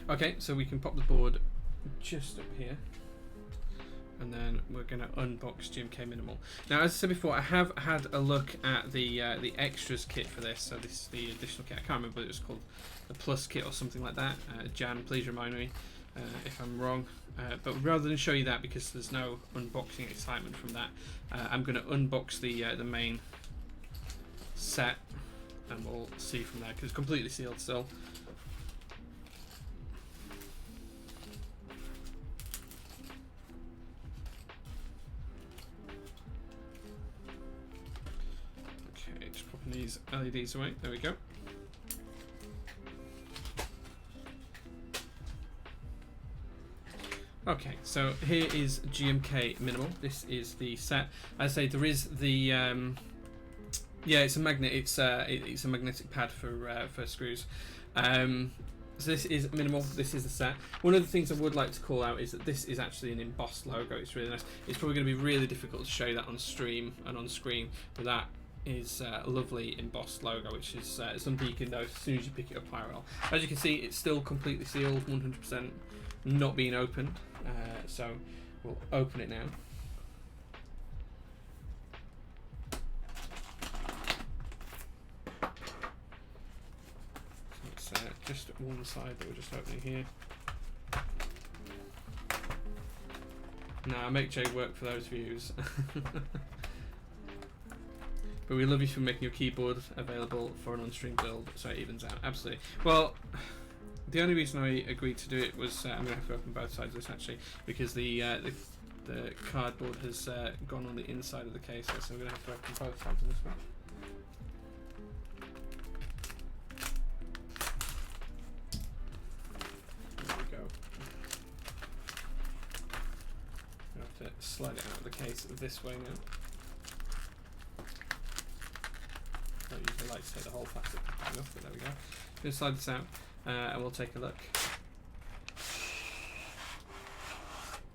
Okay, so we can pop the board just up here. And then we're going to unbox GMK Minimal. Now, as I said before, I have had a look at the extras kit for this. So this is the additional kit. I can't remember what it was called, the Plus kit or something like that. Jan, please remind me if I'm wrong. But rather than show you that, because there's no unboxing excitement from that, I'm going to unbox the main set and we'll see from there, because it's completely sealed still. Okay, just popping these LEDs away. There we go. Okay, so here is GMK Minimal. This is the set. As I say, there is the yeah, it's a magnet. It's a magnetic pad for screws. So this is Minimal. This is the set. One of the things I would like to call out is that this is actually an embossed logo. It's really nice. It's probably going to be really difficult to show that on stream and on screen, but that is a lovely embossed logo, which is something you can notice as soon as you pick it up IRL. As you can see, it's still completely sealed, 100%, not being opened. So we'll open it now. So it's just one side that we're just opening here. Now I make Jay work for those views. But we love you for making your keyboard available for an on-stream build, so it evens out. Absolutely. Well, the only reason I agreed to do it was I'm going to have to open both sides of this actually, because the cardboard has gone on the inside of the case, so I'm going to have to open both sides of this one. There we go. I have to slide it out of the case this way now. I don't usually like to take the whole plastic thing off, but there we go. I'm going to slide this out. And we'll take a look.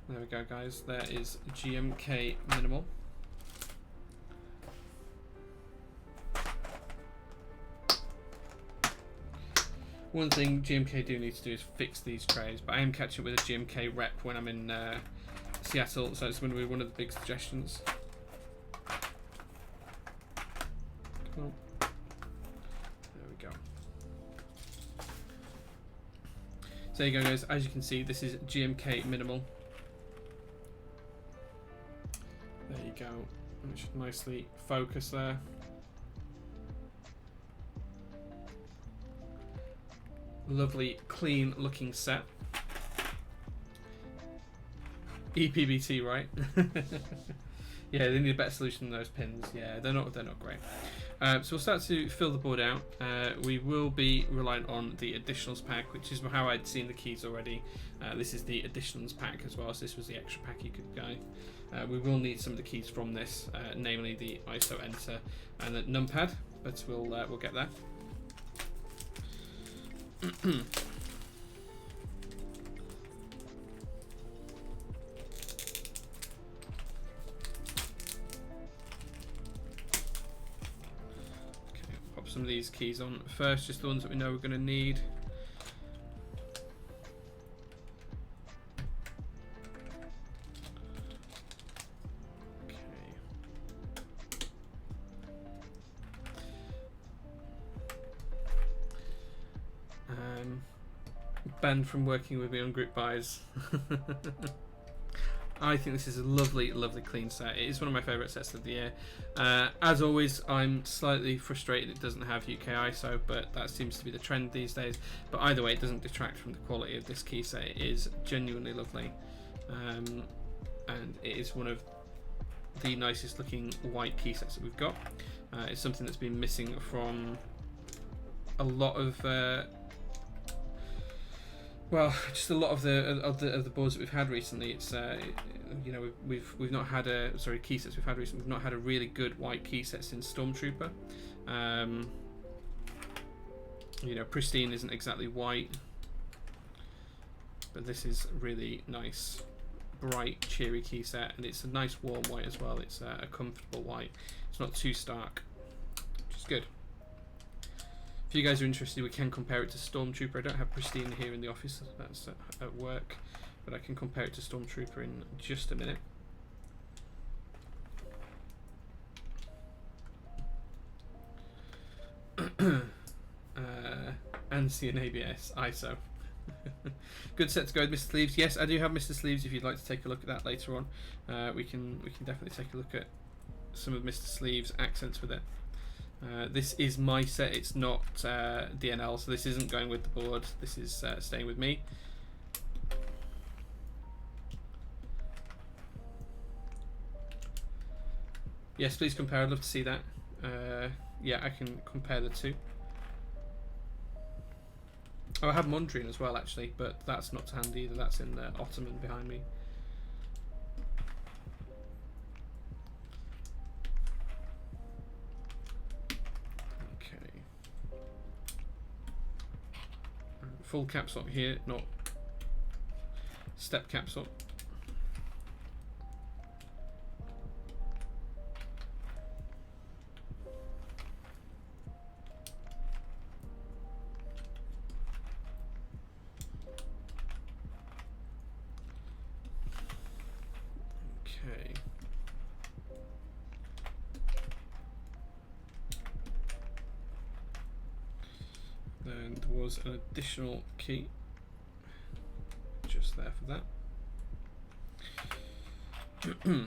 There we go, guys. There is GMK Minimal. One thing GMK do need to do is fix these trays, but I am catching up with a GMK rep when I'm in Seattle, so it's going to be one of the big suggestions. Cool. So there you go, guys. As you can see, this is GMK Minimal. There you go. And it should nicely focus there. Lovely, clean looking set. EPBT, right? Yeah, they need a better solution than those pins. Yeah, they're not great. So we'll start to fill the board out. We will be relying on the additionals pack, which is how I'd seen the keys already. This is the additionals pack as well, so this was the extra pack you could go. We will need some of the keys from this, namely the ISO enter and the numpad, but we'll get that. Some of these keys on first, just the ones that we know we're going to need. Okay. Banned from working with me on group buys. I think this is a lovely, lovely clean set. It is one of my favourite sets of the year. As always, I'm slightly frustrated it doesn't have UK ISO, but that seems to be the trend these days. But either way, it doesn't detract from the quality of this key set. It is genuinely lovely. And it is one of the nicest looking white key sets that we've got. It's something that's been missing from a lot of well, just a lot of the boards that we've had recently. It's you know, we've not had key sets we've had recently. We've not had a really good white key set since Stormtrooper. You know, Pristine isn't exactly white, but this is really nice, bright, cheery key set, and it's a nice warm white as well. It's a comfortable white. It's not too stark, which is good. If you guys are interested, we can compare it to Stormtrooper. I don't have Pristine here in the office, that's at work, but I can compare it to Stormtrooper in just a minute. ANSI and ABS, ISO. Good set to go with Mr. Sleeves. Yes, I do have Mr. Sleeves if you'd like to take a look at that later on. We can definitely take a look at some of Mr. Sleeves' accents with it. This is my set, it's not DNL, so this isn't going with the board, this is staying with me. Yes, please compare, I'd love to see that. Yeah, I can compare the two. Oh, I have Mondrian as well actually, but that's not to hand either, that's in the Ottoman behind me. Full capsule here, not step capsule. Okay. Then there was an additional key just there for that. Okay.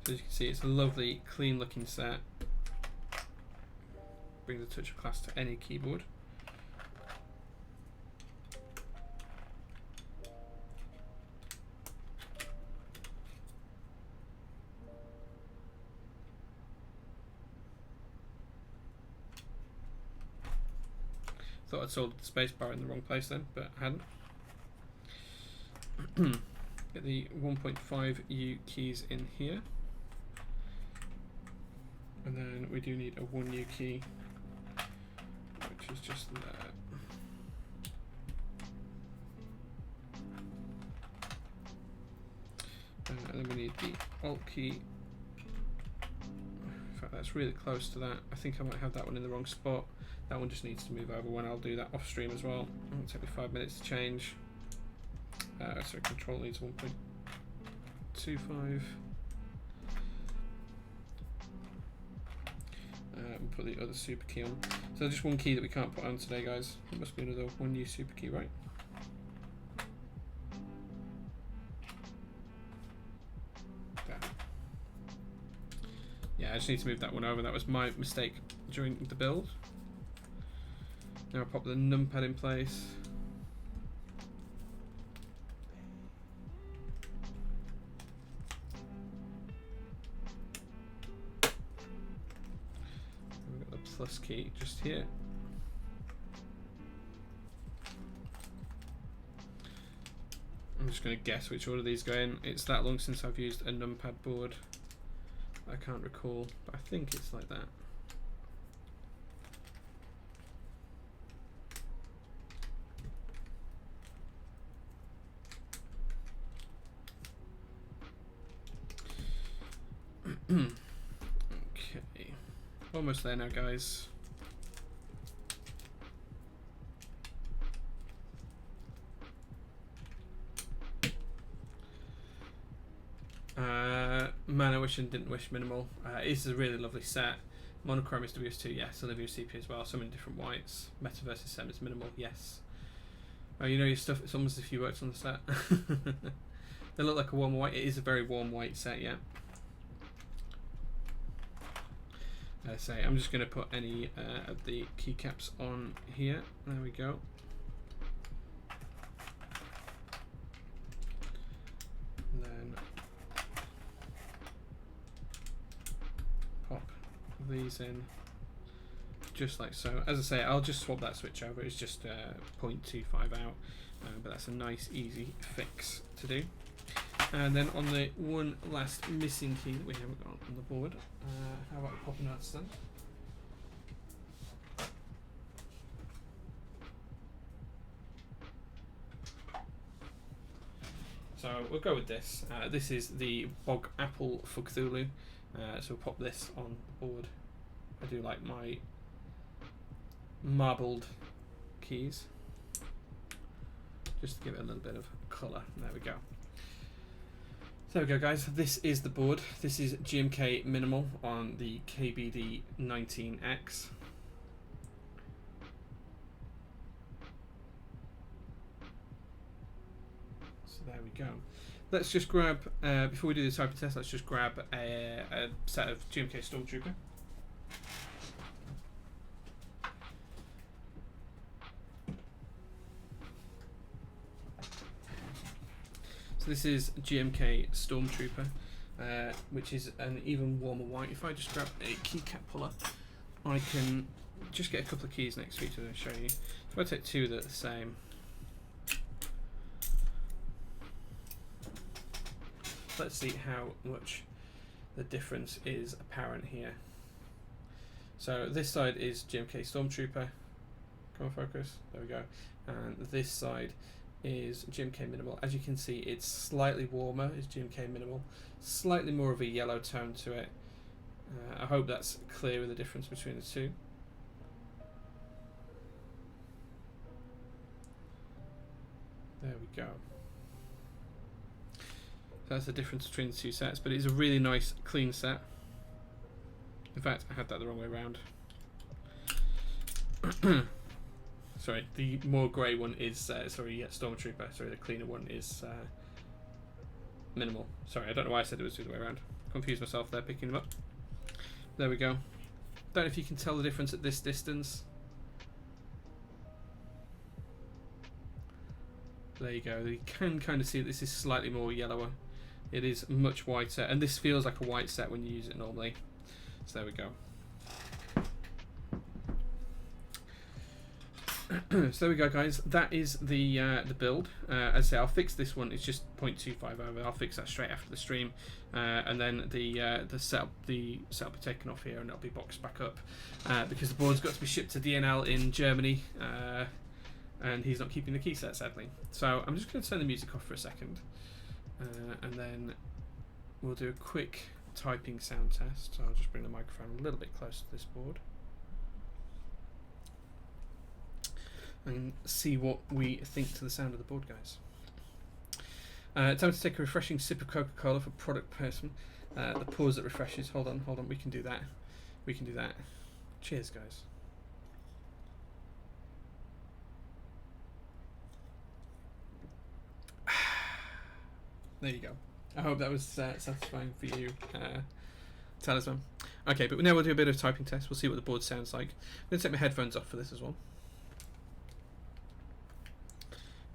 So as you can see, it's a lovely, clean looking set. Brings a touch of class to any keyboard. Thought I'd soldered the spacebar in the wrong place then, but I hadn't. Get the 1.5U keys in here. And then we do need a 1U key, which is just there. And then we need the Alt key. In fact, that's really close to that. I think I might have that one in the wrong spot. That one just needs to move over when I'll do that off stream as well. It'll take me 5 minutes to change. So control needs 1.25. We'll put the other super key on. So just one key that we can't put on today, guys. It must be another 1U super key, right? There. Yeah, I just need to move that one over. That was my mistake during the build. Now I'll pop the numpad in place. We've got the plus key just here. I'm just going to guess which order these go in. It's that long since I've used a numpad board. I can't recall, but I think it's like that. Okay, almost there now, guys. Man, I wish and didn't wish minimal. This is a really lovely set. Monochrome is WS2, yes. Olivia CP as well. So many different whites. Meta versus Sem is minimal, yes. Oh, you know your stuff. It's almost as if you worked on the set. They look like a warm white. It is a very warm white set, yeah. Say I'm just going to put any of the keycaps on here. There we go. And then pop these in just like so. As I say, I'll just swap that switch over. It's just 0.25 out, but that's a nice easy fix to do. And then on the one last missing key that we haven't got on the board, how about popping that then? So we'll go with this. This is the Bog Apple for Cthulhu. So we'll pop this on the board. I do like my marbled keys, just to give it a little bit of colour. There we go. There we go, guys. This is the board. This is GMK Minimal on the KBD19x. So there we go. Let's just grab, before we do the typing test, let's just grab a set of GMK Stormtrooper. So this is GMK Stormtrooper, which is an even warmer white. If I just grab a keycap puller, I can just get a couple of keys next to each other and show you. If I take two that are the same, let's see how much the difference is apparent here. So this side is GMK Stormtrooper. Come on, focus. There we go. And this side is GMK Minimal. As you can see, it's slightly warmer, is GMK Minimal. Slightly more of a yellow tone to it. I hope that's clear with the difference between the two. There we go. That's the difference between the two sets, but it's a really nice, clean set. In fact, I had that the wrong way around. Sorry, the more grey one is, Stormtrooper. Sorry, the cleaner one is Minimal. Sorry, I don't know why I said it was the other way around. Confused myself there, picking them up. There we go. Don't know if you can tell the difference at this distance. There you go. You can kind of see that this is slightly more yellower. It is much whiter, and this feels like a white set when you use it normally. So there we go. So there we go, guys. That is the build. As I say, I'll fix this one. It's just 0.25 over. I'll fix that straight after the stream, and then the setup will be taken off here, and it'll be boxed back up because the board's got to be shipped to DNL in Germany, and he's not keeping the key set, sadly. So I'm just going to turn the music off for a second, and then we'll do a quick typing sound test. So I'll just bring the microphone a little bit closer to this board and see what we think to the sound of the board, guys. Time to take a refreshing sip of Coca-Cola for product person. The pause that refreshes. Hold on. We can do that. Cheers, guys. There you go. I hope that was satisfying for you, Talisman. Okay, but now we'll do a bit of typing test. We'll see what the board sounds like. I'm going to take my headphones off for this as well,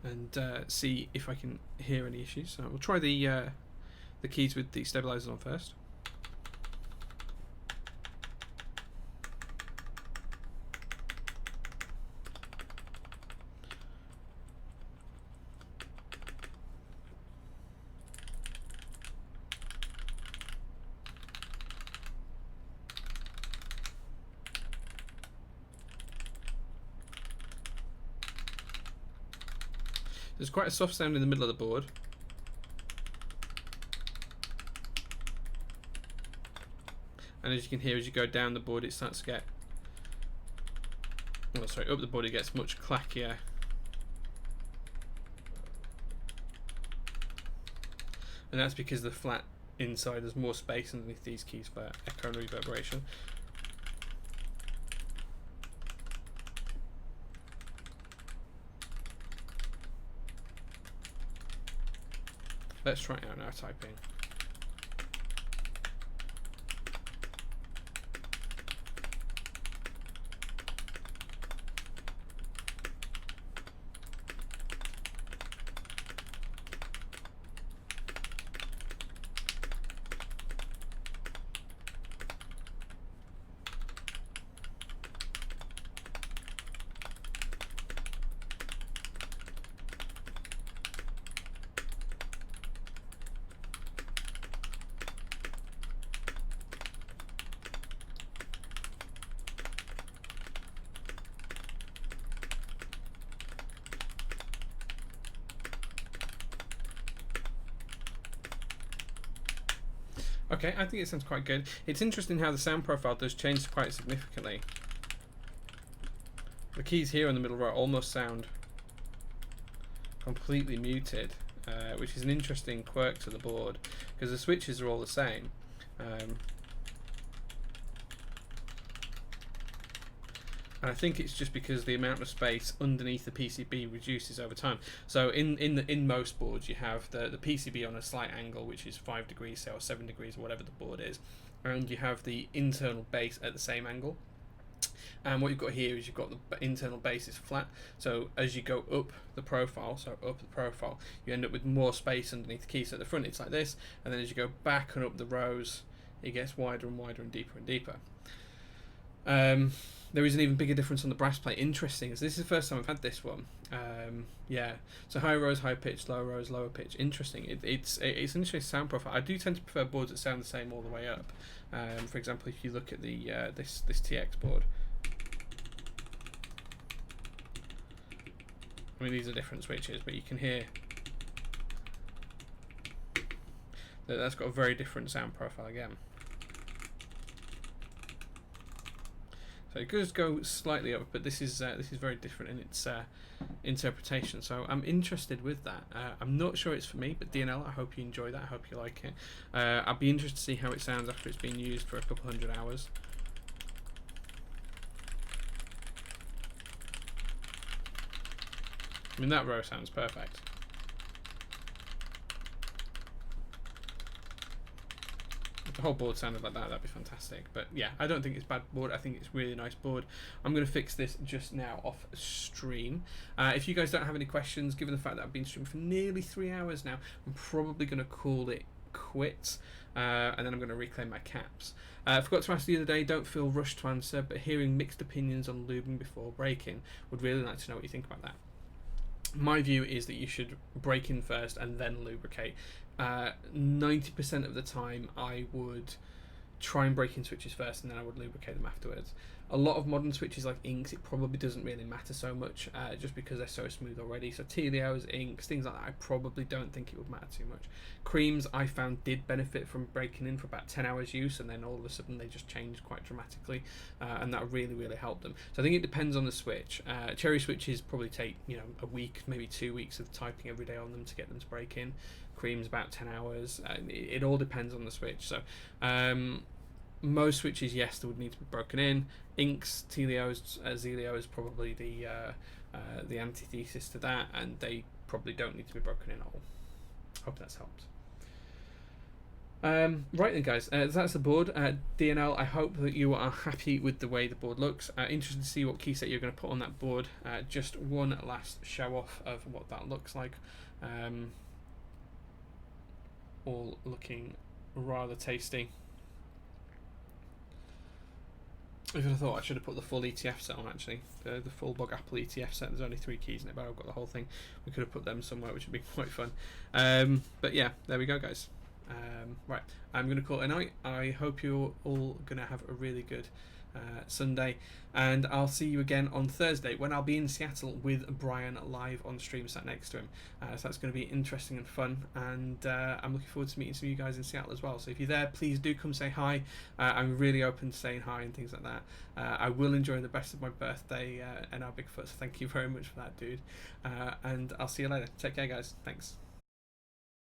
and see if I can hear any issues. So we'll try the keys with the stabilizers on first. There's quite a soft sound in the middle of the board. And as you can hear, as you go down the board, it starts to get... Oh, sorry, up the board it gets much clackier. And that's because the flat inside there's more space underneath these keys for echo and reverberation. Let's try it out now, typing. Okay, I think it sounds quite good. It's interesting how the sound profile does change quite significantly. The keys here in the middle row almost sound completely muted, which is an interesting quirk to the board because the switches are all the same. And I think it's just because the amount of space underneath the PCB reduces over time. So in most boards you have the PCB on a slight angle, which is 5 degrees, say, or 7 degrees, or whatever the board is, and you have the internal base at the same angle. And what you've got here is you've got the internal base is flat, so as you go up the profile, you end up with more space underneath the key. So at the front it's like this, and then as you go back and up the rows, it gets wider and wider and deeper and deeper. There is an even bigger difference on the brass plate. Interesting, as this is the first time I've had this one. Yeah, so high rows, high pitch, low rows, lower pitch. Interesting. It's an interesting sound profile. I do tend to prefer boards that sound the same all the way up. For example, if you look at the this TX board, I mean, these are different switches, but you can hear that that's got a very different sound profile again. So it does go slightly up, but this is very different in its interpretation. So I'm interested with that. I'm not sure it's for me, but DNL, I hope you enjoy that. I hope you like it. I'll be interested to see how it sounds after it's been used for a couple hundred hours. I mean, that row sounds perfect. If the whole board sounded like that, that'd be fantastic. But yeah, I don't think it's a bad board. I think it's a really nice board. I'm going to fix this just now off stream. If you guys don't have any questions, given the fact that I've been streaming for nearly 3 hours now, I'm probably going to call it quits. And then I'm going to reclaim my caps. I forgot to ask the other day, don't feel rushed to answer, but hearing mixed opinions on lubing before breaking, would really like to know what you think about that. My view is that you should break in first and then lubricate. 90% of the time I would try and break in switches first and then I would lubricate them afterwards. A lot of modern switches like inks, it probably doesn't really matter so much, just because they're so smooth already. So Telios, inks, things like that, I probably don't think it would matter too much. Creams I found did benefit from breaking in for about 10 hours use, and then all of a sudden they just changed quite dramatically, and that really helped them. So I think it depends on the switch. Cherry switches probably take, you know, a week, maybe 2 weeks of typing every day on them to get them to break in. Creams about 10 hours. It all depends on the switch. So most switches, yes, they would need to be broken in. Inks, Telios, Zelios, probably the antithesis to that, and they probably don't need to be broken in at all. Hope that's helped. Right then, guys, that's the board. DNL, I hope that you are happy with the way the board looks. Interested to see what keyset you're going to put on that board. Just one last show off of what that looks like. All looking rather tasty. Even I thought I should have put the full ETF set on, actually. The full Bog Apple ETF set. There's only 3 keys in it, but I've got the whole thing. We could have put them somewhere, which would be quite fun. But yeah, there we go, guys. Right, I'm going to call it a night. I hope you're all going to have a really good Sunday, and I'll see you again on Thursday when I'll be in Seattle with Brian live on stream, sat next to him. So that's going to be interesting and fun, and I'm looking forward to meeting some of you guys in Seattle as well. So if you're there, please do come say hi. I'm really open to saying hi and things like that. I will enjoy the best of my birthday and our Bigfoot, so thank you very much for that, dude. And I'll see you later. Take care, guys. Thanks.